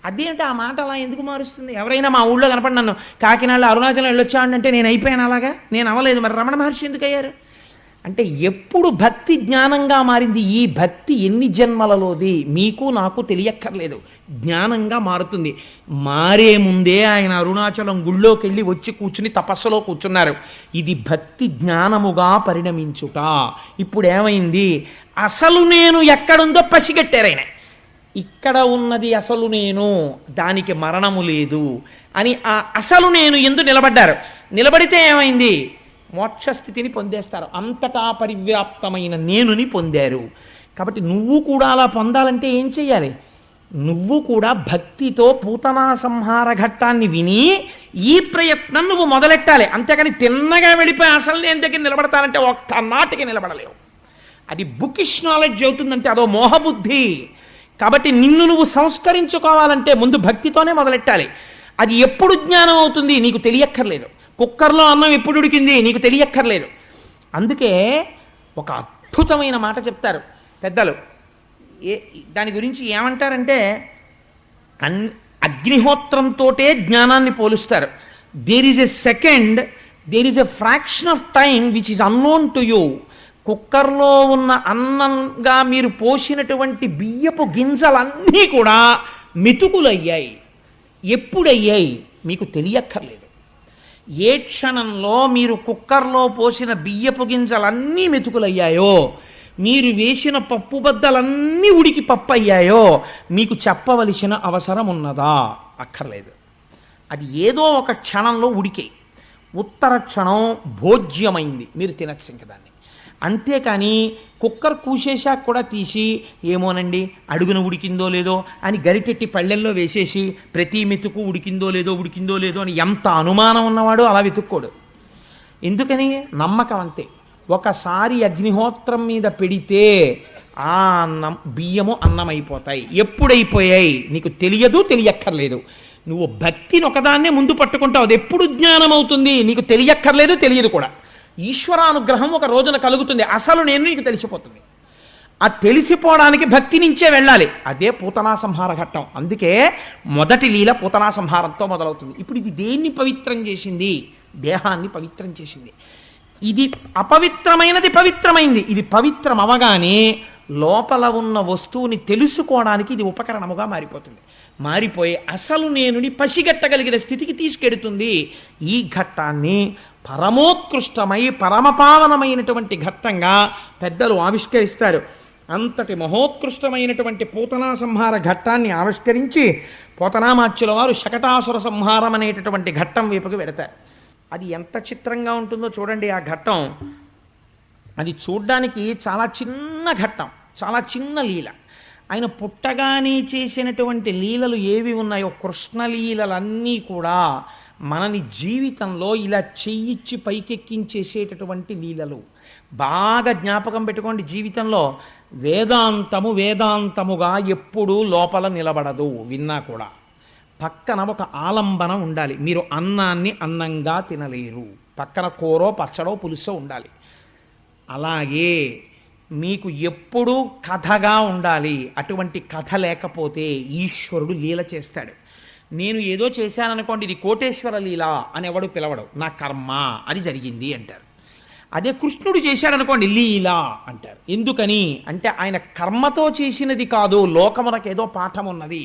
అదేంటి ఆ మాట అలా ఎందుకు మారుస్తుంది? ఎవరైనా మా ఊళ్ళో కనపడి నన్ను కాకినాడలో అరుణాచలం వెళ్ళొచ్చాడంటే నేను అయిపోయాను, అలాగా నేను అవ్వలేదు. మరి రమణ మహర్షి ఎందుకు అయ్యారు అంటే ఎప్పుడు భక్తి జ్ఞానంగా మారింది? ఈ భక్తి ఎన్ని జన్మలలోది మీకు నాకు తెలియక్కర్లేదు, జ్ఞానంగా మారుతుంది. మారే ముందే ఆయన అరుణాచలం గుళ్ళోకి వెళ్ళి వచ్చి కూర్చుని తపస్సులో కూర్చున్నారు. ఇది భక్తి జ్ఞానముగా పరిణమించుట. ఇప్పుడు ఏమైంది? అసలు నేను ఎక్కడుందో పసిగట్టారు ఆయన. ఇక్కడ ఉన్నది అసలు నేను, దానికి మరణము లేదు అని ఆ అసలు నేను ఎందు నిలబడ్డారు. నిలబడితే ఏమైంది? మోక్షస్థితిని పొందేస్తారు. అంతటా పరివ్యాప్తమైన నేనుని పొందారు. కాబట్టి నువ్వు కూడా అలా పొందాలంటే ఏం చెయ్యాలి? నువ్వు కూడా భక్తితో పూతనా సంహార ఘట్టాన్ని విని ఈ ప్రయత్నం నువ్వు మొదలెట్టాలి. అంతేకాని తిన్నగా వెళ్ళిపోయి అసలు నేను దగ్గర నిలబడతానంటే ఒక్క నాటికి నిలబడలేవు. అది బుకిష్ నాలెడ్జ్ అవుతుందంటే అదో మోహబుద్ధి. కాబట్టి నిన్ను నువ్వు సంస్కరించుకోవాలంటే ముందు భక్తితోనే మొదలెట్టాలి. అది ఎప్పుడు జ్ఞానం అవుతుంది నీకు తెలియక్కర్లేదు. కుక్కర్లో అన్నం ఎప్పుడు ఉడికింది నీకు తెలియక్కర్లేదు. అందుకే ఒక అద్భుతమైన మాట చెప్తారు పెద్దలు. దాని గురించి ఏమంటారంటే అగ్నిహోత్రంతోటే జ్ఞానాన్ని పోలుస్తారు. There is a second, there is a fraction of time which is unknown to you. కుక్కర్లో ఉన్న అన్నంగా మీరు పోసినటువంటి బియ్యపు గింజలన్నీ కూడా మెతుకులయ్యాయి. ఎప్పుడయ్యాయి మీకు తెలియక్కర్లేదు. ఏ క్షణంలో మీరు కుక్కర్లో పోసిన బియ్యపు గింజలన్నీ మెతుకులయ్యాయో, మీరు వేసిన పప్పు బద్దలన్నీ ఉడికి పప్పు అయ్యాయో మీకు చెప్పవలసిన అవసరం ఉన్నదా? అక్కర్లేదు. అది ఏదో ఒక క్షణంలో ఉడికే, ఉత్తర క్షణం భోజ్యమైంది, మీరు తినచ్చు ఇంక దాన్ని. అంతేకాని కుక్కర్ కూసేశాక కూడా తీసి ఏమోనండి అడుగున ఉడికిందో లేదో అని గరిటెట్టి పళ్ళెల్లో వేసేసి ప్రతి మెతుకు ఉడికిందో లేదో అని ఎంత అనుమానం ఉన్నవాడు అలా వెతుక్కోడు. ఎందుకని? నమ్మకం అంతే. ఒకసారి అగ్నిహోత్రం మీద పెడితే ఆ అన్నం బియ్యము అన్నమైపోతాయి. ఎప్పుడైపోయాయి నీకు తెలియదు, తెలియక్కర్లేదు. నువ్వు భక్తిని ఒకదాన్నే ముందు పట్టుకుంటావు, అది ఎప్పుడు జ్ఞానం అవుతుంది నీకు తెలియక్కర్లేదు, తెలియదు కూడా. ఈశ్వరానుగ్రహం ఒక రోజున కలుగుతుంది, అసలు నేను నీకు తెలిసిపోతుంది. ఆ తెలిసిపోవడానికి భక్తి నుంచే వెళ్ళాలి. అదే పూతనా సంహార ఘట్టం. అందుకే మొదటి లీల పూతనా సంహారంతో మొదలవుతుంది. ఇప్పుడు ఇది దేన్ని పవిత్రం చేసింది? దేహాన్ని పవిత్రం చేసింది. ఇది అపవిత్రమైనది పవిత్రమైంది. ఇది పవిత్రం అవగానే లోపల ఉన్న వస్తువుని తెలుసుకోవడానికి ఇది ఉపకరణముగా మారిపోతుంది. మారిపోయి అసలు నేనుని పసిగట్టగలిగిన స్థితికి తీసుకెడుతుంది. ఈ ఘట్టాన్ని పరమోత్కృష్టమై పరమపావనమైనటువంటి ఘట్టంగా పెద్దలు ఆవిష్కరిస్తారు. అంతటి మహోత్కృష్టమైనటువంటి పూతనా సంహార ఘట్టాన్ని ఆవిష్కరించి పోతనామాచ్యుల వారు శకటాసుర సంహారం అనేటటువంటి ఘట్టం వైపుకి వెడతారు. అది ఎంత చిత్రంగా ఉంటుందో చూడండి ఆ ఘట్టం. అది చూడ్డానికి చాలా చిన్న ఘట్టం, చాలా చిన్న లీల. ఆయన పుట్టగానే చేసినటువంటి లీలలు ఏవి ఉన్నాయో కృష్ణలీలలన్నీ కూడా మనని జీవితంలో ఇలా చెయ్యిచ్చి పైకెక్కించేసేటటువంటి లీలలు. బాగా జ్ఞాపకం పెట్టుకోండి. జీవితంలో వేదాంతముగా ఎప్పుడూ లోపల నిలబడదు. విన్నా కూడా పక్కన ఒక ఆలంబన ఉండాలి. మీరు అన్నాన్ని అన్నంగా తినలేరు, పక్కన కూరో పచ్చడో పులుసో ఉండాలి. అలాగే మీకు ఎప్పుడూ కథగా ఉండాలి. అటువంటి కథ లేకపోతే ఈశ్వరుడు లీల చేస్తాడు. నేను ఏదో చేశాననుకోండి, ఇది కోటేశ్వర లీల అని ఎవడు పిలవడు, నా కర్మ అది జరిగింది అంటారు. అదే కృష్ణుడు చేశాడనుకోండి లీల అంటారు. ఎందుకని అంటే ఆయన కర్మతో చేసినది కాదు, లోకమునకు ఏదో పాఠం ఉన్నది.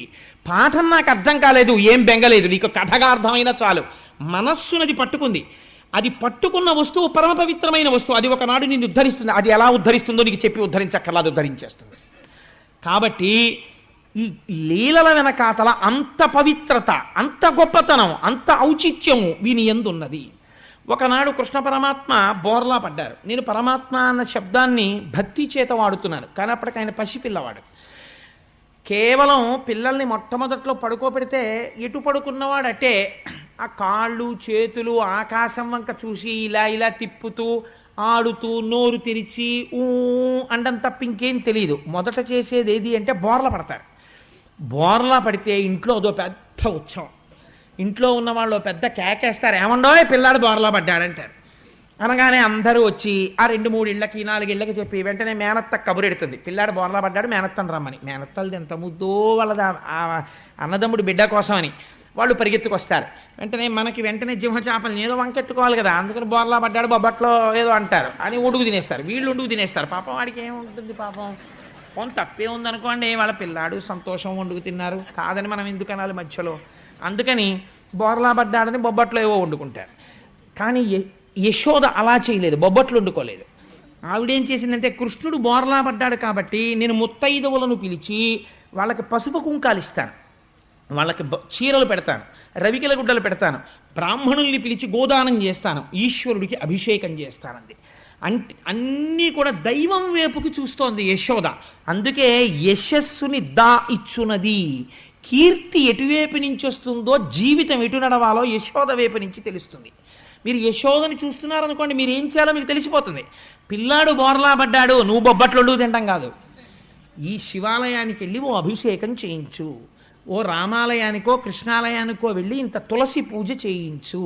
పాఠం నాకు అర్థం కాలేదు, ఏం బెంగలేదు, నీకు కథగా అర్థమైనా చాలు. మనస్సునది పట్టుకుంది. అది పట్టుకున్న వస్తువు పరమ పవిత్రమైన వస్తువు. అది ఒకనాడు నిన్ను ఉద్ధరిస్తుంది. అది ఎలా ఉద్ధరిస్తుందో నీకు చెప్పి ఉద్ధరించక్కర్లా, అది ఉద్ధరించేస్తుంది. కాబట్టి ఈ లీలల వెనకాతల అంత పవిత్రత, అంత గొప్పతనం, అంత ఔచిత్యము వీని యందున్నది. ఒకనాడు కృష్ణ పరమాత్మ బోర్లా పడ్డారు. నేను పరమాత్మ అన్న శబ్దాన్ని భక్తి చేత వాడుతున్నాను, కానీ అప్పటికి ఆయన పసిపిల్లవాడు. కేవలం పిల్లల్ని మొట్టమొదట్లో పడుకోబెడితే ఎటు పడుకున్నవాడటే ఆ కాళ్ళు చేతులు ఆకాశం వంక చూసి ఇలా ఇలా తిప్పుతూ ఆడుతూ నోరు తెరిచి ఊ అండం తప్ప ఇంకేం తెలియదు. మొదట చేసేది ఏది అంటే బోర్ల పడతారు. బోర్లా పడితే ఇంట్లో అదో పెద్ద ఉత్సవం. ఇంట్లో ఉన్న వాళ్ళు పెద్ద కేకేస్తారు, ఏమండో పిల్లాడు బోర్లా పడ్డాడంటారు. అనగానే అందరూ వచ్చి ఆ 2-3 ఇళ్ళకి 4 ఇళ్ళకి చెప్పి వెంటనే మేనత్త కబురెడుతుంది, పిల్లాడు బోర్లా పడ్డాడు మేనత్తని రమ్మని. మేనత్తలది ఎంత ముద్దో వాళ్ళది అన్నదమ్ముడు బిడ్డ కోసం అని. వాళ్ళు పరిగెత్తుకొస్తారు. వెంటనే జింహచాపల్ని ఏదో వంకెట్టుకోవాలి కదా, అందుకని బోర్లా పడ్డాడు బొబ్బట్లో ఏదో అంటారు అని ఉడుగు తినేస్తారు. వీళ్ళు ఉడుగు తినేస్తారు. పాపం వాడికి ఏముంటుంది, పాపం కొంత తప్పే ఉందనుకోండి, వాళ్ళ పిల్లాడు సంతోషం వండుకు తిన్నారు కాదని మనం ఎందుకు అనాలి మధ్యలో. అందుకని బోర్లా పడ్డాడని బొబ్బట్లో ఏవో వండుకుంటారు. కానీ యశోద అలా చేయలేదు, బొబ్బట్లు వండుకోలేదు. ఆవిడేం చేసిందంటే కృష్ణుడు బోర్లా పడ్డాడు కాబట్టి నేను ముత్తైదవులను పిలిచి వాళ్ళకి పసుపు కుంకాలు ఇస్తాను, వాళ్ళకి చీరలు పెడతాను, రవికెల గుడ్డలు పెడతాను, బ్రాహ్మణుల్ని పిలిచి గోదానం చేస్తాను, ఈశ్వరుడికి అభిషేకం చేస్తానంది. అంటే అన్నీ కూడా దైవం వైపుకి చూస్తోంది యశోద. అందుకే యశస్సుని దా ఇచ్చునది. కీర్తి ఎటువైపు నుంచి వస్తుందో, జీవితం ఎటు నడవాలో యశోద వైపు నుంచి తెలుస్తుంది. మీరు యశోదని చూస్తున్నారనుకోండి, మీరు ఏం చేయాలో మీకు తెలిసిపోతుంది. పిల్లాడు బోర్లా పడ్డాడు, నువ్వు బొబ్బట్లు తింటాం కాదు. ఈ శివాలయానికి వెళ్ళి ఓ అభిషేకం చేయించు, ఓ రామాలయానికో కృష్ణాలయానికో వెళ్ళి ఇంత తులసి పూజ చేయించు.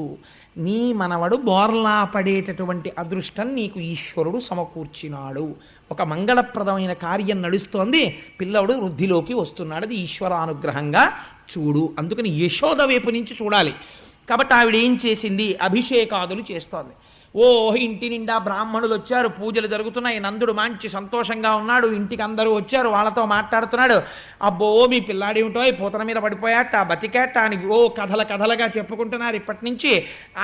నీ మనవడు బోర్లా పడేటటువంటి అదృష్టం నీకు ఈశ్వరుడు సమకూర్చినాడు. ఒక మంగళప్రదమైన కార్యం నడుస్తోంది, పిల్లవాడు వృద్ధిలోకి వస్తున్నాడు, అది ఈశ్వరానుగ్రహంగా చూడు. అందుకని యశోద వైపు నుంచి చూడాలి. కాబట్టి ఆవిడ ఏం చేసింది, అభిషేకాదులు చేస్తోంది. ఓ ఇంటి నిండా బ్రాహ్మణులు వచ్చారు, పూజలు జరుగుతున్నాయి, నందుడు మంచి సంతోషంగా ఉన్నాడు, ఇంటికి అందరూ వచ్చారు, వాళ్ళతో మాట్లాడుతున్నాడు. అబ్బో మీ పిల్లాడేమిటో ఈ పూతన మీద పడిపోయాట, బతికేట అని ఓ కథలుగా చెప్పుకుంటున్నారు. ఇప్పటి నుంచి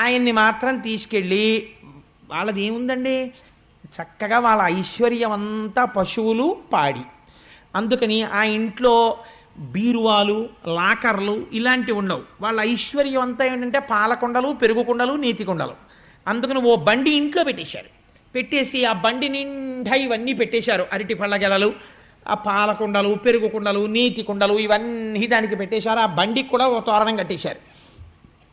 ఆయన్ని మాత్రం తీసుకెళ్ళి, వాళ్ళది ఏముందండి, చక్కగా వాళ్ళ ఐశ్వర్యం అంతా పశువులు పాడి. అందుకని ఆ ఇంట్లో బీరువాలు, లాకర్లు ఇలాంటివి ఉండవు. వాళ్ళ ఐశ్వర్యం అంతా ఏంటంటే పాలకొండలు, పెరుగుకుండలు, నీతి కుండలు. అందుకని ఓ బండి ఇంట్లో పెట్టేశారు. పెట్టేసి ఆ బండి నిండా ఇవన్నీ పెట్టేశారు. అరటి పళ్ళ గెలలు, ఆ పాలకుండలు, పెరుగుకుండలు, నీతి కుండలు ఇవన్నీ దానికి పెట్టేశారు. ఆ బండికి కూడా ఓ తోరణం కట్టేశారు.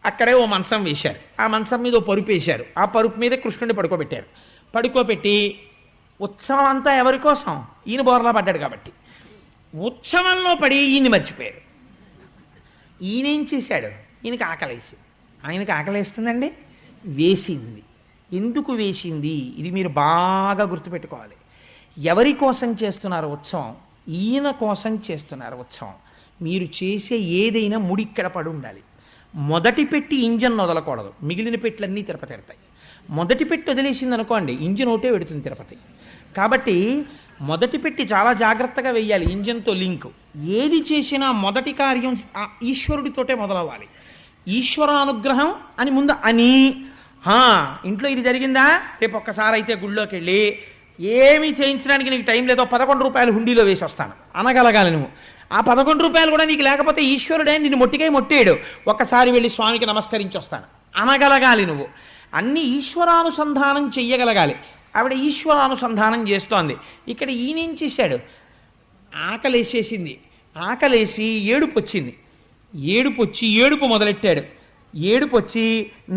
అక్కడే ఓ మంచం వేశారు. ఆ మంచం మీద ఓ పరుపు వేశారు. ఆ పరుపు మీద కృష్ణుడిని పడుకోబెట్టారు. పడుకోబెట్టి ఉత్సవం అంతా ఎవరి కోసం? ఈయన బోర్లా పడ్డాడు కాబట్టి. ఉత్సవంలో పడి ఈయన్ని మర్చిపోయారు. ఈయనేం చేశాడు? ఈయనకి ఆకలేసి, ఆయనకి ఆకలేస్తుందండి, వేసింది. ఎందుకు వేసింది? ఇది మీరు బాగా గుర్తుపెట్టుకోవాలి. ఎవరి కోసం చేస్తున్నారు ఉత్సవం? ఈయన కోసం చేస్తున్నారు ఉత్సవం. మీరు చేసే ఏదైనా ముడిక్కడ పడి ఉండాలి. మొదటి పెట్టి ఇంజన్ వదలకూడదు, మిగిలిన పెట్లన్నీ తిరుపతి ఎడతాయి. మొదటి పెట్టి వదిలేసింది అనుకోండి, ఇంజిన్ ఒకటే పెడుతుంది తిరుపతి. కాబట్టి మొదటి పెట్టి చాలా జాగ్రత్తగా వెయ్యాలి, ఇంజన్తో లింక్. ఏది చేసినా మొదటి కార్యం ఆ ఈశ్వరుడితోటే మొదలవ్వాలి. ఈశ్వరానుగ్రహం అని ముందు అని, ఇంట్లో ఇది జరిగిందా, రేపు ఒక్కసారి అయితే గుళ్ళోకి వెళ్ళి ఏమీ చేయించడానికి నీకు టైం లేదో 11 రూపాయలు హుండీలో వేసి వస్తాను అనగలగాలి నువ్వు. ఆ 11 రూపాయలు కూడా నీకు లేకపోతే ఈశ్వరుడే నిన్ను మొట్టేయడు, ఒక్కసారి వెళ్ళి స్వామికి నమస్కరించి వస్తాను అనగలగాలి నువ్వు. అన్ని ఈశ్వరానుసంధానం చెయ్యగలగాలి. ఆవిడ ఈశ్వరానుసంధానం చేస్తోంది. ఇక్కడ ఈయనేం చేశాడు? ఆకలేసేసింది. ఆకలేసి ఏడుపు వచ్చింది. ఏడుపు మొదలెట్టాడు. ఏడుపొచ్చి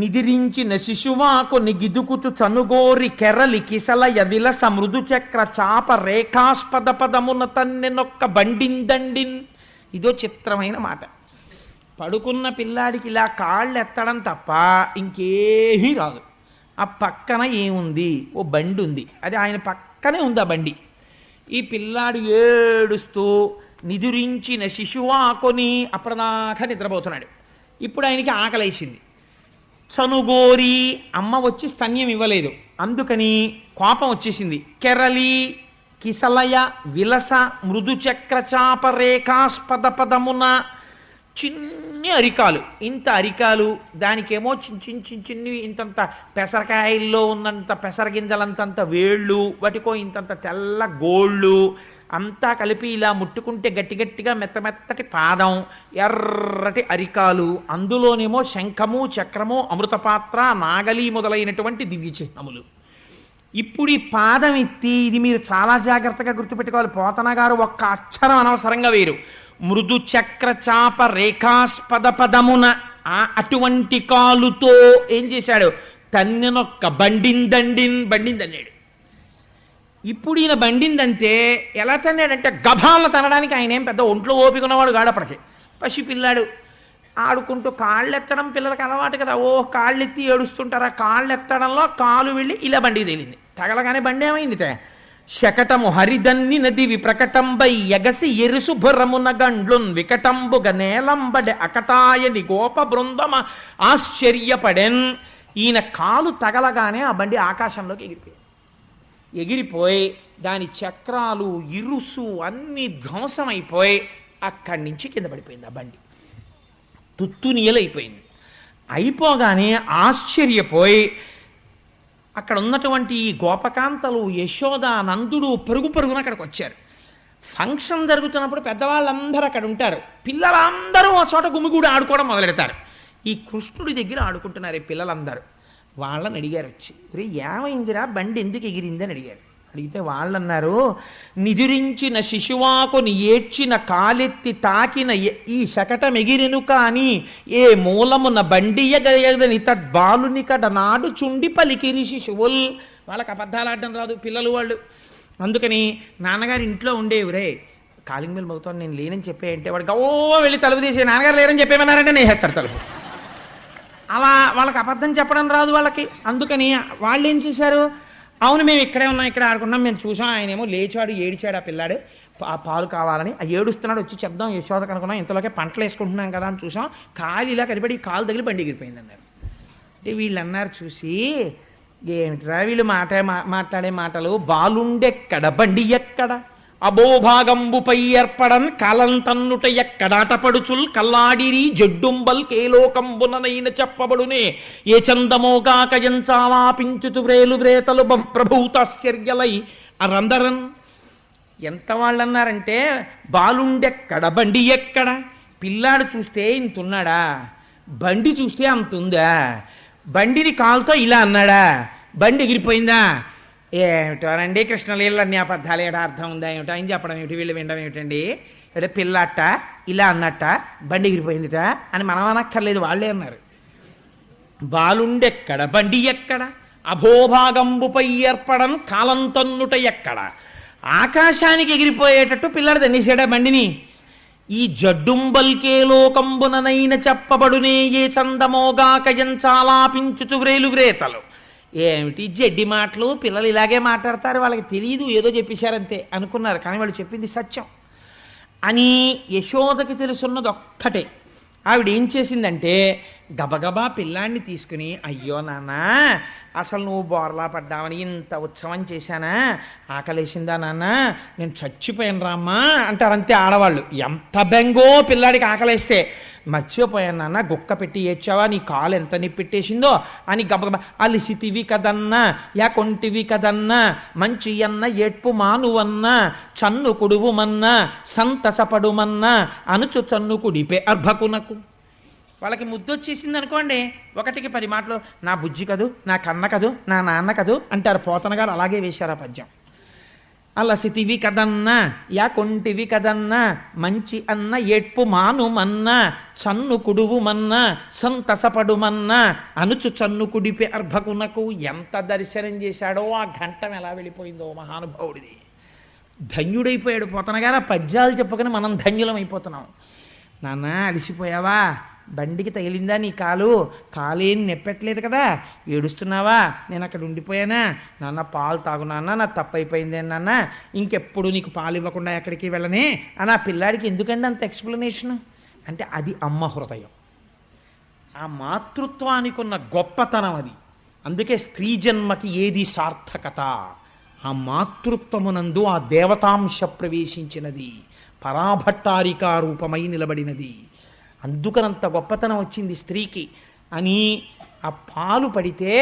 నిదిరించిన శిశువాకు నిగిదుకుచు చనుగోరి కెరలి కిసలయ విలస మృదు చక్ర చాప రేఖాస్పద పదమున తన్నెనొక్క బండిందండిన్. ఇదో చిత్రమైన మాట. పడుకున్న పిల్లాడికి ఇలా కాళ్ళు ఎత్తడం తప్ప ఇంకేమీ రాదు. ఆ పక్కన ఏముంది? ఓ బండి ఉంది, అది ఆయన పక్కనే ఉంది ఆ బండి. ఈ పిల్లాడు ఏడుస్తూ నిదురించిన శిశువాకొని అప్పటిదాకా నిద్రపోతున్నాడు. ఇప్పుడు ఆయనకి ఆకలేసింది. చనుగోరి, అమ్మ వచ్చి స్తన్యం ఇవ్వలేదు, అందుకని కోపం వచ్చేసింది. కెరలి కిసలయ విలస మృదు చక్రచాప రేఖాస్పద పదమున, చిన్ని అరికాలు, ఇంత అరికాలు, దానికేమో చిన్ని ఇంతంత పెసరకాయల్లో ఉన్నంత పెసరగింజలంతంత వేళ్ళు, వాటికో ఇంతంత తెల్ల గోళ్ళు, అంతా కలిపి ఇలా ముట్టుకుంటే గట్టిగా మెత్తమెత్తటి పాదం, ఎర్రటి అరికాలు, అందులోనేమో శంఖము, చక్రము, అమృతపాత్ర, నాగలి మొదలైనటువంటి దివ్య చిహ్నములు. ఇప్పుడు ఈ పాదం ఎత్తి, ఇది మీరు చాలా జాగ్రత్తగా గుర్తుపెట్టుకోవాలి. పోతన గారు ఒక్క అక్షరం అనవసరంగా వేరు. మృదు చక్ర చాప రేఖాస్పద పదమున, అటువంటి కాలుతో ఏం చేశాడు? తన్నెనొక్క బండిందన్నాడు. ఇప్పుడు ఈయన బండిందంటే ఎలా తన్నాడంటే గభాలను తనడానికి ఆయన ఏం పెద్ద ఒంట్లో ఓపిక ఉన్నవాడు గాడప్పటికి. పసిపిల్లాడు ఆడుకుంటూ కాళ్ళెత్తడం పిల్లలకి అలవాటు కదా. కాళ్ళెత్తి ఏడుస్తుంటారు. ఆ కాళ్ళెత్తడంలో కాలు వెళ్ళి ఇలా బండి తేలింది. తగలగానే బండి ఏమైందిట? శకటము హరిదన్ని నది విప్రకటంబై ఎగసి ఎరుసుభరమున గండ్లున్ వికటంబుగ నేలంబడె అకటాయని గోప బృందమ ఆశ్చర్యపడెన్. ఈయన కాలు తగలగానే ఆ బండి ఆకాశంలోకి ఎగిరిపోయి దాని చక్రాలు, ఇరుసు అన్నీ ధ్వంసమైపోయి అక్కడి నుంచి కింద పడిపోయింది. ఆ బండి తుత్తునియలైపోయింది. అయిపోగానే ఆశ్చర్యపోయి అక్కడ ఉన్నటువంటి ఈ గోపకాంతలు, యశోద, నందుడు పరుగున అక్కడికి వచ్చారు. ఫంక్షన్ జరుగుతున్నప్పుడు పెద్దవాళ్ళందరూ అక్కడ ఉంటారు. పిల్లలందరూ ఆ చోట గుమిగూడి ఆడుకోవడం మొదలెడతారు. ఈ కృష్ణుడి దగ్గర ఆడుకుంటున్నారు ఈ పిల్లలందరూ. వాళ్ళని అడిగారు వచ్చి, రే ఏమైందిరా, బండి ఎందుకు ఎగిరింది అని అడిగారు. అడిగితే వాళ్ళన్నారు, నిదురించిన శిశువాకుని ఏడ్చిన కాలెత్తి తాకిన ఈ శకటం ఎగిరెను కాని ఏ మూలమున బండియగయదని తద్బాలుని కడ నాడు చుండి పలికిరి శిశువుల్. వాళ్ళకి అబద్ధాలు ఆడడం రాదు పిల్లలు వాళ్ళు. అందుకని నాన్నగారు ఇంట్లో ఉండేవి, రే కాలింగ్ బెల్ మోగుతాను నేను లేనని చెప్పేయంటే వాడికి వెళ్ళి తలుపు తీసే, నాన్నగారు లేరని చెప్పేమన్నారంటే నేసేస్తారు తలుపు. అలా వాళ్ళకి అబద్ధం చెప్పడం రాదు వాళ్ళకి. అందుకని వాళ్ళు ఏం చేశారు, అవును మేము ఇక్కడే ఉన్నాం, ఇక్కడ ఆడుకున్నాం, మేము చూసాం, ఆయనేమో లేచాడు, ఏడిచాడు ఆ పిల్లాడు, ఆ పాలు కావాలని. ఆ ఏడుస్తున్నాడు, వచ్చి చెప్దాం యశోదకు అనుకున్నాం, ఇంతలోకే పంటలు వేసుకుంటున్నాం కదా అని చూసాం, కాలు ఇలా కనిపడి కాలు తగిలి బండి ఎగిరిపోయింది అన్నారు. అంటే వీళ్ళు అన్నారు చూసి, ఏమిట్రా వీళ్ళు మాట్లాడే మాటలు, బాలుండెక్కడ బండి ఎక్కడ, అబోభాగంబుపై ఏర్పడన్ కాలంతన్నుట ఎక్కడాటపడుచుల్ కల్లాడిరి జడ్డుంబల్ కేలోకంబుననైన చెప్పబడునే ఏ చందమోగాక ఎంచాలాపించుతు వ్రేలు వ్రేతలు ప్రభూతాశ్చర్యలై అరందరన్. ఎంత వాళ్ళన్నారంటే, బాలుండెక్కడ బండి ఎక్కడ, పిల్లాడు చూస్తే ఇంతున్నాడా, బండి చూస్తే అంతుందా, బండిని కాలుతో ఇలా అన్నాడా, బండి ఎగిరిపోయిందా, ఏమిటోనండి కృష్ణలీలన్నీ అబద్ధాలు ఏడా అర్థం ఉందా ఏమిటో ఆయన చెప్పడం ఏమిటి, వీళ్ళు వినడం ఏమిటండి, అంటే పిల్లట ఇలా అన్నట్ట బండి ఎగిరిపోయిందిట అని మనం అనక్కర్లేదు, వాళ్ళే అన్నారు. బాలుండెక్కడ బండి ఎక్కడ, అభోభాగంబుపై ఏర్పడం కాలంతన్నుట ఎక్కడ, ఆకాశానికి ఎగిరిపోయేటట్టు పిల్లడు తన్నేసాడా బండిని. ఈ జడ్డుంబల్కే లోకంబుననైన చెప్పబడునే ఏ చందమోగాక ఎంచాలాపించుతు వ్రేలు వ్రేతలు. ఏమిటి జడ్డి మాటలు, పిల్లలు ఇలాగే మాట్లాడతారు, వాళ్ళకి తెలియదు, ఏదో చెప్పేశారంతే అనుకున్నారు, కానీ వాళ్ళు చెప్పింది సత్యం అని యశోదకి తెలుసున్నది ఒక్కటే. ఆవిడ ఏం చేసిందంటే గబగబా పిల్లాన్ని తీసుకుని, అయ్యో నాన్న అసలు నువ్వు బోర్లా పడ్డావని ఇంత ఉత్సవం చేశానా, ఆకలేసిందా నాన్న, నేను చచ్చిపోయాను రామ్మా అంటారంతే ఆడవాళ్ళు. ఎంత బెంగో పిల్లాడికి ఆకలేస్తే, మర్చిపోయాను నాన్న, గుక్క పెట్టి ఏడ్చావా, నీ కాలు ఎంత నిప్పెట్టేసిందో అని గబగబా, అలిసితివి కదన్నా యా కొంటివి కదన్నా మంచి అన్న ఏడ్పు మానువన్నా చన్ను కుడువుమన్నా సంతసపడుమన్నా అనుచు చన్ను కుడిపే అర్భకునకు. వాళ్ళకి ముద్దొచ్చేసింది అనుకోండి, 1కి 10 మాటలు, నా బుజ్జి కదూ, నా కన్న కదూ, నా నాన్న కదూ అంటారు. పోతన గారు అలాగే వేశారు ఆ పద్యం. అలసితివి కదన్నా యా కొంటివి కదన్నా మంచి అన్న ఏడ్పు మానుమన్నా చన్ను కుడువుమన్నా సంతసపడుమన్నా అనుచు చన్ను కుడిపే అర్భకునకు. ఎంత దర్శనం చేశాడో, ఆ ఘంటం ఎలా వెళ్ళిపోయిందో మహానుభావుడిది. ధన్యుడైపోయాడు పోతన గారు. ఆ పద్యాలు చెప్పకనే మనం ధన్యులం అయిపోతున్నాం. నాన్న అలిసిపోయావా, బండికి తగిలిందా నీ కాలు, కాలేం నెప్పట్లేదు కదా, ఏడుస్తున్నావా, నేను అక్కడ ఉండిపోయానా, నాన్న పాలు తాగు నాన్న, నా తప్పు అయిపోయిందే నాన్న, ఇంకెప్పుడు నీకు పాలు ఇవ్వకుండా ఎక్కడికి వెళ్ళనే అని ఆ పిల్లాడికి ఎందుకండి అంత ఎక్స్ప్లెనేషన్ అంటే, అది అమ్మ హృదయం, ఆ మాతృత్వానికి ఉన్న గొప్పతనం అది. అందుకే స్త్రీ జన్మకి ఏది సార్థకత, ఆ మాతృత్వమునందు ఆ దేవతాంశ ప్రవేశించినది, పరాభట్టారికా రూపమై నిలబడినది. అందుకనంత గొప్పతనం వచ్చింది స్త్రీకి అని. ఆ పాలు పడితే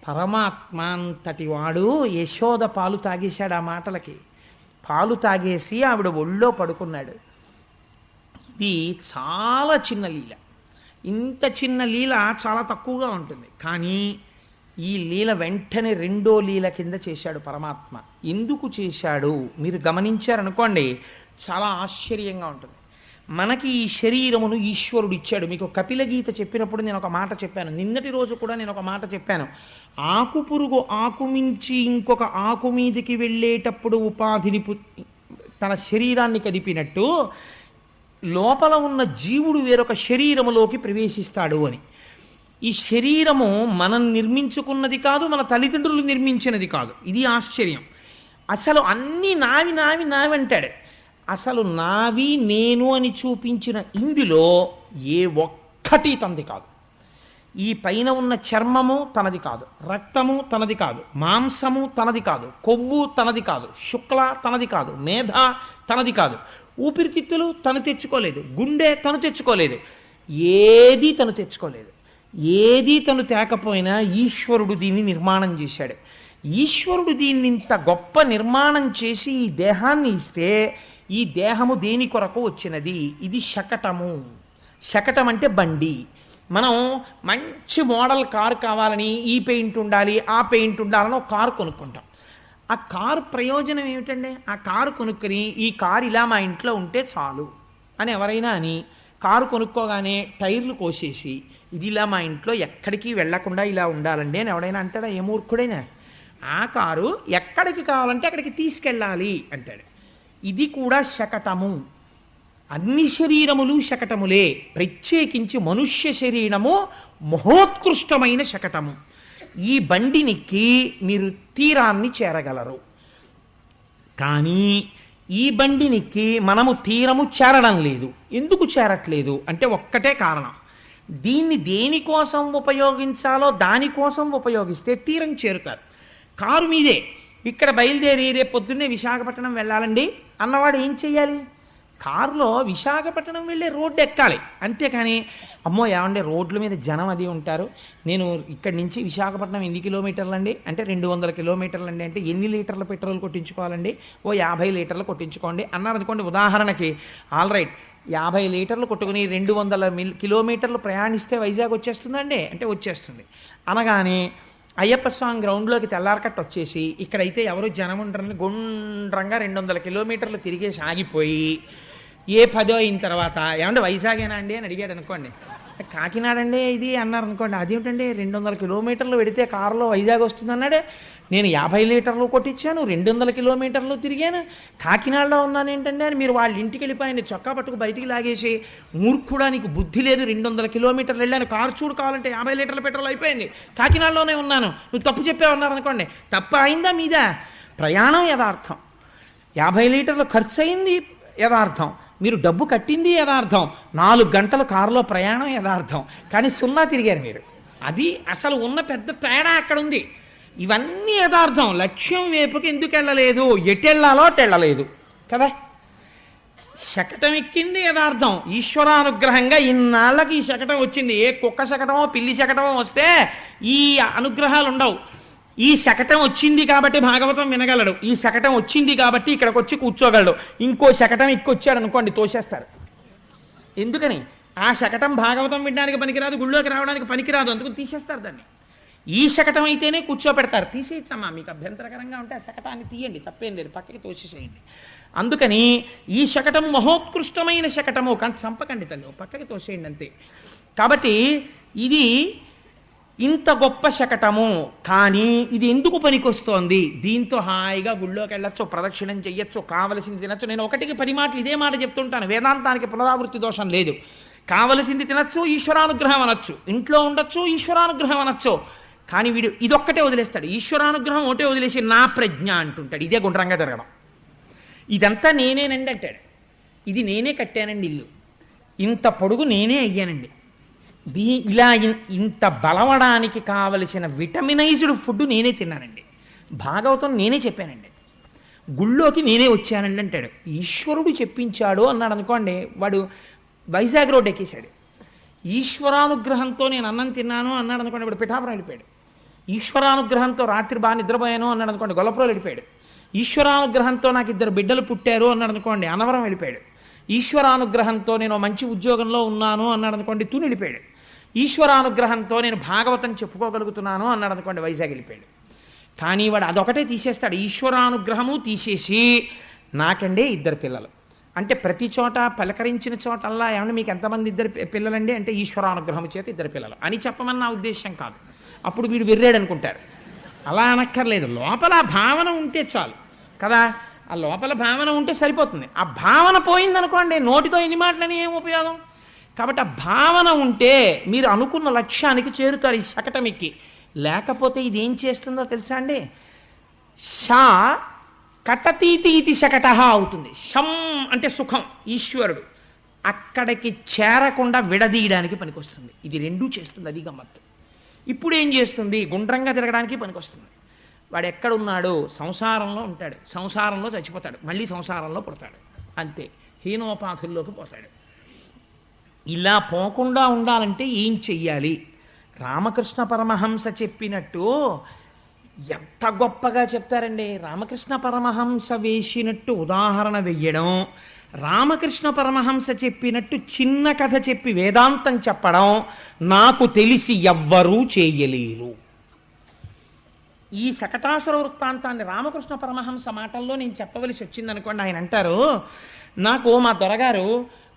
పరమాత్మ అంతటి వాడు యశోద పాలు తాగేశాడు. ఆ మాటలకి పాలు తాగేసి ఆవిడ ఒళ్ళో పడుకున్నాడు. ఇది చాలా చిన్న లీల. ఇంత చిన్న లీల చాలా తక్కువగా ఉంటుంది, కానీ ఈ లీల వెంటనే 2వ లీల కింద చేశాడు పరమాత్మ. ఎందుకు చేశాడు మీరు గమనించారనుకోండి, చాలా ఆశ్చర్యంగా ఉంటుంది. మనకి ఈ శరీరమును ఈశ్వరుడు ఇచ్చాడు. మీకు కపిల గీత చెప్పినప్పుడు నేను ఒక మాట చెప్పాను, నిన్నటి రోజు కూడా నేను ఒక మాట చెప్పాను. ఆకు పురుగు ఆకు మించి ఇంకొక ఆకు మీదికి వెళ్ళేటప్పుడు ఉపాధిని తన శరీరాన్ని కదిపినట్టు లోపల ఉన్న జీవుడు వేరొక శరీరములోకి ప్రవేశిస్తాడు అని. ఈ శరీరము మనం నిర్మించుకున్నది కాదు, మన తల్లిదండ్రులు నిర్మించినది కాదు. ఇది ఆశ్చర్యం. అసలు అన్నీ నావి నావి నావి అంటాడు. అసలు నావి నేను అని చూపించిన ఇందులో ఏ ఒక్కటి తనది కాదు. ఈ పైన ఉన్న చర్మము తనది కాదు, రక్తము తనది కాదు, మాంసము తనది కాదు, కొవ్వు తనది కాదు, శుక్ల తనది కాదు, మేధ తనది కాదు, ఊపిరితిత్తులు తను తెచ్చుకోలేదు, గుండె తను తెచ్చుకోలేదు, ఏది తను తెచ్చుకోలేదు. ఏది తను తేకపోయినా ఈశ్వరుడు దీన్ని నిర్మాణం చేశాడు. ఈశ్వరుడు దీన్ని ఇంత గొప్ప నిర్మాణం చేసి ఈ దేహాన్ని ఇస్తే, ఈ దేహము దేని కొరకు వచ్చినది? ఇది శకటము. శకటం అంటే బండి. మనం మంచి మోడల్ కారు కావాలని ఈ పెయింట్ ఉండాలి, ఆ పెయింట్ ఉండాలని ఒక కారు కొనుక్కుంటాం. ఆ కారు ప్రయోజనం ఏమిటండి? ఆ కారు కొనుక్కొని ఈ కారు ఇలా మా ఇంట్లో ఉంటే చాలు అని ఎవరైనా అని కారు కొనుక్కోగానే టైర్లు కోసేసి ఇది ఇలా మా ఇంట్లో ఎక్కడికి వెళ్లకుండా ఇలా ఉండాలండి అని ఎవడైనా అంటాడా? ఏ మూర్ఖుడైనా. ఆ కారు ఎక్కడికి కావాలంటే అక్కడికి తీసుకెళ్ళాలి అంటాడు. ఇది కూడా శకటము. అన్ని శరీరములు శకటములే, ప్రత్యేకించి మనుష్య శరీరము మహోత్కృష్టమైన శకటము. ఈ బండినికి మీరు తీరాన్ని చేరగలరు, కానీ ఈ బండినికి మనము తీరము చేరడం లేదు. ఎందుకు చేరట్లేదు అంటే ఒక్కటే కారణం, దీన్ని దేనికోసం ఉపయోగించాలో దానికోసం ఉపయోగిస్తే తీరం చేరుతారు. కారు మీదే ఇక్కడ బయలుదేరి రేపు పొద్దున్నే విశాఖపట్నం వెళ్ళాలండి అన్నవాడు ఏం చెయ్యాలి? కారులో విశాఖపట్నం వెళ్ళే రోడ్డు ఎక్కాలి. అంతేకాని అమ్మో ఏమంటే రోడ్ల మీద జనం అది ఉంటారు, నేను ఇక్కడి నుంచి విశాఖపట్నం ఎన్ని కిలోమీటర్లు అండి అంటే 200 కిలోమీటర్లు అండి అంటే ఎన్ని లీటర్ల పెట్రోల్ కొట్టించుకోవాలండి? ఓ 50 లీటర్లు కొట్టించుకోండి అన్నారు అనుకోండి ఉదాహరణకి. ఆల్ రైట్, 50 లీటర్లు కొట్టుకుని 200 కిలోమీటర్లు ప్రయాణిస్తే వైజాగ్ వచ్చేస్తుందండి అంటే వచ్చేస్తుంది. అనగానే అయ్యప్ప స్వామి గ్రౌండ్లోకి తెల్లారకట్టు వచ్చేసి ఇక్కడైతే ఎవరు జనం ఉండరని గుండ్రంగా 200 కిలోమీటర్లు తిరిగేసి ఆగిపోయి ఏ 10 అయిన తర్వాత ఏమంటే వైజాగేనా అండి అని అడిగాడు అనుకోండి. కాకినాడ అండి ఇది అన్నారు అనుకోండి. అదేమిటండి 200 కిలోమీటర్లు పెడితే కారులో వైజాగ్ వస్తుంది అన్నాడే, నేను 50 లీటర్లు కొట్టించాను, 200 కిలోమీటర్లు తిరిగాను, కాకినాడలో ఉన్నాను ఏంటండి అని మీరు వాళ్ళ ఇంటికి వెళ్ళిపోయింది చొక్కా పట్టుకు బయటికి లాగేసి, మూర్ఖుడా నీకు బుద్ధి లేదు, 200 కిలోమీటర్లు వెళ్ళాను, కారు చూడు కావాలంటే 50 లీటర్ల పెట్రోల్ అయిపోయింది, కాకినాడలోనే ఉన్నాను, నువ్వు తప్పు చెప్పావు అన్నారు అనుకోండి. తప్పు అయిందా మీద? ప్రయాణం యథార్థం, 50 లీటర్లు ఖర్చు అయింది యథార్థం, మీరు డబ్బు కట్టింది యథార్థం, 4 గంటలు కారులో ప్రయాణం యథార్థం, కానీ 0 తిరిగారు మీరు. అది అసలు ఉన్న పెద్ద తేడా అక్కడ ఉంది. ఇవన్నీ యథార్థం. లక్ష్యం వైపుకి ఎందుకు వెళ్ళలేదు, ఎటెళ్లాలో అటెళ్ళలేదు కదా. శకటం ఎక్కింది యథార్థం, ఈశ్వరానుగ్రహంగా ఇన్నాళ్ళకి ఈ శకటం వచ్చింది. ఏ కుక్క శకటమో పిల్లి శకటమో వస్తే ఈ అనుగ్రహాలు ఉండవు. ఈ శకటం వచ్చింది కాబట్టి భాగవతం వినగలడు, ఈ శకటం వచ్చింది కాబట్టి ఇక్కడికి వచ్చి కూర్చోగలడు. ఇంకో శకటం ఎక్కొచ్చాడు అనుకోండి తోసేస్తారు. ఎందుకని? ఆ శకటం భాగవతం వినడానికి పనికిరాదు, గుళ్ళోకి రావడానికి పనికిరాదు, అందుకు తీసేస్తారు దాన్ని. ఈ శకటం అయితేనే కూర్చోపెడతారు. తీసేయచ్చమ్మా, మీకు అభ్యంతరకరంగా ఉంటే ఆ శకటాన్ని తీయండి, తప్పేం లేదు, పక్కకి తోసేసేయండి. అందుకని ఈ శకటం మహోత్కృష్టమైన శకటము, కానీ చంపకండి తల్లి, పక్కకి తోసేయండి అంతే. కాబట్టి ఇది ఇంత గొప్ప శకటము, కానీ ఇది ఎందుకు పనికొస్తోంది? దీంతో హాయిగా గుళ్ళోకి వెళ్ళొచ్చు, ప్రదక్షిణం చెయ్యొచ్చు, కావలసింది తినచ్చు. నేను 1కి 10 మాటలు ఇదే మాట చెప్తుంటాను, వేదాంతానికి పునరావృత్తి దోషం లేదు. కావలసింది తినచ్చు, ఈశ్వరానుగ్రహం అనొచ్చు, ఇంట్లో ఉండొచ్చు, ఈశ్వరానుగ్రహం అనొచ్చు. కానీ వీడు ఇదొక్కటే వదిలేస్తాడు, ఈశ్వరానుగ్రహం ఒకటే వదిలేసి నా ప్రజ్ఞ అంటుంటాడు. ఇదే గుండ్రంగా తిరగడం. ఇదంతా నేనేనండి అంటాడు. ఇది నేనే కట్టానండి ఇల్లు, ఇంత పొడుగు నేనే అయ్యానండి, ఇలా ఇంత బలవడానికి కావలసిన విటమినైజ్డ్ ఫుడ్ నేనే తిన్నానండి, భాగవతం నేనే చెప్పానండి, గుళ్ళోకి నేనే వచ్చానండి అంటాడు. ఈశ్వరుడు చెప్పించాడు అన్నాడు అనుకోండి, వాడు వైజాగ్ రోడ్ ఎక్కేశాడు. ఈశ్వరానుగ్రహంతో నేను అన్నం తిన్నాను అన్నాడు అనుకోండి, వాడు పిఠాపురం వెళ్ళిపోయాడు. ఈశ్వరానుగ్రహంతో రాత్రి బాగా నిద్రపోయాను అన్నాడు అనుకోండి, గొల్లపురం వెళ్ళిపోయాడు. ఈశ్వరానుగ్రహంతో నాకు 2 బిడ్డలు పుట్టారు అన్నాడు అనుకోండి, అనవరం వెళ్ళిపోయాడు. ఈశ్వరానుగ్రహంతో నేను మంచి ఉద్యోగంలో ఉన్నాను అన్నాడు అనుకోండి, తూని వెళ్ళిపోయాడు. ఈశ్వరానుగ్రహంతో నేను భాగవతం చెప్పుకోగలుగుతున్నాను అన్నాడు అనుకోండి, వైజాగ్ వెళ్ళిపోయాడు. కానీ వాడు అదొకటే తీసేస్తాడు, ఈశ్వరానుగ్రహము తీసేసి నాకండే 2 పిల్లలు అంటే ప్రతి చోట పలకరించిన చోటల్లా ఏమన్నా మీకు ఎంతమంది 2 పిల్లలండి అంటే ఈశ్వరానుగ్రహం చేత 2 పిల్లలు అని చెప్పమని నా ఉద్దేశం కాదు. అప్పుడు వీడు వెర్రాడు అనుకుంటారు. అలా అనక్కర్లేదు, లోపల ఆ భావన ఉంటే చాలు కదా. ఆ లోపల భావన ఉంటే సరిపోతుంది. ఆ భావన పోయిందనుకోండి, నోటితో ఎన్ని మాటలని ఏం ఉపయోగం. కాబట్టి ఆ భావన ఉంటే మీరు అనుకున్న లక్ష్యానికి చేరుతారు ఈ శకటం ఎక్కి. లేకపోతే ఇది ఏం చేస్తుందో తెలుసా అండి, షా కటతీతి ఇది శకట అవుతుంది. శం అంటే సుఖం, ఈశ్వరుడు అక్కడికి చేరకుండా విడదీయడానికి పనికొస్తుంది. ఇది రెండూ చేస్తుంది, అది గమ్మత్తు. ఇప్పుడు ఏం చేస్తుంది, గుండ్రంగా తిరగడానికి పనికొస్తుంది. వాడు ఎక్కడున్నాడు, సంసారంలో ఉంటాడు, సంసారంలో చచ్చిపోతాడు, మళ్ళీ సంసారంలో పుడతాడు, అంతే, హీనోపాధుల్లోకి పోతాడు. ఇలా పోకుండా ఉండాలంటే ఏం చెయ్యాలి? రామకృష్ణ పరమహంస చెప్పినట్టు ఎంత గొప్పగా చెప్తారండి. రామకృష్ణ పరమహంస వేసినట్టు ఉదాహరణ వెయ్యడం, రామకృష్ణ పరమహంస చెప్పినట్టు చిన్న కథ చెప్పి వేదాంతం చెప్పడం నాకు తెలిసి ఎవ్వరూ చేయలేరు. ఈ శకటాసుర వృత్తాంతాన్ని రామకృష్ణ పరమహంస మాటల్లో నేను చెప్పవలసి వచ్చిందనుకోండి. ఆయన అంటారు, నాకు మా దొరగారు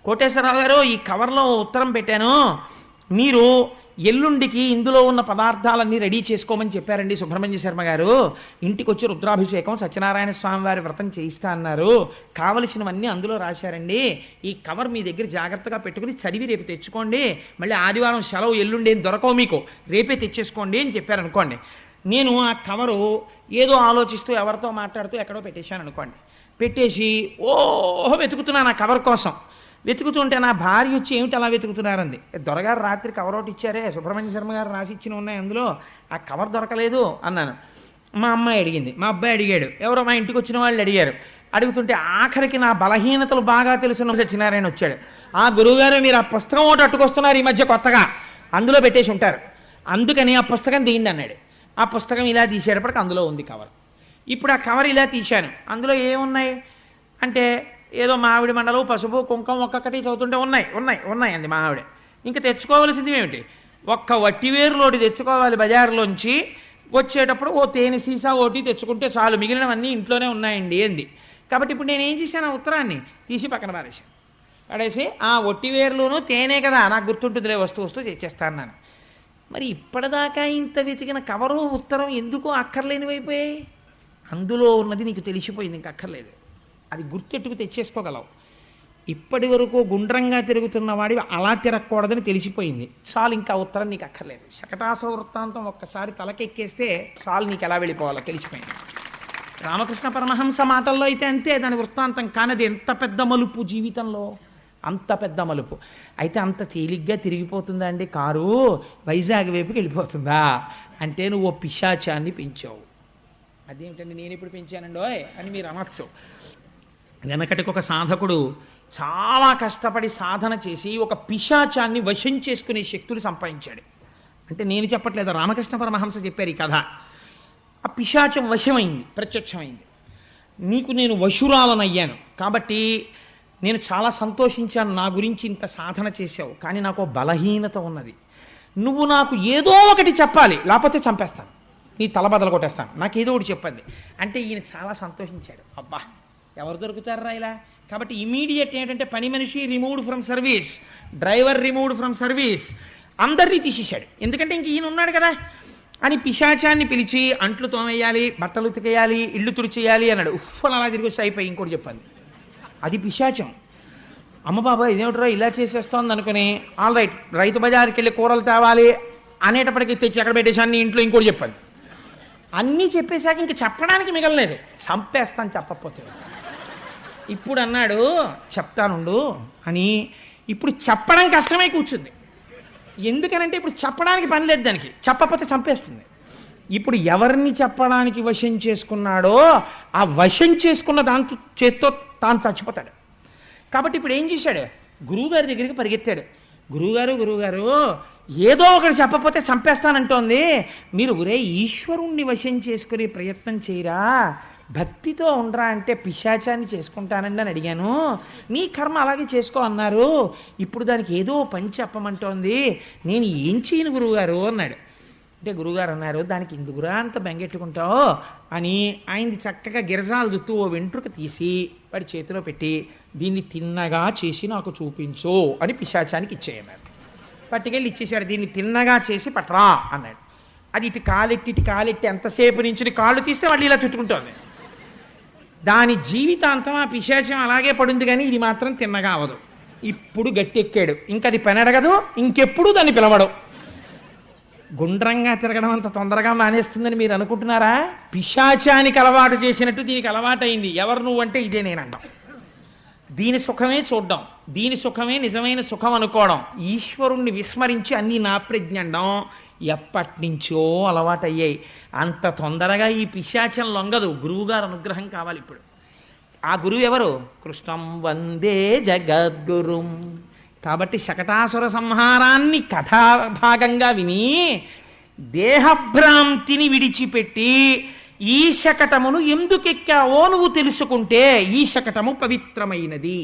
కోటేశ్వరరావు గారు ఈ కవర్లో ఉత్తరం పెట్టాను, మీరు ఎల్లుండికి ఇందులో ఉన్న పదార్థాలన్నీ రెడీ చేసుకోమని చెప్పారండి సుబ్రహ్మణ్య శర్మ గారు. ఇంటికి వచ్చి రుద్రాభిషేకం సత్యనారాయణ స్వామి వారి వ్రతం చేయిస్తా అన్నారు, కావలసినవన్నీ అందులో రాశారండి. ఈ కవర్ మీ దగ్గర జాగ్రత్తగా పెట్టుకుని చదివి రేపు తెచ్చుకోండి, మళ్ళీ ఆదివారం సెలవు, ఎల్లుండి ఏం దొరకవు మీకు, రేపే తెచ్చేసుకోండి అని చెప్పారనుకోండి. నేను ఆ కవరు ఏదో ఆలోచిస్తూ ఎవరితో మాట్లాడుతూ ఎక్కడో పెట్టేశాను అనుకోండి. పెట్టేసి ఓహో వెతుకుతున్నాను ఆ కవర్ కోసం. వెతుకుతుంటే నా భార్య వచ్చి ఏమిటి అలా వెతుకుతున్నారంది. దొరగారు రాత్రి కవర్ ఒకటి ఇచ్చారే, సుబ్రహ్మణ్య శర్మ గారు రాసి ఇచ్చిన ఉన్నాయి అందులో, ఆ కవర్ దొరకలేదు అన్నాను. మా అమ్మాయి అడిగింది, మా అబ్బాయి అడిగాడు, ఎవరో మా ఇంటికి వచ్చిన వాళ్ళు అడిగారు. అడుగుతుంటే ఆఖరికి నా బలహీనతలు బాగా తెలుసున్న సత్యనారాయణ వచ్చాడు. ఆ గురువుగారు మీరు ఆ పుస్తకం ఒకటి అట్టుకొస్తున్నారు ఈ మధ్య కొత్తగా, అందులో పెట్టేసి ఉంటారు, అందుకని ఆ పుస్తకం తీయండి అన్నాడు. ఆ పుస్తకం ఇలా తీసేటప్పటికి అందులో ఉంది కవర్. ఇప్పుడు ఆ కవర్ ఇలా తీశాను, అందులో ఏమున్నాయి అంటే ఏదో మామిడి మండలు, పసుపు, కుంకం ఒక్కొక్కటి చదువుతుంటే ఉన్నాయి అంది మా ఆవిడ. ఇంకా తెచ్చుకోవాల్సింది ఏమిటి, ఒక్క వట్టివేరులోటి తెచ్చుకోవాలి బజారులోంచి, వచ్చేటప్పుడు ఓ తేనె సీసా ఒకటి తెచ్చుకుంటే చాలు, మిగిలినవన్నీ ఇంట్లోనే ఉన్నాయండి అంది. కాబట్టి ఇప్పుడు నేను ఏం చేశాను, ఆ ఉత్తరాన్ని తీసి పక్కన పారేసాను. పడేసి ఆ ఒట్టివేరులోనూ తేనే కదా నాకు గుర్తుంటుందిలే, వస్తూ తెచ్చేస్తాను నేను. మరి ఇప్పటిదాకా ఇంత వెతికిన కవరు ఉత్తరం ఎందుకు అక్కర్లేనివైపోయాయి? అందులో ఉన్నది నీకు తెలిసిపోయింది, ఇంక అక్కర్లేదు, అది గుర్తెట్టుకు తెచ్చేసుకోగలవు. ఇప్పటి వరకు గుండ్రంగా తిరుగుతున్న వాడివి అలా తిరగకూడదని తెలిసిపోయింది, చాలు, ఇంకా ఉత్తరం నీకు అక్కర్లేదు. శకటాసుర వృత్తాంతం ఒక్కసారి తలకెక్కేస్తే చాలు, నీకు ఎలా వెళ్ళిపోవాలో తెలిసిపోయింది. రామకృష్ణ పరమహంస మాటల్లో అయితే అంతే, దాని వృత్తాంతం కానది. ఎంత పెద్ద మలుపు జీవితంలో, అంత పెద్ద మలుపు. అయితే అంత తేలిగ్గా తిరిగిపోతుందా అండి కారు, వైజాగ్ వైపుకి వెళ్ళిపోతుందా అంటే నువ్వు ఓ పిశాచాన్ని పెంచావు. అదేమిటండి నేను ఇప్పుడు పెంచానండోయ్ అని మీరు అనొచ్చు. వెనకటికి ఒక సాధకుడు చాలా కష్టపడి సాధన చేసి ఒక పిశాచాన్ని వశం చేసుకునే శక్తులు సంపాదించాడు. అంటే నేను చెప్పట్లేదు, రామకృష్ణ పరమహంస చెప్పారు ఈ కథ. ఆ పిశాచం వశమైంది, ప్రత్యక్షమైంది. నీకు నేను వశురాలనయ్యాను కాబట్టి నేను చాలా సంతోషించాను, నా గురించి ఇంత సాధన చేశావు, కానీ నాకు బలహీనత ఉన్నది, నువ్వు నాకు ఏదో ఒకటి చెప్పాలి, లేకపోతే చంపేస్తాను, నీ తల బదలు కొట్టేస్తాను, నాకు ఏదో ఒకటి చెప్పండి అంటే ఈయన చాలా సంతోషించాడు. అబ్బా ఎవరు దొరుకుతారా ఇలా. కాబట్టి ఇమీడియట్ ఏంటంటే పని మనిషి removed from service, driver removed from service, అందరినీ తీసేశాడు. ఎందుకంటే ఇంక ఈయన ఉన్నాడు కదా అని పిశాచాన్ని పిలిచి అంట్లు తోమేయాలి, బట్టలు ఉతికేయాలి, ఇళ్ళు తుడిచేయాలి అన్నాడు. ఉఫ్ఫని అలా తిరిగి వచ్చి అయిపోయి ఇంకోటి చెప్పండి, అది పిశాచం. అమ్మ బాబా ఇదేమిట్రా ఇలా చేసేస్తోంది అనుకుని ఆల్ రైట్ రైతు బజార్కి వెళ్ళి కూరలు తేవాలి అనేటప్పటికి తెచ్చి ఎక్కడ పెట్టేశాన్ని ఇంట్లో ఇంకోటి చెప్పండి. అన్నీ చెప్పేశాక ఇంక చెప్పడానికి మిగలలేదు, చంపేస్తాను చెప్పకపోతే. ఇప్పుడు అన్నాడు చెప్తానుండు అని. ఇప్పుడు చెప్పడం కష్టమై కూర్చుంది. ఎందుకనంటే ఇప్పుడు చెప్పడానికి పని లేదు దానికి, చెప్పకపోతే చంపేస్తుంది. ఇప్పుడు ఎవరిని చెప్పడానికి వశం చేసుకున్నాడో ఆ వశం చేసుకున్న దాంతో చేత్తో తాను చచ్చిపోతాడు. కాబట్టి ఇప్పుడు ఏం చేశాడు, గురువుగారి దగ్గరికి పరిగెత్తాడు. గురువుగారు ఏదో ఒకటి చెప్పకపోతే చంపేస్తానంటోంది, మీరు ఒరే ఈశ్వరుణ్ణి వశం చేసుకునే ప్రయత్నం చేయరా, భక్తితో ఉండరా అంటే పిశాచాన్ని చేసుకుంటానండి అని అడిగాను, నీ కర్మ అలాగే చేసుకో అన్నారు, ఇప్పుడు దానికి ఏదో పని చెప్పమంటోంది, నేను ఏం చేయను గురువుగారు అన్నాడు. అంటే గురువుగారు అన్నారు, దానికి ఎందుకురా అంత బెంగెట్టుకుంటావు అని ఆయనది చక్కగా గిరజాలు దుత్తు ఓ వెంట్రుక తీసి వాడి చేతిలో పెట్టి దీన్ని తిన్నగా చేసి నాకు చూపించు అని పిశాచానికి ఇచ్చేయన్నారు. పట్టుకెళ్ళి ఇచ్చేశాడు. దీన్ని తిన్నగా చేసి పట్రా అన్నాడు. అది ఇటు కాలెట్టి ఎంతసేపు నుంచి కాళ్ళు తీస్తే వాళ్ళు ఇలా చుట్టుకుంటోంది. దాని జీవితాంతం ఆ పిశాచం అలాగే పడుంది, కానీ ఇది మాత్రం తిన్నగా అవదు. ఇప్పుడు గట్టెక్కాడు, ఇంకా అది పని అడగదు, ఇంకెప్పుడు దాన్ని పిలవడు. గుండ్రంగా తిరగడం అంత తొందరగా మానేస్తుందని మీరు అనుకుంటున్నారా? పిశాచానికి అలవాటు చేసినట్టు దీనికి అలవాటైంది. ఎవరు నువ్వు అంటే ఇదే నేనంటాం. దీని సుఖమే చూడడం, దీని సుఖమే నిజమైన సుఖం అనుకోవడం, ఈశ్వరుణ్ణి విస్మరించి అన్నీ నా ప్రజ్ఞ అనడం ఎప్పటి నుంచో అలవాటయ్యాయి. అంత తొందరగా ఈ పిశాచం లొంగదు, గురువుగారు అనుగ్రహం కావాలి. ఇప్పుడు ఆ గురువు ఎవరు? కృష్ణం వందే జగద్గురుం. కాబట్టి శకటాసుర సంహారాన్ని కథాభాగంగా విని దేహభ్రాంతిని విడిచిపెట్టి ఈ శకటమును ఎందుకెక్కావో నువ్వు తెలుసుకుంటే ఈ శకటము పవిత్రమైనది.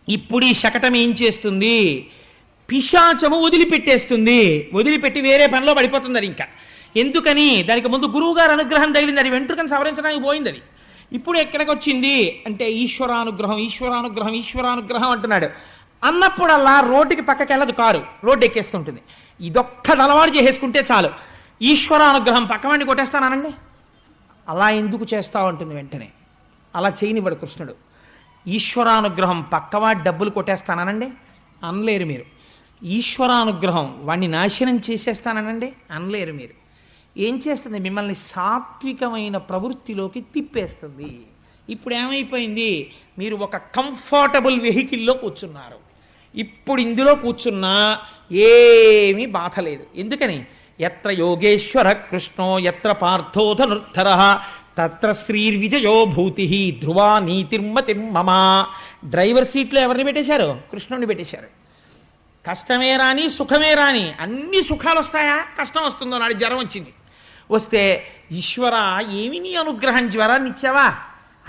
ఇప్పుడు ఈ శకటం ఏం చేస్తుంది? పిశాచము వదిలిపెట్టేస్తుంది, వదిలిపెట్టి వేరే పనిలో పడిపోతుంది. అది ఇంకా ఎందుకని? దానికి ముందు గురువుగారు అనుగ్రహం తగిలింది, అది వెంట్రుకను సవరించడానికి పోయింది. అది ఇప్పుడు ఎక్కడికి వచ్చింది అంటే ఈశ్వరానుగ్రహం అంటున్నాడు. అన్నప్పుడల్లా రోడ్డుకి పక్కకి వెళ్ళదు, కారు రోడ్డు ఎక్కేస్తుంటుంది. ఇదొక్కది అలవాటు చేసేసుకుంటే చాలు. ఈశ్వరానుగ్రహం పక్కవాడిని కొట్టేస్తానండి, అలా ఎందుకు చేస్తావు అంటుంది వెంటనే. అలా చేయనివ్వడు కృష్ణుడు. ఈశ్వరానుగ్రహం పక్కవాడి డబ్బులు కొట్టేస్తానండి అనలేరు మీరు. ఈశ్వరానుగ్రహం వాణ్ణి నాశనం చేసేస్తానండి అనలేరు మీరు. ఏం చేస్తుంది? మిమ్మల్ని సాత్వికమైన ప్రవృత్తిలోకి తిప్పేస్తుంది. ఇప్పుడు ఏమైపోయింది, మీరు ఒక కంఫర్టబుల్ వెహికల్లో కూర్చున్నారు. ఇప్పుడు ఇందులో కూర్చున్నా ఏమీ బాధ లేదు. ఎందుకని? ఎత్ర యోగేశ్వర కృష్ణో ఎత్ర పార్థో ధనుర్ధర తత్ర శ్రీర్విజయో భూతి ధ్రువా నీతిర్మతిర్మమ. డ్రైవర్ సీట్లో ఎవరిని పెట్టేశారు? కృష్ణుని పెట్టేశారు. కష్టమే రాని సుఖమే రాని అన్ని సుఖాలు వస్తాయా? కష్టం వస్తుందో నాడు జ్వరం వచ్చింది. వస్తే ఈశ్వర ఏమి నీ అనుగ్రహం, జ్వరాన్ని ఇచ్చావా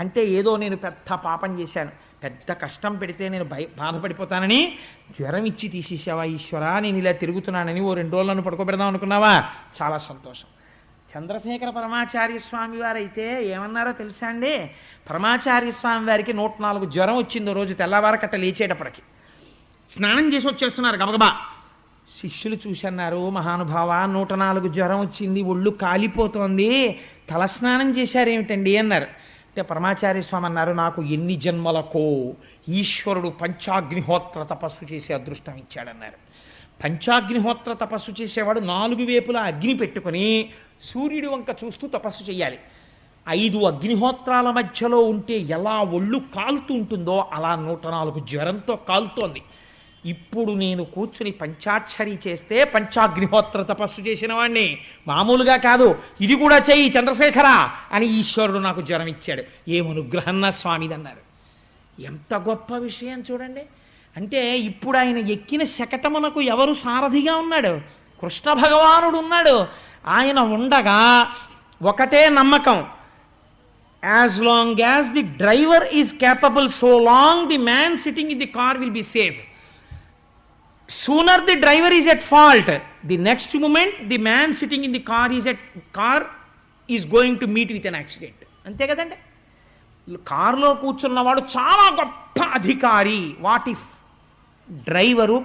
అంటే ఏదో నేను పెద్ద పాపం చేశాను, పెద్ద కష్టం పెడితే నేను బాధపడిపోతానని జ్వరం ఇచ్చి తీసేసావా ఈశ్వర, నేను ఇలా తిరుగుతున్నానని ఓ 2 రోజులను పడుకోబెడదాం అనుకున్నావా? చాలా సంతోషం. చంద్రశేఖర పరమాచార్య స్వామి వారైతే ఏమన్నారో తెలుసా అండి? పరమాచార్య స్వామి వారికి 104 జ్వరం వచ్చిందో రోజు తెల్లవారకట్ట లేచేటప్పటికి. స్నానం చేసి వచ్చేస్తున్నారు గబగబా. శిష్యులు చూసన్నారు, మహానుభావ 104 జ్వరం వచ్చింది, ఒళ్ళు కాలిపోతోంది, తలస్నానం చేశారేమిటండి అన్నారు. అంటే పరమాచార్య స్వామి అన్నారు, నాకు ఎన్ని జన్మలకో ఈశ్వరుడు పంచాగ్నిహోత్ర తపస్సు చేసే అదృష్టం ఇచ్చాడన్నారు. పంచాగ్నిహోత్ర తపస్సు చేసేవాడు 4 వైపులా అగ్ని పెట్టుకుని సూర్యుడి వంక చూస్తూ తపస్సు చేయాలి. 5 అగ్నిహోత్రాల మధ్యలో ఉంటే ఎలా ఒళ్ళు కాలుతూ ఉంటుందో అలా 104 జ్వరంతో కాలుతోంది. ఇప్పుడు నేను కూర్చుని పంచాక్షరి చేస్తే పంచాగ్నిహోత్ర తపస్సు చేసిన వాడిని, మామూలుగా కాదు, ఇది కూడా చెయ్యి చంద్రశేఖర అని ఈశ్వరుడు నాకు జ్వరం ఇచ్చాడు. ఏమనుగ్రహం నా స్వామిదన్నారు. ఎంత గొప్ప విషయం చూడండి. అంటే ఇప్పుడు ఆయన ఎక్కిన శకటమునకు ఎవరు సారథిగా ఉన్నాడు? కృష్ణ భగవానుడు ఉన్నాడు. ఆయన ఉండగా ఒకటే నమ్మకం, as long as the driver is capable, so long the man sitting in the car will be safe. Sooner the driver is at fault, the next moment the man sitting in the car is going to meet with an accident. అంతే కదండి. కారులో కూర్చున్నవాడు చాలా గొప్ప అధికారి. What if driver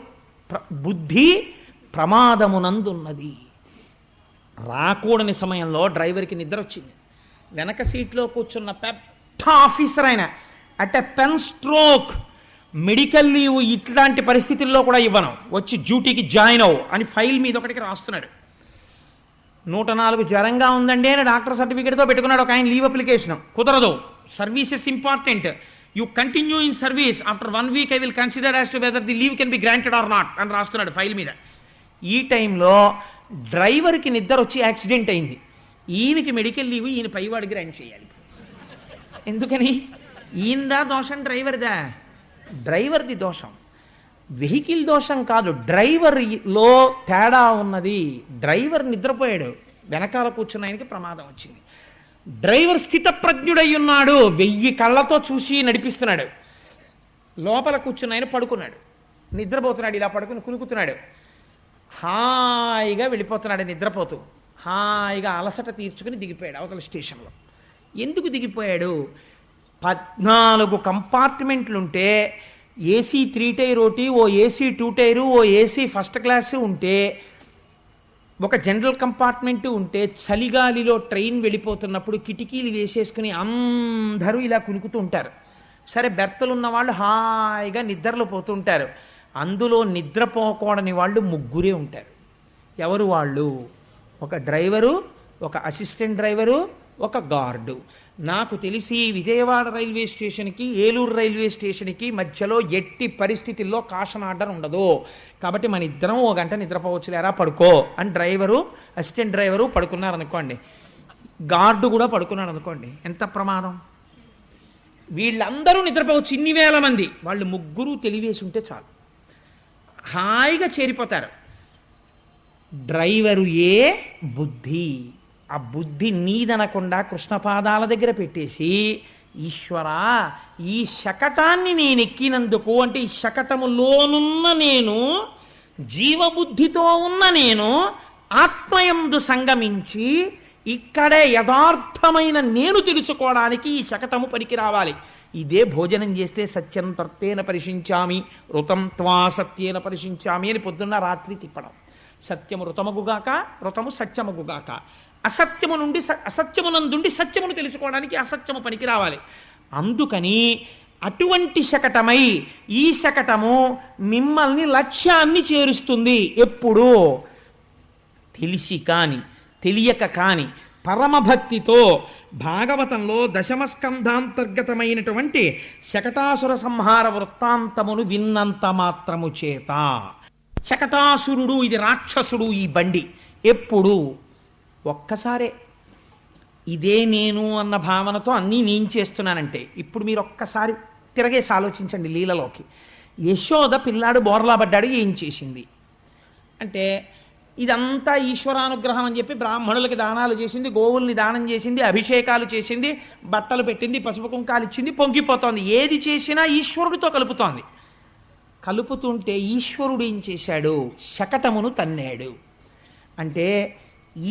బుద్ధి ప్రమాదమునందున్నది. రాకూడని సమయంలో డ్రైవర్కి నిద్ర వచ్చింది. వెనక సీట్లో కూర్చున్న పెద్ద ఆఫీసర్ ఆయన at a pen stroke, medical leave ఇట్లాంటి పరిస్థితుల్లో కూడా ఇవ్వను, వచ్చి డ్యూటీకి జాయిన్ అవ్వు అని ఫైల్ మీద ఒకటికి రాస్తున్నాడు. 104 జ్వరంగా ఉందండి అని డాక్టర్ సర్టిఫికేట్తో పెట్టుకున్నాడు ఒక ఆయన లీవ్ అప్లికేషన్. కుదరదు, services important, you continue in service, after 1 week I will consider as to whether the leave can be granted or not అని రాస్తున్నాడు ఫైల్ మీద. ఈ టైంలో డ్రైవర్కి నిద్ర వచ్చి యాక్సిడెంట్ అయింది. ఈయనకి మెడికల్ లీవ్ ఈయన పైవాడికి గ్రాంట్ చేయాలి. ఎందుకని? ఈయనదా దోషం డ్రైవర్దా? డ్రైవర్ది దోషం, వెహికల్ దోషం కాదు, డ్రైవర్లో తేడా ఉన్నది. డ్రైవర్ నిద్రపోయాడు, వెనకాల కూర్చున్న ఆయనకి ప్రమాదం వచ్చింది. డ్రైవర్ స్థితప్రజ్ఞుడై ఉన్నాడు, 1000 కళ్ళతో చూసి నడిపిస్తున్నాడు. లోపల కూర్చున్న ఆయన పడుకున్నాడు, నిద్రపోతున్నాడు, ఇలా పడుకుని కులుకుతున్నాడు. హాయిగా వెళ్ళిపోతున్నాడు నిద్రపోతూ. హాయిగా అలసట తీర్చుకుని దిగిపోయాడు అవతల స్టేషన్లో. ఎందుకు దిగిపోయాడు? 14 కంపార్ట్మెంట్లుంటే ఏసీ 3 టైర్ ఒకటి, ఓ ఏసీ 2 టైరు, ఓ ఏసీ ఫస్ట్ క్లాసు ఉంటే, ఒక జనరల్ కంపార్ట్మెంటు ఉంటే, చలిగాలిలో ట్రైన్ వెళ్ళిపోతున్నప్పుడు కిటికీలు వేసేసుకుని అందరూ ఇలా కులుకుతూ ఉంటారు. సరే, బెర్తలు ఉన్న వాళ్ళు హాయిగా నిద్రలో పోతుంటారు. అందులో నిద్రపోకూడని వాళ్ళు 3 ఉంటారు. ఎవరు వాళ్ళు? ఒక డ్రైవరు, ఒక అసిస్టెంట్ డ్రైవరు, ఒక గార్డు. నాకు తెలిసి విజయవాడ రైల్వే స్టేషన్కి ఏలూరు రైల్వే స్టేషన్కి మధ్యలో ఎట్టి పరిస్థితుల్లో కాషన్ ఆర్డర్ ఉండదు. కాబట్టి మన ఇద్దరం 1 గంట నిద్రపోవచ్చు, లేరా పడుకో అని డ్రైవరు, అసిస్టెంట్ డ్రైవరు పడుకున్నారు అనుకోండి, గార్డు కూడా పడుకున్నాడు అనుకోండి, ఎంత ప్రమాదం. వీళ్ళందరూ నిద్రపోవచ్చు, ఇన్ని వేల మంది, వాళ్ళు 3 తెలివేసి ఉంటే చాలు, హాయిగా చేరిపోతారు. డ్రైవరు ఏ బుద్ధి, ఆ బుద్ధి నీదనకుండా కృష్ణపాదాల దగ్గర పెట్టేసి, ఈశ్వరా ఈ శకటాన్ని నేను ఎక్కినందుకు, అంటే ఈ శకటములోనున్న నేను, జీవబుద్ధితో ఉన్న నేను ఆత్మయందు సంగమించి ఇక్కడే యథార్థమైన నేను తెలుసుకోవడానికి ఈ శకటము పనికి రావాలి. ఇదే భోజనం చేస్తే సత్యం తర్తేన పరిశించామి, ఋతం త్వా సత్యేన పరిశించామి అని పొద్దున్న రాత్రి తిప్పడం. సత్యము ఋతమగుగాక, ఋతము సత్యమగుగాక. అసత్యము నుండి అసత్యమునందుండి సత్యమును తెలుసుకోవడానికి అసత్యము పనికి రావాలి. అందుకని అటువంటి శకటమై ఈ శకటము మిమ్మల్ని లక్ష్యాన్ని చేరుస్తుంది. ఎప్పుడు తెలిసి కాని తెలియక కాని పరమభక్తితో భాగవతంలో దశమస్కంధాంతర్గతమైనటువంటి శకటాసుర సంహార వృత్తాంతమును విన్నంత మాత్రము చేత, శకటాసురుడు ఇది రాక్షసుడు ఈ బండి ఎప్పుడు ఒక్కసారే ఇదే నేను అన్న భావనతో అన్నీ నేను చేస్తున్నానంటే, ఇప్పుడు మీరు ఒక్కసారి తిరగేసి ఆలోచించండి లీలలోకి. యశోద పిల్లాడు బోర్లా పడ్డాడు, ఏం చేసింది అంటే ఇదంతా ఈశ్వరానుగ్రహం అని చెప్పి బ్రాహ్మణులకి దానాలు చేసింది, గోవుల్ని దానం చేసింది, అభిషేకాలు చేసింది, బట్టలు పెట్టింది, పసుపు కుంకాలు ఇచ్చింది, పొంగిపోతోంది. ఏది చేసినా ఈశ్వరుడితో కలుపుతోంది. కలుపుతుంటే ఈశ్వరుడు ఏం చేశాడు? శకటమును తన్నాడు. అంటే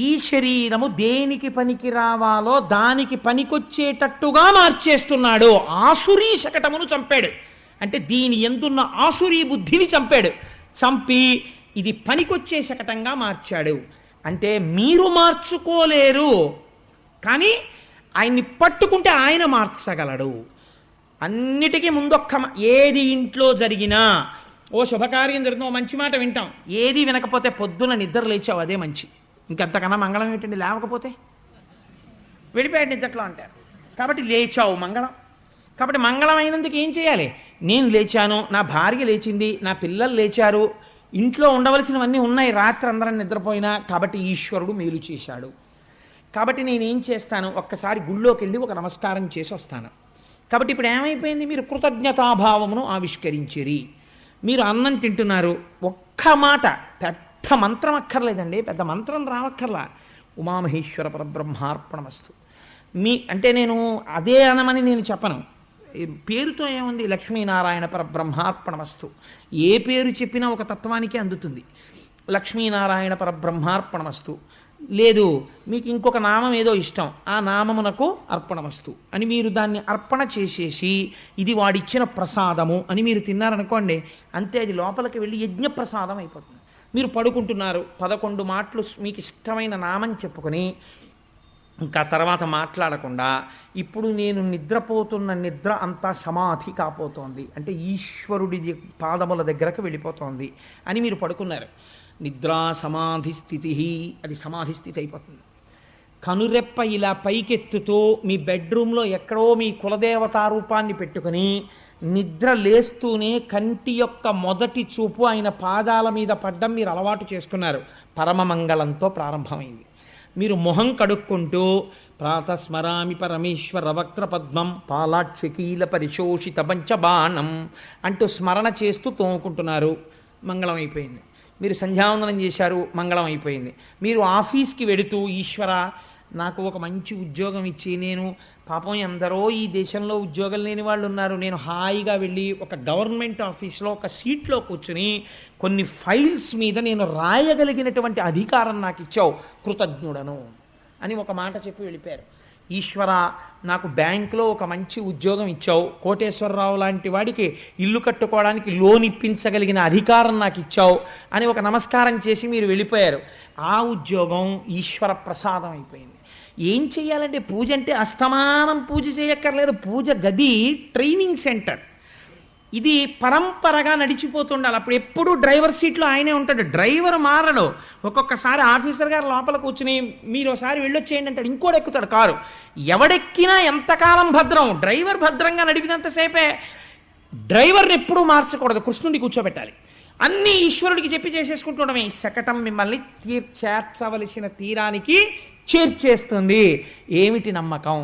ఈ శరీరము దేనికి పనికి రావాలో దానికి పనికొచ్చేటట్టుగా మార్చేస్తున్నాడు. ఆసురీ శకటమును చంపాడు. అంటే దీని ఎందున్న ఆసురీ బుద్ధిని చంపాడు. చంపి ఇది పనికొచ్చే శకటంగా మార్చాడు. అంటే మీరు మార్చుకోలేరు, కానీ ఆయన్ని పట్టుకుంటే ఆయన మార్చగలడు. అన్నిటికీ ఏది ఇంట్లో జరిగినా, ఓ శుభకార్యం జరుగుతుందో మంచి మాట వింటాం, ఏది వినకపోతే పొద్దున నిద్ర లేచావు అదే మంచి. ఇంకంతకన్నా మంగళం ఏంటండి? లేవకపోతే వెళ్ళిపోయాడు నిద్రలో అంటారు. కాబట్టి లేచావు మంగళం. కాబట్టి మంగళం అయినందుకు ఏం చేయాలి? నేను లేచాను, నా భార్య లేచింది, నా పిల్లలు లేచారు, ఇంట్లో ఉండవలసినవన్నీ ఉన్నాయి, రాత్రి అందరం నిద్రపోయినా, కాబట్టి ఈశ్వరుడు మేలు చేశాడు. కాబట్టి నేనేం చేస్తాను? ఒక్కసారి గుళ్ళోకి వెళ్ళి ఒక నమస్కారం చేసి వస్తాను. కాబట్టి ఇప్పుడు ఏమైపోయింది? మీరు కృతజ్ఞతాభావమును ఆవిష్కరించిరి. మీరు అన్నం తింటున్నారు, ఒక్క మాట, పెద్ద మంత్రం అక్కర్లేదండి, పెద్ద మంత్రం రావక్కర్లా. ఉమామహేశ్వర పరబ్రహ్మార్పణమస్తు అంటే నేను అదే అనమని నేను చెప్పను. పేరుతో ఏముంది? లక్ష్మీనారాయణ పరబ్రహ్మార్పణమస్తు. ఏ పేరు చెప్పినా ఒక తత్వానికి అందుతుంది. లక్ష్మీనారాయణ పరబ్రహ్మార్పణమస్తు. లేదు మీకు ఇంకొక నామం ఏదో ఇష్టం, ఆ నామమునకు అర్పణమస్తు అని మీరు దాన్ని అర్పణ చేసేసి ఇది వాడిచ్చిన ప్రసాదము అని మీరు తిన్నారనుకోండి, అంతే, అది లోపలికి వెళ్ళి యజ్ఞప్రసాదం అయిపోతుంది. మీరు పడుకుంటున్నారు, 11 మాటలు మీకు ఇష్టమైన నామం చెప్పుకొని ఇంకా తర్వాత మాట్లాడకుండా, ఇప్పుడు నేను నిద్రపోతున్న నిద్ర అంతా సమాధి కాపోతోంది, అంటే ఈశ్వరుడి పాదముల దగ్గరకు వెళ్ళిపోతోంది అని మీరు పడుకున్నారు. నిద్రా సమాధి స్థితి, అది సమాధి స్థితి అయిపోతుంది. కనురెప్ప ఇలా పైకెత్తుతూ మీ బెడ్రూమ్లో ఎక్కడో మీ కులదేవతా రూపాన్ని పెట్టుకుని నిద్ర లేస్తూనే కంటి యొక్క మొదటి చూపు ఆయన పాదాల మీద పడ్డం మీరు అలవాటు చేసుకున్నారు. పరమమంగళంతో ప్రారంభమైంది. మీరు మొహం కడుక్కుంటూ ప్రాతస్మరామి పరమేశ్వర వక్త్ర పద్మం పాలాక్షకీల పరిశోషిత పంచబాణం అంటూ స్మరణ చేస్తూ తోముకుంటున్నారు, మంగళం అయిపోయింది. మీరు సంధ్యావందనం చేశారు, మంగళం అయిపోయింది. మీరు ఆఫీస్కి వెడుతూ, ఈశ్వర నాకు ఒక మంచి ఉద్యోగం ఇచ్చి, నేను పాపం ఎందరో ఈ దేశంలో ఉద్యోగం లేని వాళ్ళు ఉన్నారు, నేను హాయిగా వెళ్ళి ఒక గవర్నమెంట్ ఆఫీస్లో ఒక సీట్లో కూర్చుని కొన్ని ఫైల్స్ మీద నేను రాయగలిగినటువంటి అధికారం నాకు ఇచ్చావు, కృతజ్ఞుడను అని ఒక మాట చెప్పి వెళ్ళిపోయారు. ఈశ్వర నాకు బ్యాంకులో ఒక మంచి ఉద్యోగం ఇచ్చావు, కోటేశ్వరరావు లాంటి వాడికి ఇల్లు కట్టుకోవడానికి లోన్ ఇప్పించగలిగిన అధికారం నాకు ఇచ్చావు అని ఒక నమస్కారం చేసి మీరు వెళ్ళిపోయారు. ఆ ఉద్యోగం ఈశ్వర ప్రసాదం అయిపోయింది. ఏం చెయ్యాలంటే, పూజ అంటే అస్తమానం పూజ చేయక్కర్లేదు. పూజ గది ట్రైనింగ్ సెంటర్, ఇది పరంపరగా నడిచిపోతుండాలి. అప్పుడు ఎప్పుడు డ్రైవర్ సీట్లో ఆయనే ఉంటాడు, డ్రైవర్ మారడు. ఒక్కొక్కసారి ఆఫీసర్ గారు లోపల కూర్చుని మీరు ఒకసారి వెళ్ళొచ్చేయండి అంటాడు, ఇంకోటి ఎక్కుతాడు కారు. ఎవడెక్కినా ఎంతకాలం భద్రం, డ్రైవర్ భద్రంగా నడిపినంతసేపే. డ్రైవర్ని ఎప్పుడూ మార్చకూడదు, కృష్ణుడిని కూర్చోబెట్టాలి. అన్నీ ఈశ్వరుడికి చెప్పి చేసేసుకుంటుండమే. శకటం మిమ్మల్ని చేర్చవలసిన తీరానికి చేర్చేస్తుంది. ఏమిటి నమ్మకం?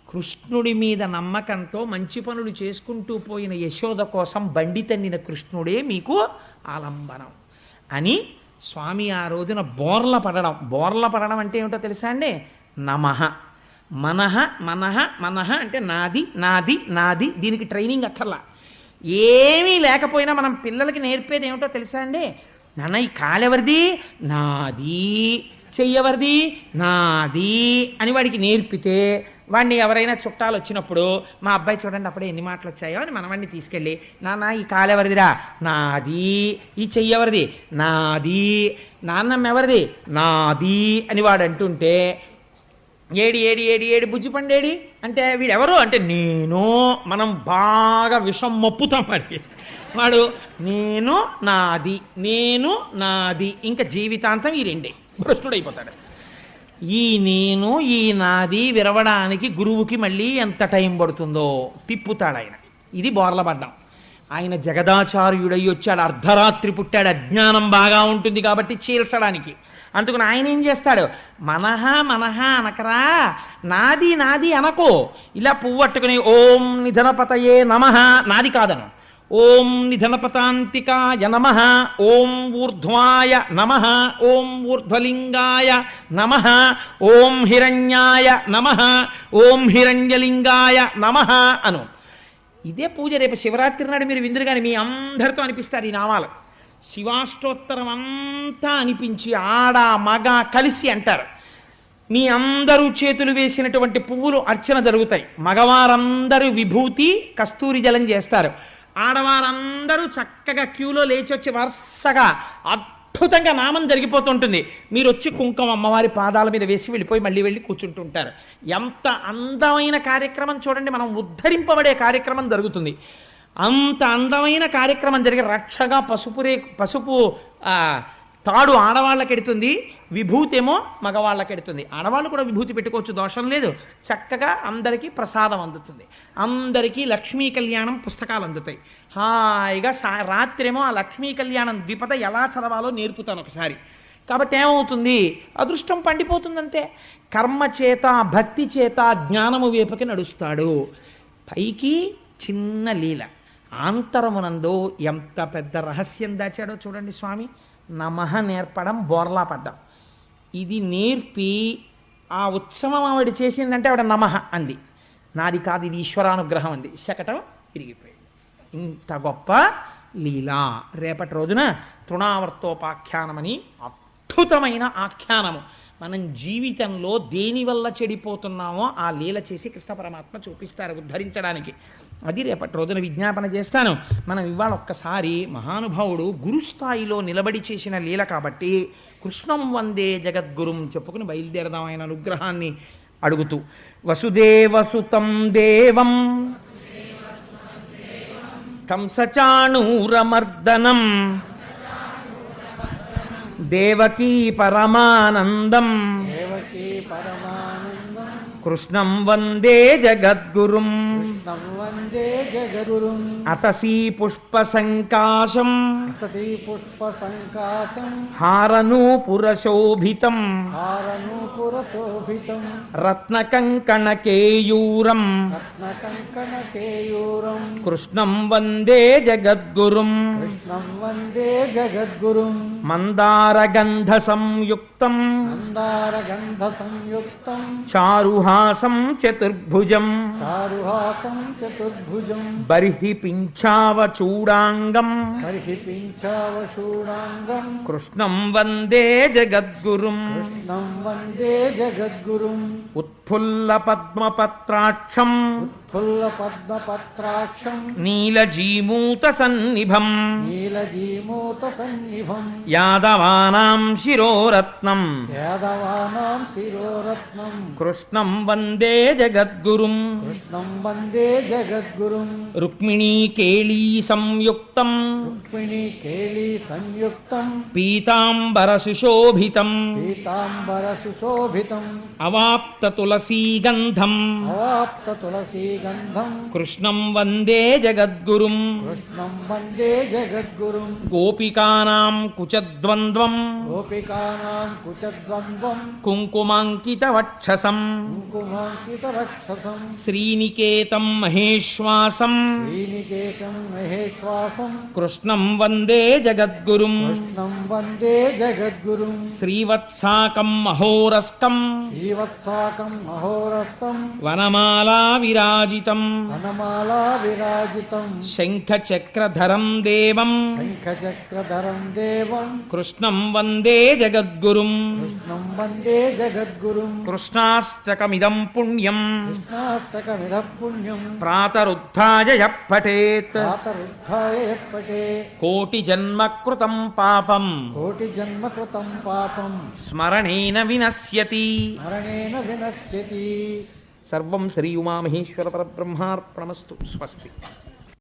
కృష్ణుడి మీద నమ్మకంతో మంచి పనులు చేసుకుంటూ పోయిన యశోద కోసం బండి తన్నిన కృష్ణుడే మీకు ఆలంబనం అని స్వామి ఆ రోజున బోర్ల పడడం అంటే ఏమిటో తెలుసా అండి? నమః, మనః, మనః, మనః అంటే నాది నాది నాది. దీనికి ట్రైనింగ్ అక్కర్లా. ఏమీ లేకపోయినా మనం పిల్లలకి నేర్పేది ఏమిటో తెలుసా అండి? నాన్న ఈ కాలెవరిది? నాది. చెయ్యవరిది? నాది అని వాడికి నేర్పితే, వాడిని ఎవరైనా చుట్టాలు వచ్చినప్పుడు, మా అబ్బాయి చూడండి అప్పుడే ఎన్ని మాటలు వచ్చాయో అని మనవాడిని తీసుకెళ్ళి, నాన్న ఈ కాలెవరిదిరా? నాది. ఈ చెయ్యవరిది? నాది. నాన్నమ్మ ఎవరిది? నాది అని వాడు అంటుంటే, ఏడి ఏడి ఏడి ఏడి బుజ్జి పండేడి అంటే వీడెవరు అంటే నేను. మనం బాగా విషం మొప్పుతాం వాడికి. వాడు నేను నాది, నేను నాది, ఇంకా జీవితాంతం ఈ రెండే భ్రష్టుడైపోతాడు. ఈ నేను ఈ నాది విరవడానికి గురువుకి మళ్ళీ ఎంత టైం పడుతుందో తిప్పుతాడు ఆయన. ఇది బోర్లపడ్డం. ఆయన జగదాచార్యుడై వచ్చాడు, అర్ధరాత్రి పుట్టాడు, అజ్ఞానం బాగా ఉంటుంది కాబట్టి చీల్చడానికి. అందుకని ఆయన ఏం చేస్తాడు, మనహ మనహ అనకరా, నాది నాది అనకో. ఇలా పువ్వట్టుకుని ఓం నిధనపతయే నమః, నాది కాదను. ఓం నిధనపతాంతికాయ నమః, ఓం ఊర్ధ్వాయ నమః, ఓం ఊర్ధ్వలింగాయ నమః, ఓం హిరణ్యాయ నమః, ఓం హిరణ్యలింగాయ నమః అను. ఇదే పూజ రేపు శివరాత్రి నాడు మీరు విందురు కానీ మీ అందరితో అనిపిస్తారు ఈ నామాలు. శివాష్టోత్తరం అంతా అనిపించి ఆడ మగ కలిసి అంటారు. మీ అందరూ చేతులు వేసినటువంటి పువ్వులు అర్చన జరుగుతాయి. మగవారందరూ విభూతి కస్తూరి జలం చేస్తారు. ఆడవారందరూ చక్కగా క్యూలో లేచి వచ్చి వరుసగా అద్భుతంగా నామం జరిగిపోతుంటుంది. మీరు వచ్చి కుంకుమ అమ్మవారి పాదాల మీద వేసి వెళ్ళిపోయి మళ్ళీ వెళ్ళి కూర్చుంటుంటారు. ఎంత అందమైన కార్యక్రమం చూడండి. మనం ఉద్ధరింపబడే కార్యక్రమం జరుగుతుంది. అంత అందమైన కార్యక్రమం జరిగే రక్షగా పసుపు తాడు ఆడవాళ్ళకి ఎడుతుంది, విభూతేమో మగవాళ్ళకి ఎడుతుంది. ఆడవాళ్ళు కూడా విభూతి పెట్టుకోవచ్చు, దోషం లేదు. చక్కగా అందరికీ ప్రసాదం అందుతుంది. అందరికీ లక్ష్మీ కళ్యాణం పుస్తకాలు అందుతాయి. హాయిగా రాత్రేమో ఆ లక్ష్మీ కళ్యాణం ద్విపద ఎలా చదవాలో నేర్పుతాను ఒకసారి. కాబట్టి ఏమవుతుంది, అదృష్టం పండిపోతుందంతే. కర్మ చేత భక్తి చేత జ్ఞానము వేపకి నడుస్తాడు. పైకి చిన్న లీల, ఆంతరమునందు ఎంత పెద్ద రహస్యం దాచాడో చూడండి స్వామి. నమః నేర్పడం, బోర్లా పడ్డం. ఇది నేర్పి ఆ ఉత్సవం ఆవిడ చేసిందంటే ఆవిడ నమః అంది. నాది కాదు, ఇది ఈశ్వరానుగ్రహం అంది. శకటం తిరిగిపోయింది. ఇంత గొప్ప లీలా. రేపటి రోజున తృణావర్తోపాఖ్యానమని అద్భుతమైన ఆఖ్యానము. మనం జీవితంలో దేనివల్ల చెడిపోతున్నామో ఆ లీల చేసి కృష్ణ పరమాత్మ చూపిస్తారు ఉద్ధరించడానికి. అది రేపటి రోజున విజ్ఞాపన చేస్తాను. మనం ఇవాళ ఒక్కసారి మహానుభావుడు గురుస్థాయిలో నిలబడి చేసిన లీల కాబట్టి కృష్ణం వందే జగద్గురుం చెప్పుకుని బయలుదేరదాం ఆయన అనుగ్రహాన్ని అడుగుతూ. వసుదేవసుతం దేవం కంసచాణూరమర్దనం దేవకీ పరమానందం కృష్ణం వందే జగద్గురుం అతసీ పుష్పసంకాశం హారనూపురశోభితం రత్నకంకణకేయూరం కృష్ణం వందే జగద్గురుం మందారగంధ సంయుక్తం చారుహాసం చతుర్భుజం బర్హి పింఛావచూడాంగం కృష్ణం వందే జగద్గురుం ఉత్ఫుల్ల పద్మపత్రాక్షం నీలజీమూత సన్నిభం యాదవానాం శిరోరత్నం కృష్ణం వందే జగద్గురుం రుక్మిణీ కేళీ సంయుక్తం పీతాంబర సుశోభితం అవాప్త తులసీగంధం కృష్ణం వందే జగద్గురుం గోపికానాం కుచద్వంద్వం కుంకుమాంకిత వక్షసం శ్రీనికేతం మహేశ్వాసం కృష్ణం వందే జగద్గురుం శ్రీవత్సాకం మహోరస్కం వనమాలా విరాజితం శంఖచక్రధరం దేవం కృష్ణం వందే జగద్గురుం కృష్ణాష్టకమిదం పుణ్యం ప్రాతరుద్ధాయ యః పఠేత్ కోటి జన్మ కృతం పాపం స్మరణేన వినశ్యతి. సర్వం శ్రీ ఉమామహేశ్వర పరబ్రహ్మార్పణమస్తు. స్వస్తి.